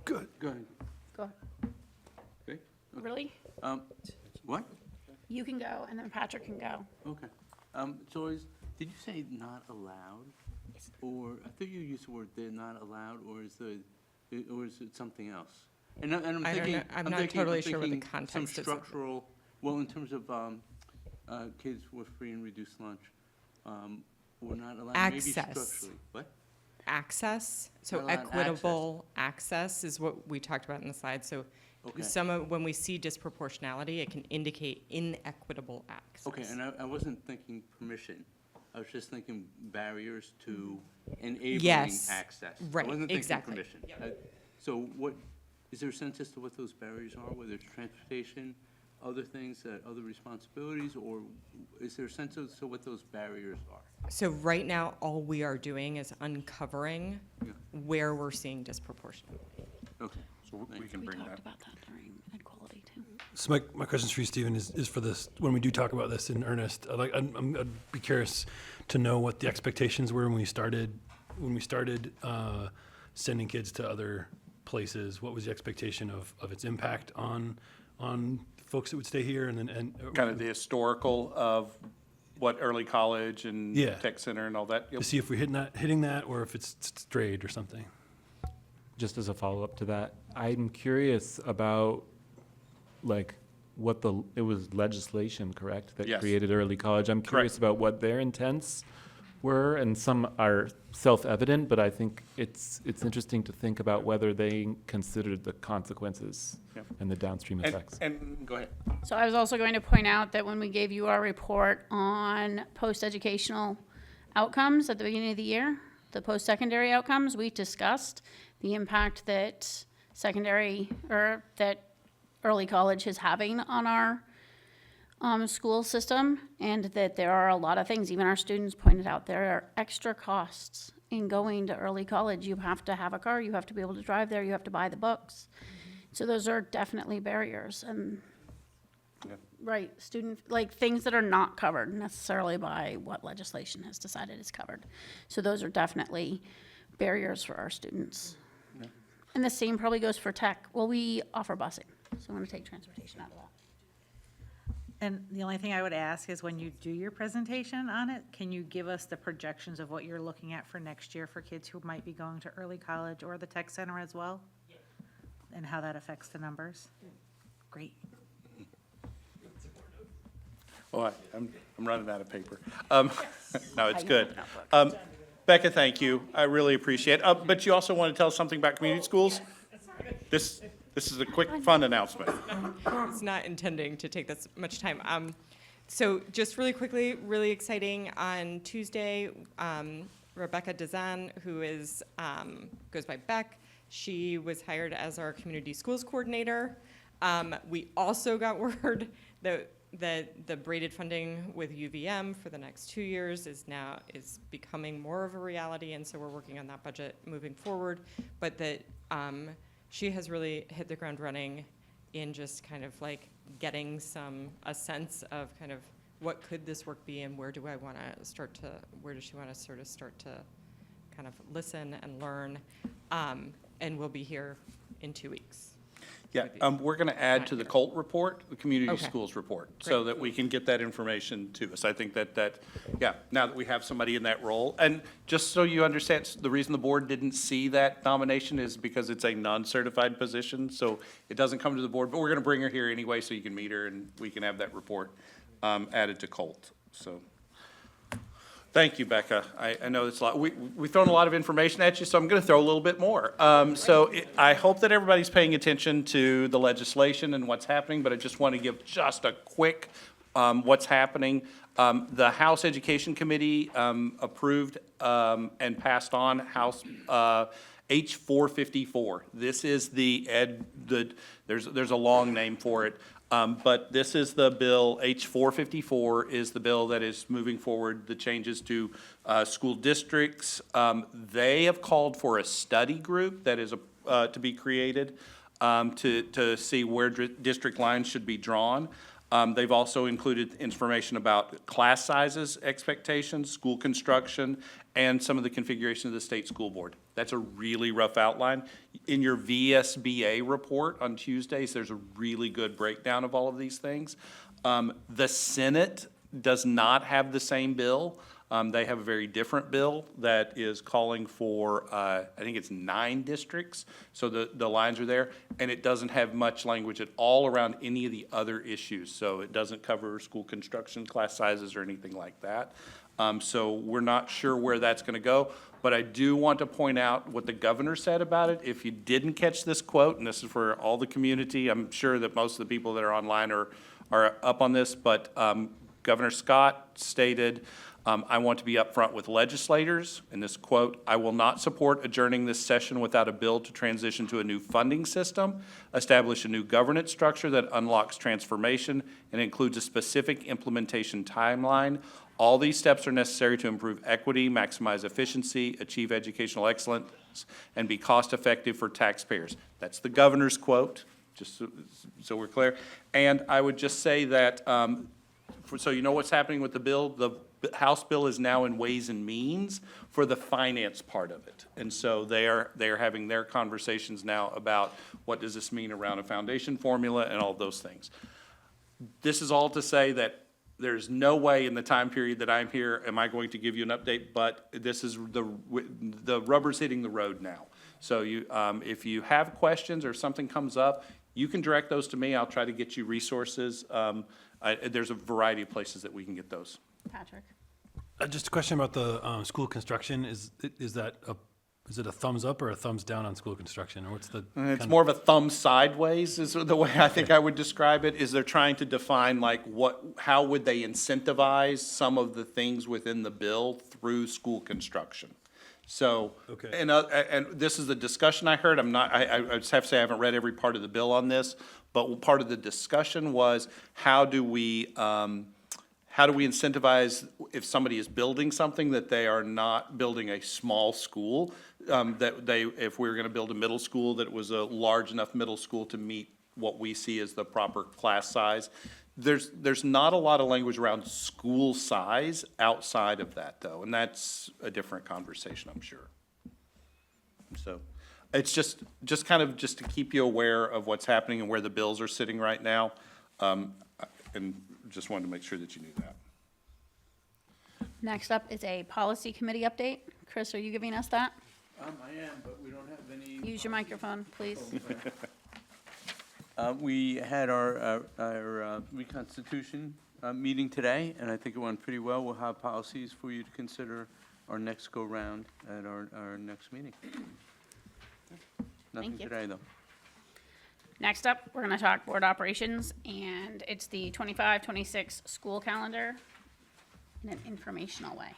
Good. Go ahead. Go ahead. Okay. Really? What? You can go, and then Patrick can go. Okay. So did you say not allowed? Or, I thought you used the word they're not allowed, or is it something else? And I'm I don't thinking. know. I'm not totally sure what the thinking context some is. structural, well, in terms of kids with free and reduced lunch, We're not allowed, maybe Access. structurally. What? Access, so Not allowed equitable access is what we talked about in the slide. So Okay. when we see disproportionality, it can indicate inequitable access. Okay, and I wasn't thinking permission. I was just thinking barriers to enabling Yes, access. right, I wasn't thinking exactly. permission. So what, is there a sense as to what those barriers are, whether it's transportation, other things, other responsibilities, or is there a sense as to what those barriers are? So right now, all we are doing is uncovering Yeah. where we're seeing disproportionality. Okay. So we can bring that. about that during ed quality too. So my questions for you, Stephen, is for this, when we do talk about this in earnest, I'd be curious to know what the expectations were when we started sending kids to other places. What was the expectation of its impact on folks that would stay here, and Kind of the historical of what early college and Yeah. tech center and all that. to see if we're hitting that, or if it's strayed or something. Just as a follow-up to that, I'm curious about, like, it was legislation, correct? That Yes. created early college. I'm curious Correct. about what their intents were, and some are self-evident, but I think it's interesting to think about whether they considered the consequences Yep. and the downstream effects. And go ahead. So I was also going to point out that when we gave you our report on post-educational outcomes at the beginning of the year, the post-secondary outcomes, we discussed the impact that that early college is having on our school system, and that there are a lot of things, even our students pointed out, there are extra costs in going to early college. You have to have a car, you have to be able to drive there, you have to buy the books. So those are definitely barriers, and, Yeah. right, like things that are not covered necessarily by what legislation has decided is covered. So those are definitely barriers for our students. And the same probably goes for tech. Well, we offer busing, so I'm gonna take transportation out of that. And the only thing I would ask is when you do your presentation on it, can you give us the projections of what you're looking at for next year for kids who might be going to early college or the tech center as well? And how that affects the numbers? Great. Well, I'm running out of paper. No, it's good. Becca, thank you. I really appreciate it. But you also want to tell us something about community schools? This is a quick, fun announcement. It's not intending to take this much time. So just really quickly, really exciting, on Tuesday, Rebecca Dezan, who goes by Beck, she was hired as our community schools coordinator. We also got word that the braided funding with UVM for the next 2 years is becoming more of a reality, and so we're working on that budget moving forward. But that she has really hit the ground running in just kind of like getting a sense of kind of what could this work be, and where does she want to sort of start to kind of listen and learn, and we'll be here in 2 weeks. Yeah, we're going to add to the COLT report, the community Okay. schools report, so that we can get that information to us. I think that, now that we have somebody in that role. And just so you understand, the reason the board didn't see that nomination is because it's a non-certified position, so it doesn't come to the board. But we're going to bring her here anyway, so you can meet her, and we can have that report added to COLT, so. Thank you, Becca. I know it's a lot. We've thrown a lot of information at you, so I'm going to throw a little bit more. I hope that everybody's paying attention to the legislation and what's happening, but I just want to give just a quick what's happening. The House Education Committee approved and passed on House H-454. This is there's a long name for it. But this is the bill, H-454 is the bill that is moving forward, the changes to school districts. They have called for a study group that is to be created to see where district lines should be drawn. They've also included information about class sizes, expectations, school construction, and some of the configuration of the state school board. That's a really rough outline. In your VSBA report on Tuesdays, there's a really good breakdown of all of these things. The Senate does not have the same bill. They have a very different bill that is calling for, I think it's 9 districts, so the lines are there, and it doesn't have much language at all around any of the other issues, so it doesn't cover school construction, class sizes, or anything like that. So we're not sure where that's going to go. But I do want to point out what the governor said about it. If you didn't catch this quote, and this is for all the community, I'm sure that most of the people that are online are up on this, but Governor Scott stated, I want to be upfront with legislators, in this quote, I will not support adjourning this session without a bill to transition to a new funding system, establish a new governance structure that unlocks transformation and includes a specific implementation timeline. All these steps are necessary to improve equity, maximize efficiency, achieve educational excellence, and be cost-effective for taxpayers. That's the governor's quote, just so we're clear. And I would just say that, so you know what's happening with the bill? The House bill is now in Ways and Means for the finance part of it. And so they are having their conversations now about what does this mean around a foundation formula and all of those things. This is all to say that there's no way in the time period that I'm here am I going to give you an update, but this is the rubber's hitting the road now. So you, if you have questions or something comes up, you can direct those to me. I'll try to get you resources. There's a variety of places that we can get those. Patrick? Just a question about the school construction. Is it a thumbs up or a thumbs down on school construction, or what's the? It's more of a thumb sideways is the way I think I would describe it, is they're trying to define like how would they incentivize some of the things within the bill through school construction. So, Okay. And this is the discussion I heard. I just have to say I haven't read every part of the bill on this, but part of the discussion was how do we incentivize if somebody is building something that they are not building a small school, if we were going to build a middle school, that it was a large enough middle school to meet what we see as the proper class size. There's not a lot of language around school size outside of that, though, and that's a different conversation, I'm sure. So it's just kind of just to keep you aware of what's happening and where the bills are sitting right now, and just wanted to make sure that you knew that. Next up is a policy committee update. Chris, are you giving us that? I am, but we don't have any. Use your microphone, please. We had our reconstitution meeting today, and I think it went pretty well. We'll have policies for you to consider our next go-round at our next meeting. Nothing you. today, though. Next up, we're going to talk board operations, and it's the 25-26 school calendar in an informational way.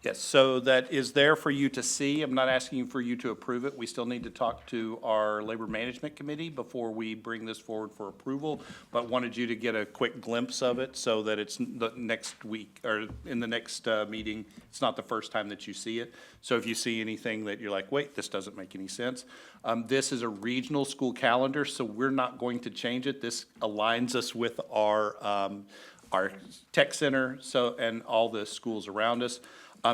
Yes, so that is there for you to see. I'm not asking for you to approve it. We still need to talk to our Labor Management Committee before we bring this forward for approval, but wanted you to get a quick glimpse of it so that it's the next week, or in the next meeting, it's not the first time that you see it. So if you see anything that you're like, wait, this doesn't make any sense. This is a regional school calendar, so we're not going to change it. This aligns us with our tech center, and all the schools around us.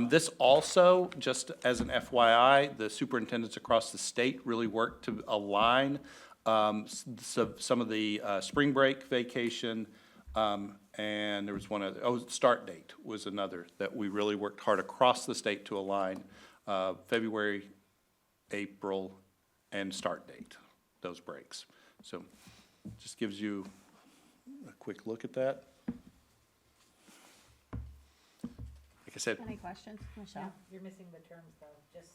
This also, just as an FYI, the superintendents across the state really worked to align some of the spring break vacation, and there was one other, start date was another that we really worked hard across the state to align, February, April, and start date, those breaks. So just gives you a quick look at that. I said, Any questions, Michelle? You're missing the terms, though, just.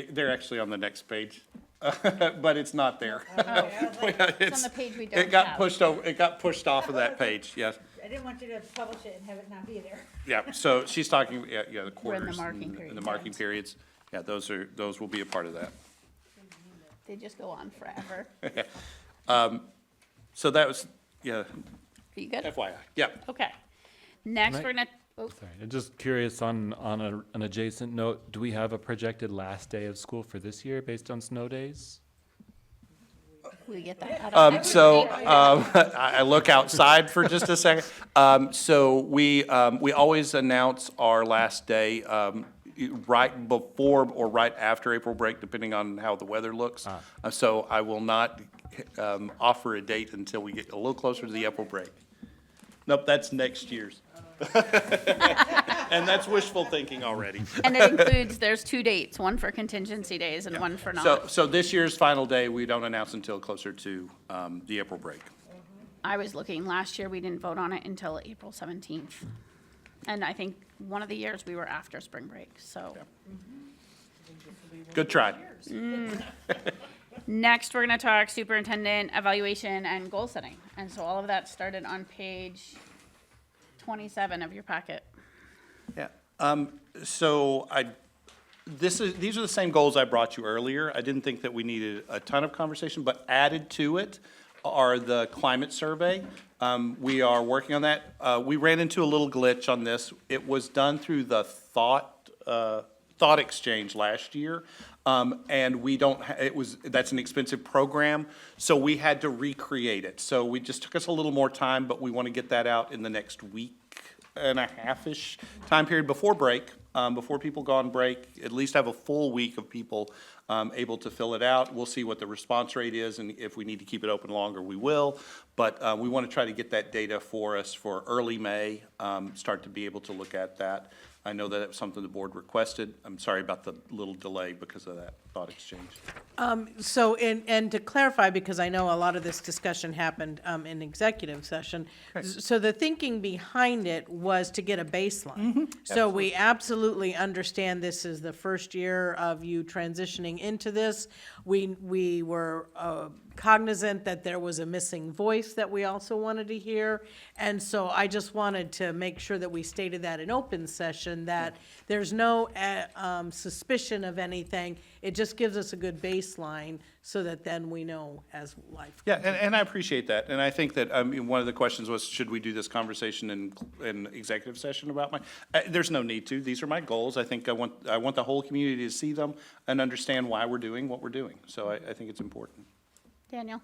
they're actually on the next page, but it's not there. It's on the page we don't It got have. pushed over, it got pushed off of that page, yes. I didn't want you to publish it and have it not be there. Yeah, so she's talking, the We're in the quarters marking and period, the marking yeah. periods. Yeah, those will be a part of that. They just go on forever. So that was, yeah, Are you good? FYI, yeah. Okay. Next, Can I- we're gonna, Sorry, I'm just curious on an adjacent note, do we have a projected last day of school for this year based on snow days? we get that. I look outside for just a second. So we always announce our last day right before or right after April break, depending on how the weather looks. So I will not offer a date until we get a little closer to the April break. Nope, that's next year's. And that's wishful thinking already. And it includes, there's 2 dates, one for contingency days and one for not. So this year's final day, we don't announce until closer to the April break. I was looking, last year, we didn't vote on it until April 17th. And I think one of the years we were after spring break, so. Good try. Next, we're gonna talk superintendent evaluation and goal setting. And so all of that started on page 27 of your packet. Yeah, so these are the same goals I brought you earlier. I didn't think that we needed a ton of conversation, but added to it are the climate survey. We are working on that. We ran into a little glitch on this. It was done through the Thought Exchange last year. And we don't, that's an expensive program, so we had to recreate it. So we just took us a little more time, but we want to get that out in the next week and a half-ish time period before break, before people go on break, at least have a full week of people able to fill it out. We'll see what the response rate is, and if we need to keep it open longer, we will. But we want to try to get that data for us for early May, start to be able to look at that. I know that it was something the board requested. I'm sorry about the little delay because of that thought exchange. So, and to clarify, because I know a lot of this discussion happened in executive session, so the thinking behind it was to get a baseline. So we absolutely understand this is the first year of you transitioning into this. We were cognizant that there was a missing voice that we also wanted to hear. And so I just wanted to make sure that we stated that in open session, that there's no suspicion of anything. It just gives us a good baseline so that then we know as life. Yeah, and I appreciate that. And I think that, one of the questions was, should we do this conversation in executive session about there's no need to. These are my goals. I think I want the whole community to see them and understand why we're doing what we're doing. So I think it's important. Daniel?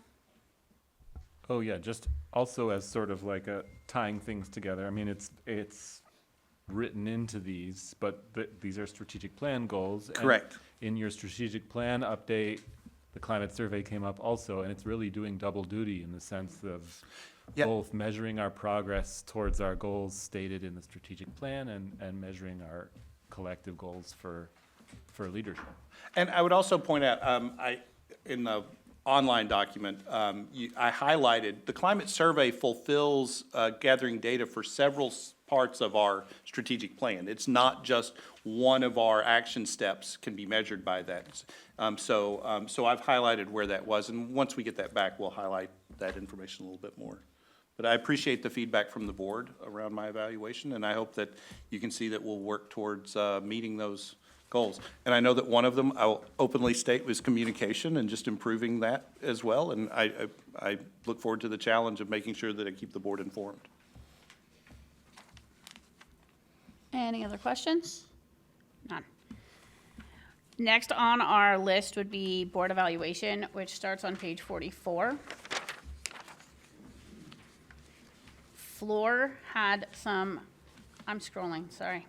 Oh, yeah, just also as sort of like a tying things together. I mean, it's written into these, but these are strategic plan goals. and Correct. In your strategic plan update, the climate survey came up also, and it's really doing double duty in the sense of Yep. both measuring our progress towards our goals stated in the strategic plan and measuring our collective goals for leadership. And I would also point out, in the online document, I highlighted, the climate survey fulfills gathering data for several parts of our strategic plan. It's not just one of our action steps can be measured by that. So I've highlighted where that was, and once we get that back, we'll highlight that information a little bit more. But I appreciate the feedback from the board around my evaluation, and I hope that you can see that we'll work towards meeting those goals. And I know that one of them, I'll openly state, was communication and just improving that as well. And I look forward to the challenge of making sure that I keep the board informed. Any other questions? None. Next on our list would be board evaluation, which starts on page 44. Floor had some, I'm scrolling, sorry.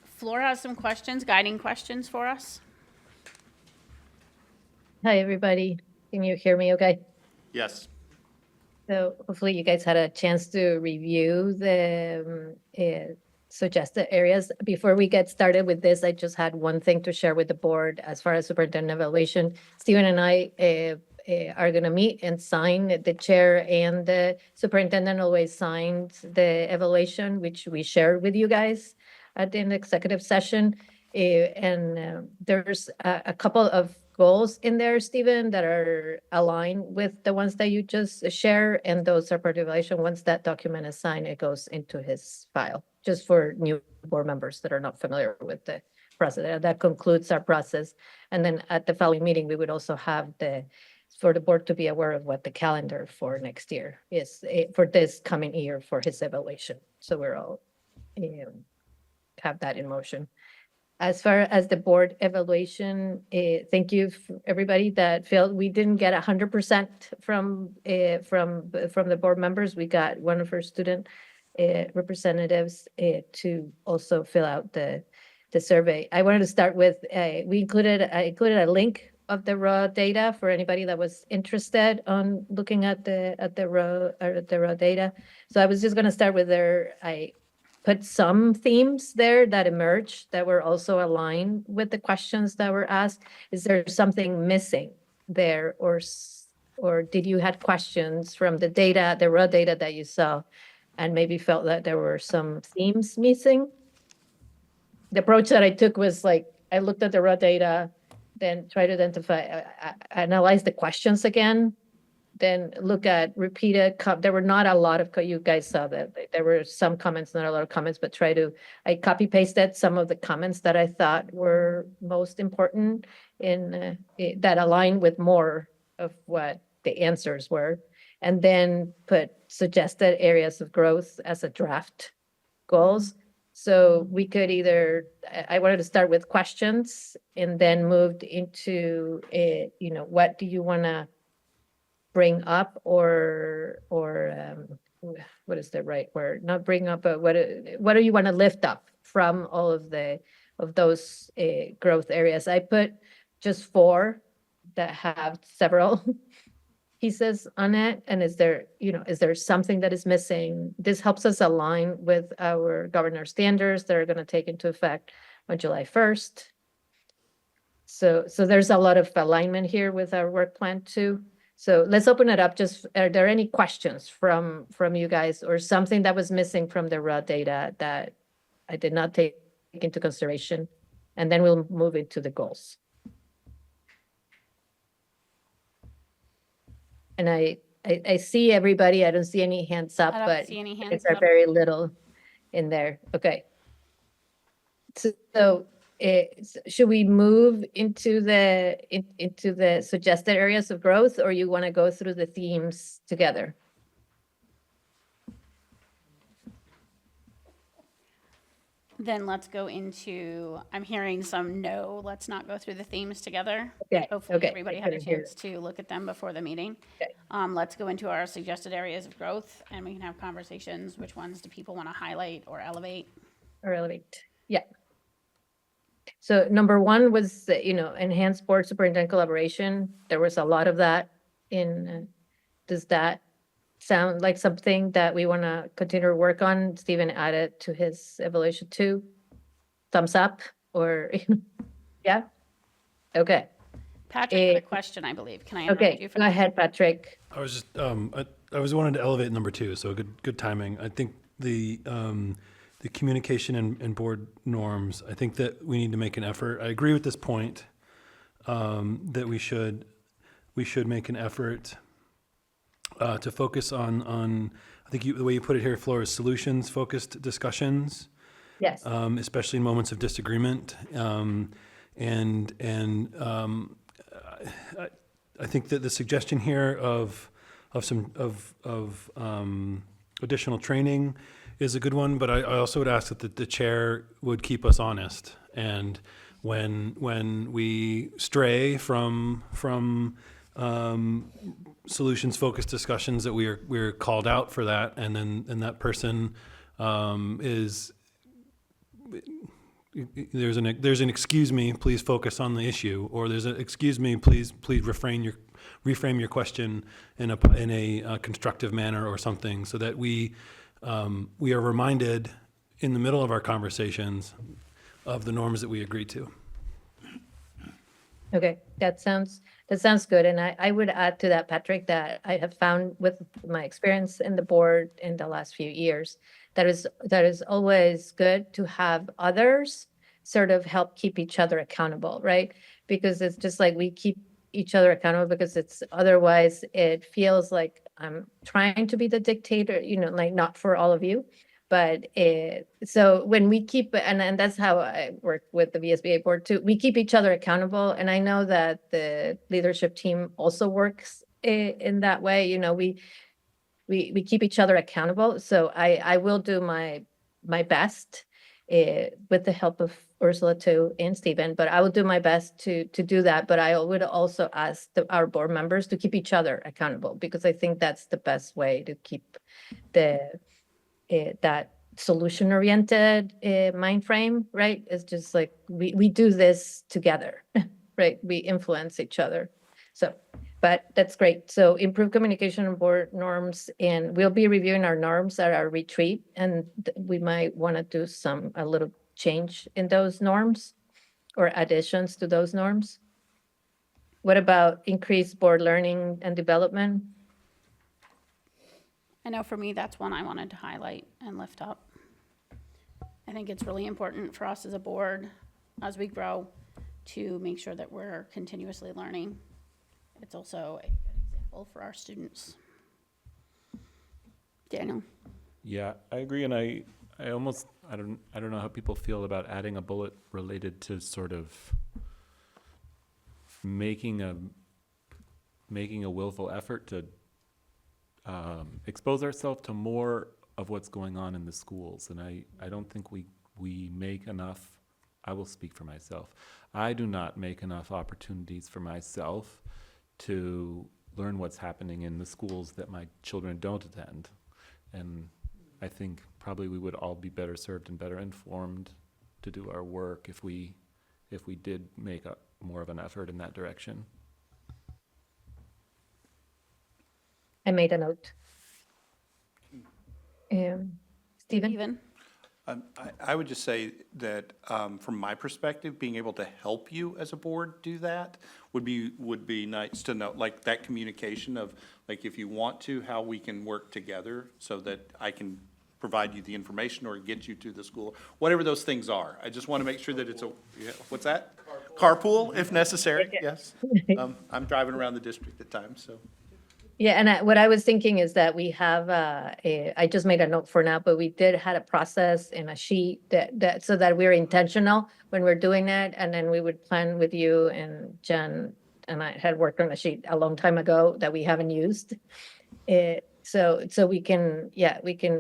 Floor has some questions, guiding questions for us. Hi, everybody. Can you hear me okay? Yes. So hopefully you guys had a chance to review the suggested areas. Before we get started with this, I just had one thing to share with the board as far as superintendent evaluation. Stephen and I are going to meet and sign. The chair and the superintendent always signed the evaluation, which we shared with you guys at the executive session. There's a couple of goals in there, Stephen, that are aligned with the ones that you just share, and those are part of the evaluation. Once that document is signed, it goes into his file, just for new board members that are not familiar with the process. That concludes our process. And then at the following meeting, we would also have for the board to be aware of what the calendar for next year is, for this coming year for his evaluation. So we're all have that in motion. As far as the board evaluation, thank you for everybody that felt we didn't get 100% from the board members. We got one of our student representatives to also fill out the survey. I wanted to start with I included a link of the raw data for anybody that was interested on looking at the raw data. So I was just going to start with I put some themes there that emerged that were also aligned with the questions that were asked. Is there something missing there, or did you have questions from the data, the raw data that you saw and maybe felt that there were some themes missing. The approach that I took was like, I looked at the raw data, then try to identify, analyze the questions again, then look at repeated, there were not a lot of, you guys saw that, there were some comments, not a lot of comments, but I copy pasted some of the comments that I thought were most important that align with more of what the answers were. And then put suggested areas of growth as a draft goals. So we could I wanted to start with questions and then moved into, what do you want to bring up or what is the right word? Not bring up, but what do you want to lift up from all of those growth areas? I put just 4 that have several pieces on it. And is there something that is missing? This helps us align with our governor standards that are going to take into effect on July 1st. So there's a lot of alignment here with our work plan too. So let's open it up. Just, are there any questions from you guys or something that was missing from the raw data that I did not take into consideration? And then we'll move into the goals. And I see everybody. I don't see any hands up, I don't but see any hands it's are up. very little in there. Okay. So should we move into the suggested areas of growth, or you want to go through the themes together? Then let's go into, I'm hearing some no, let's not go through the themes together. Okay, Hopefully okay, everybody I had a couldn't hear chance to look at them before the meeting. Okay. Let's go into our suggested areas of growth and we can have conversations. Which ones do people want to highlight or elevate? Or elevate? Yeah. So number 1 was, enhanced board superintendent collaboration. There was a lot of that does that sound like something that we want to continue to work on? Stephen added to his evaluation too. Thumbs up or, yeah? Okay. Patrick had a question, I believe. Can I interrupt Okay, you for go that? ahead, Patrick. I was just, I was wanting to elevate number 2, so good timing. I think the communication and board norms, I think that we need to make an effort. I agree with this point, that we should make an effort to focus on, I think the way you put it here, Flora, is solutions-focused discussions. Yes. Especially in moments of disagreement. I think that the suggestion here of some additional training is a good one, but I also would ask that the chair would keep us honest. And when we stray from solutions-focused discussions, that we're called out for that, and that person there's an excuse me, please focus on the issue, or there's an excuse me, please reframe your question in a constructive manner or something, so that we are reminded in the middle of our conversations of the norms that we agreed to. Okay, that sounds good. And I would add to that, Patrick, that I have found with my experience in the board in the last few years, that is always good to have others sort of help keep each other accountable, right? Because it's just like we keep each other accountable, because otherwise it feels like I'm trying to be the dictator, like not for all of you. But so when we keep, and that's how I work with the VSBA board too, we keep each other accountable. And I know that the leadership team also works in that way. We keep each other accountable. So I will do my best with the help of Ursula too and Stephen, but I will do my best to do that. But I would also ask our board members to keep each other accountable, because I think that's the best way to keep that solution-oriented mind frame, right? It's just like we do this together, right? We influence each other. So, but that's great. So improve communication and board norms, and we'll be reviewing our norms at our retreat, and we might want to do a little change in those norms or additions to those norms. What about increased board learning and development? I know for me, that's one I wanted to highlight and lift up. I think it's really important for us as a board, as we grow, to make sure that we're continuously learning. It's also a good example for our students. Daniel? Yeah, I agree, and I don't know how people feel about adding a bullet related to sort of making a willful effort to expose ourselves to more of what's going on in the schools, and I don't think we make enough. I will speak for myself. I do not make enough opportunities for myself to learn what's happening in the schools that my children don't attend. And I think probably we would all be better served and better informed to do our work if we did make more of an effort in that direction. I made a note. Stephen? Steven? I would just say that, from my perspective, being able to help you as a board do that would be nice to know, like that communication of, like, if you want to, how we can work together so that I can provide you the information or get you to the school, whatever those things are. I just want to make sure that it's what's that? Carpool, if necessary, yes. I'm driving around the district at times, so. Yeah, and what I was thinking is that we have I just made a note for now, but we had a process in a sheet that so that we're intentional when we're doing that, and then we would plan with you, and Jen and I had worked on a sheet a long time ago that we haven't used. So we can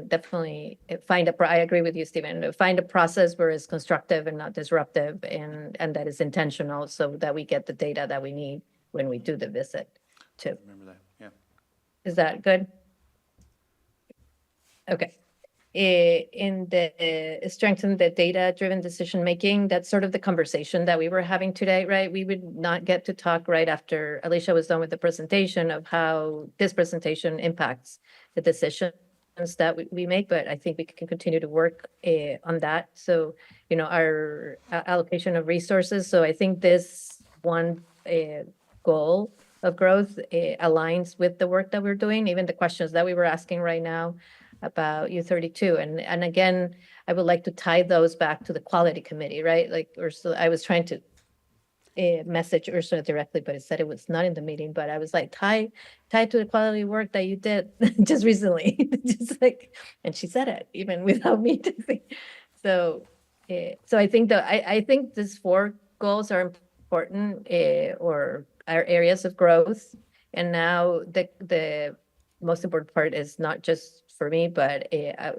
definitely find I agree with you, Stephen, find a process where it's constructive and not disruptive, and that is intentional, so that we get the data that we need when we do the visit too. Remember that, yeah. Is that good? Okay. In the strengthen the data-driven decision-making, that's sort of the conversation that we were having today, right? We would not get to talk right after Alicia was done with the presentation of how this presentation impacts the decisions that we make, but I think we can continue to work on that. So, our allocation of resources. So I think this one goal of growth aligns with the work that we're doing, even the questions that we were asking right now about U32. And again, I would like to tie those back to the quality committee, right? Like Ursula, I was trying to message Ursula directly, but it said it was not in the meeting, but I was like, tie to the quality work that you did just recently. Just like, and she said it even without me to think. So I think I think these 4 goals are important, or are areas of growth. And now the most important part is not just for me, but I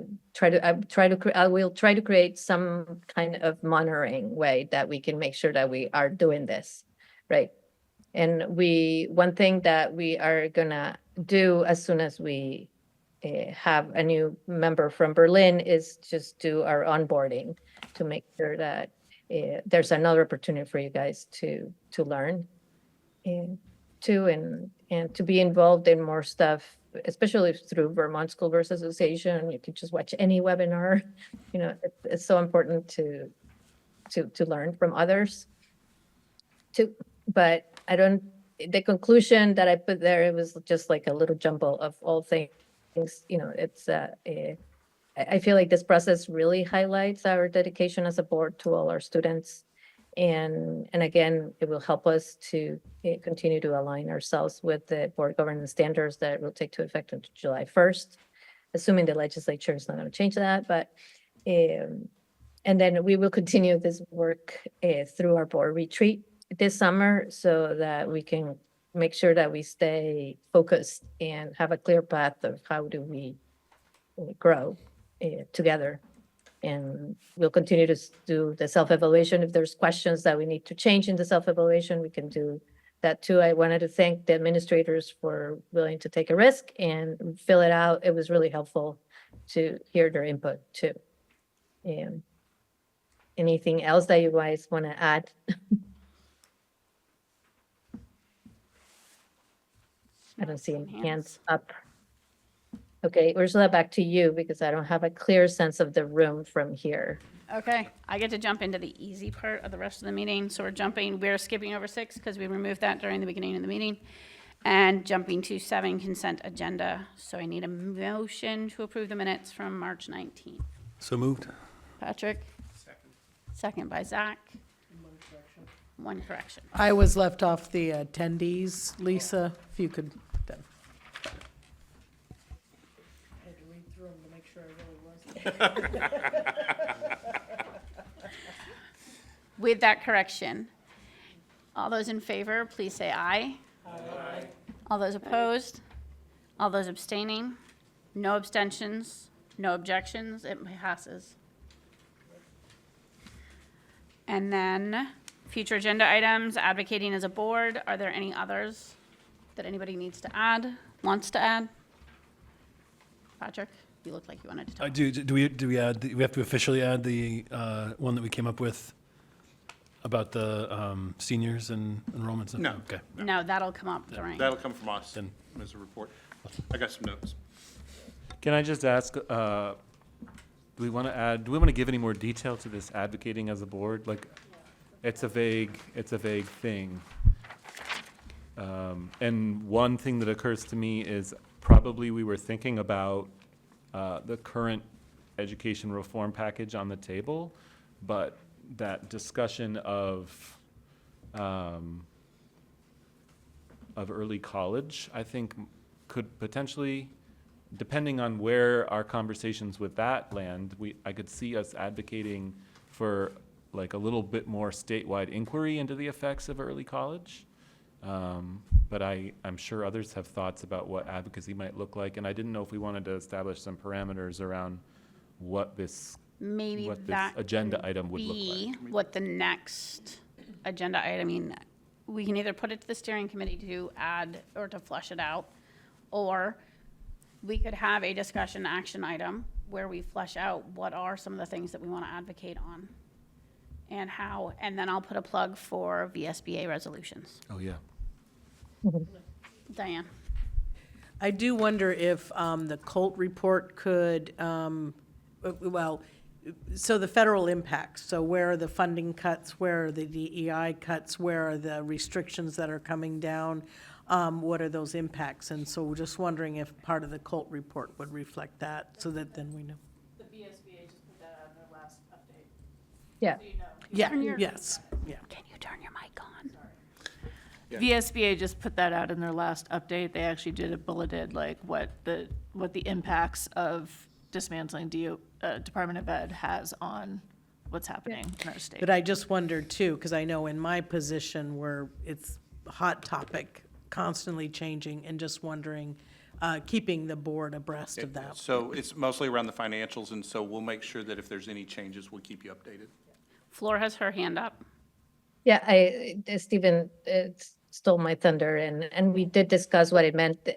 will try to create some kind of monitoring way that we can make sure that we are doing this, right? And one thing that we are gonna do as soon as we have a new member from Berlin is just do our onboarding to make sure that there's another opportunity for you guys to learn and to be involved in more stuff, especially through Vermont School Boards Association. You can just watch any webinar. It's so important to learn from others too. But the conclusion that I put there, it was just like a little jumble of all things. It's I feel like this process really highlights our dedication as a board to all our students. And again, it will help us to continue to align ourselves with the board governance standards that will take to effect on July 1st, assuming the legislature is not going to change that. But and then we will continue this work through our board retreat this summer, so that we can make sure that we stay focused and have a clear path of how do we grow together. And we'll continue to do the self-evaluation. If there's questions that we need to change in the self-evaluation, we can do that too. I wanted to thank the administrators for willing to take a risk and fill it out. It was really helpful to hear their input too. And anything else that you guys want to add? I don't see any hands up. Okay, Ursula, back to you, because I don't have a clear sense of the room from here. Okay, I get to jump into the easy part of the rest of the meeting. So we're skipping over 6 because we removed that during the beginning of the meeting. And jumping to 7, consent agenda. So I need a motion to approve the minutes from March 19th. So moved. Patrick? Second by Zach. One correction. I was left off the attendees. Lisa, if you could then. I had to read through them to make sure I really was. With that correction, all those in favor, please say aye. Aye. All those opposed? All those abstaining? No abstentions? No objections? It passes. And then, future agenda items, advocating as a board. Are there any others that anybody needs to add, wants to add? Patrick, you look like you wanted to talk. Do we add, we have to officially add the one that we came up with about the seniors and enrollments? No. Okay. No, that'll come up during. That'll come from us as a report. I got some notes. Can I just ask, do we want to give any more detail to this advocating as a board? Like, it's a vague thing. And one thing that occurs to me is probably we were thinking about the current education reform package on the table, but that discussion of early college, I think, could potentially, depending on where our conversations with that land, I could see us advocating for like a little bit more statewide inquiry into the effects of early college. But I'm sure others have thoughts about what advocacy might look like, and I didn't know if we wanted to establish some parameters around what this Maybe that agenda could item would look be like. what the next agenda item, I mean, we can either put it to the steering committee to add or to flush it out, or we could have a discussion action item where we flesh out what are some of the things that we want to advocate on and how, and then I'll put a plug for VSBA resolutions. Oh, yeah. Diane? I do wonder if the Colt report could, so the federal impacts, so where are the funding cuts, where are the DEI cuts, where are the restrictions that are coming down, what are those impacts? And so we're just wondering if part of the Colt report would reflect that, so that then we know. The VSBA just put that out in their last update. Yeah. So you know. Yeah, yes, yeah. Can you turn your mic on? VSBA just put that out in their last update. They actually did a bulleted, like, what the impacts of dismantling Department of Ed has on what's happening in our state. But I just wondered too, because I know in my position where it's a hot topic, constantly changing, and just wondering, keeping the board abreast of that. So it's mostly around the financials, and so we'll make sure that if there's any changes, we'll keep you updated. Floor has her hand up. Yeah, Stephen stole my thunder, and we did discuss what it meant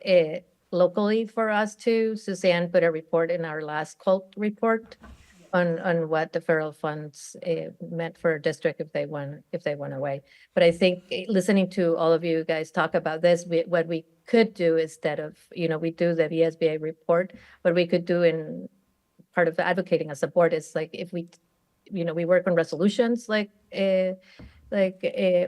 locally for us too. Suzanne put a report in our last COLT report on what the federal funds meant for a district if they went away. But I think listening to all of you guys talk about this, what we could do instead of, we do the VSBA report, what we could do in part of advocating as a board is like if we work on resolutions like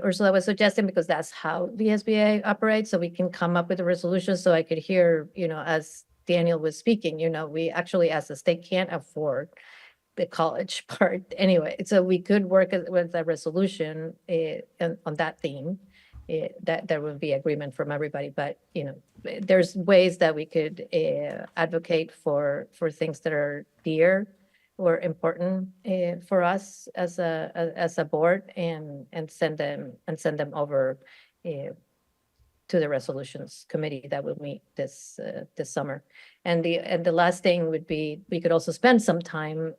Ursula was suggesting, because that's how VSBA operates, so we can come up with a resolution. So I could hear, as Daniel was speaking, we actually as a state can't afford the college part anyway. So we could work with a resolution on that theme. That there would be agreement from everybody, but there's ways that we could advocate for things that are dear or important for us as a board, and send them over to the resolutions committee that will meet this summer. And the last thing would be, we could also spend some time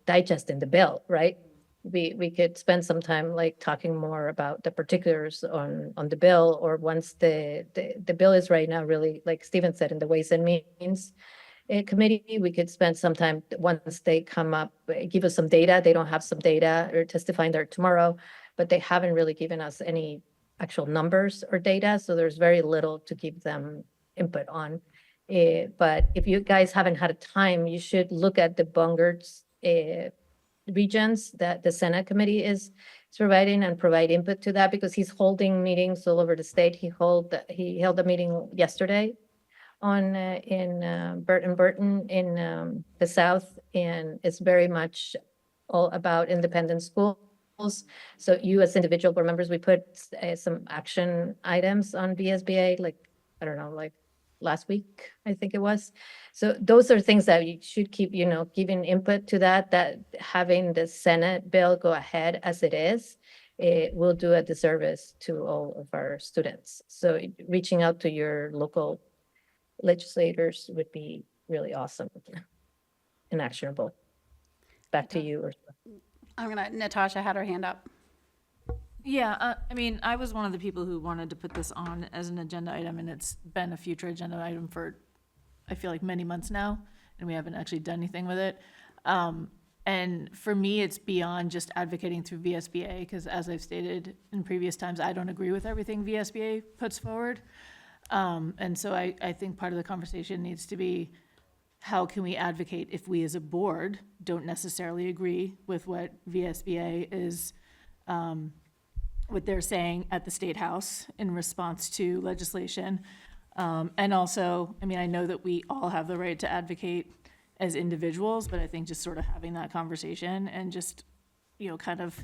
digesting the bill, right? We could spend some time like talking more about the particulars on the bill, or once the bill is right now really, like Stephen said, in the Ways and Means committee, we could spend some time once they come up, give us some data. They don't have some data, or testifying there tomorrow, but they haven't really given us any actual numbers or data. So there's very little to give them input on. But if you guys haven't had a time, you should look at the Bungart's regions that the Senate committee is providing and provide input to that because he's holding meetings all over the state. He held a meeting yesterday on, in Burton in the South, and it's very much all about independent schools. So you as individual board members, we put some action items on VSBA, like, I don't know, like last week, I think it was. So those are things that you should keep, giving input to that having the Senate bill go ahead as it is, it will do a disservice to all of our students. So reaching out to your local legislators would be really awesome and actionable. Back to you, Ursula. Natasha had her hand up. Yeah, I mean, I was one of the people who wanted to put this on as an agenda item, and it's been a future agenda item for, I feel like, many months now, and we haven't actually done anything with it. And for me, it's beyond just advocating through VSBA, because as I've stated in previous times, I don't agree with everything VSBA puts forward. And so I think part of the conversation needs to be, how can we advocate if we as a board don't necessarily agree with what VSBA is, what they're saying at the State House in response to legislation. And also, I mean, I know that we all have the right to advocate as individuals, but I think just sort of having that conversation and just, kind of,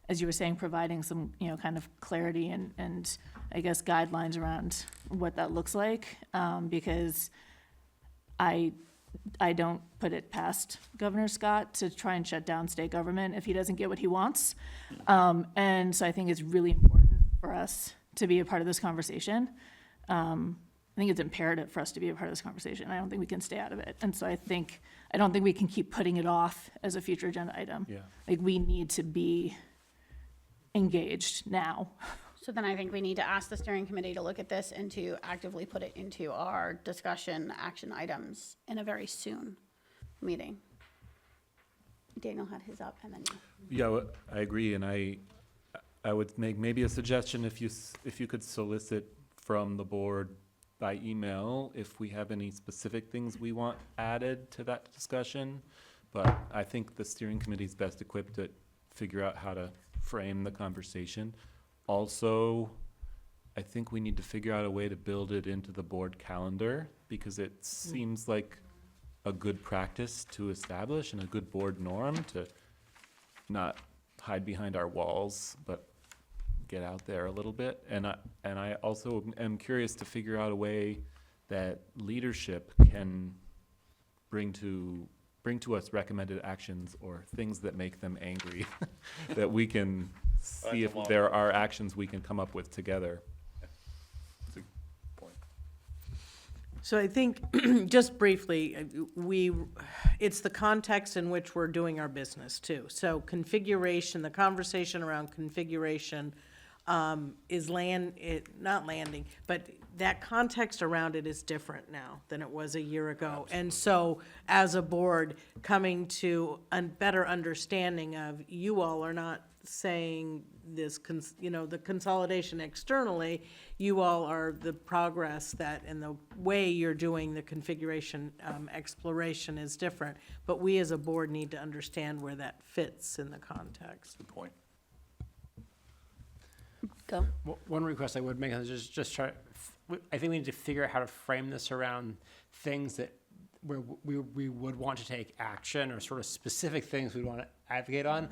as you were saying, providing some, kind of clarity and I guess guidelines around what that looks like, because I don't put it past Governor Scott to try and shut down state government if he doesn't get what he wants. And so I think it's really important for us to be a part of this conversation. I think it's imperative for us to be a part of this conversation. I don't think we can stay out of it. And so I don't think we can keep putting it off as a future agenda item. Yeah. Like, we need to be engaged now. So then I think we need to ask the steering committee to look at this and to actively put it into our discussion action items in a very soon meeting. Daniel had his up, and then you. Yeah, I agree, and I would make maybe a suggestion if you could solicit from the board by email if we have any specific things we want added to that discussion. But I think the steering committee is best equipped to figure out how to frame the conversation. Also, I think we need to figure out a way to build it into the board calendar, because it seems like a good practice to establish and a good board norm to not hide behind our walls, but get out there a little bit. And I also am curious to figure out a way that leadership can bring to us recommended actions or things that make them angry, that we can see if there are actions we can come up with together. That's a point. So I think, just briefly, it's the context in which we're doing our business too. So configuration, the conversation around configuration is not landing, but that context around it is different now than it was a year ago. Absolutely. And so as a board, coming to a better understanding of, you all are not saying this, the consolidation externally, you all are the progress that, and the way you're doing the configuration exploration is different. But we as a board need to understand where that fits in the context. Good point. Go. One request I would make is just try, I think we need to figure out how to frame this around things that where we would want to take action, or sort of specific things we want to advocate on.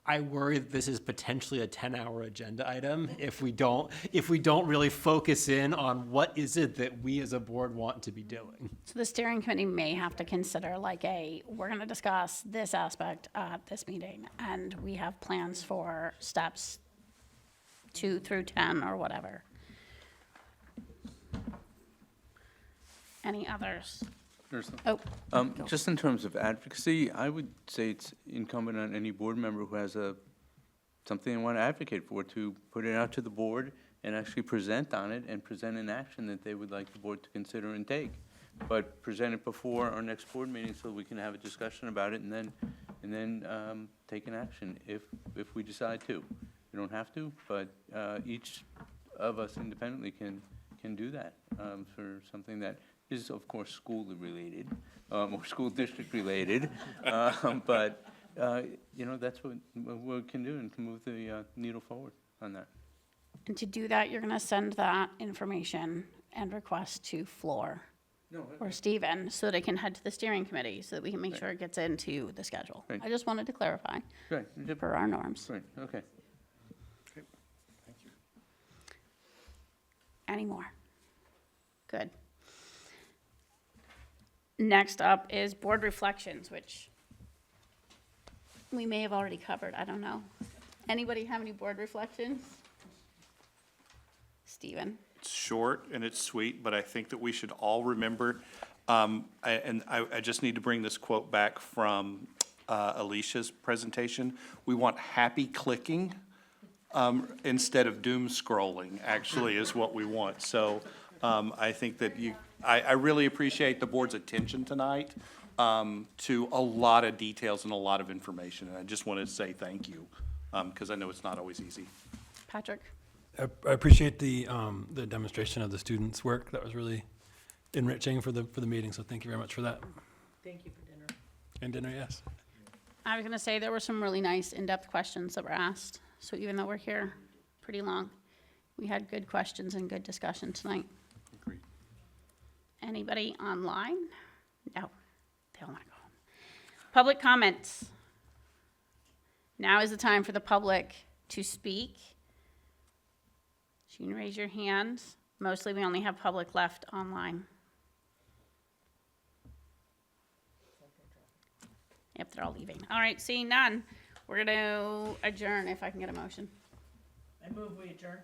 I worry that this is potentially a 10-hour agenda item if we don't really focus in on what is it that we as a board want to be doing. So the steering committee may have to consider we're going to discuss this aspect at this meeting, and we have plans for steps 2 through 10 or whatever. Any others? Oh, Just in terms of advocacy, I would say it's incumbent on any board member who has something they want to advocate for to put it out to the board and actually present on it and present an action that they would like the board to consider and take. But present it before our next board meeting so we can have a discussion about it, and then take an action if we decide to. We don't have to, but each of us independently can do that for something that is, of course, school related or school district related, but that's what we can do and can move the needle forward on that. And to do that, you're gonna send that information and request to Floor or Stephen, so they can head to the steering committee, so that we can make sure it gets into the schedule. Right. I just wanted to clarify Right, for our norms. right, okay. Any more? Good. Next up is board reflections, which we may have already covered, I don't know. Anybody have any board reflections? Stephen? It's short and it's sweet, but I think that we should all remember, I just need to bring this quote back from Alicia's presentation. We want happy clicking instead of doom scrolling, actually, is what we want. So I think that I really appreciate the board's attention tonight to a lot of details and a lot of information. And I just wanted to say thank you, because I know it's not always easy. Patrick? I appreciate the demonstration of the students' work. That was really enriching for the meeting, so thank you very much for that. Thank you for dinner. And dinner, yes. I was gonna say, there were some really nice in-depth questions that were asked. So even though we're here pretty long, we had good questions and good discussion tonight. Agreed. Anybody online? No, they all wanna go home. Public comments. Now is the time for the public to speak. So you can raise your hand. Mostly, we only have public left online. Yep, they're all leaving. All right, seeing none, we're gonna adjourn if I can get a motion. I move we adjourn.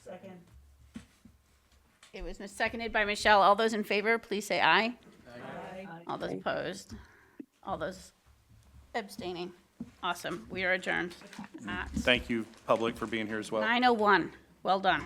Second. It was seconded by Michelle. All those in favor, please say aye. Aye. All those opposed? All those abstaining? Awesome, we are adjourned at Thank you, public, for being here as well. 9:01. Well done.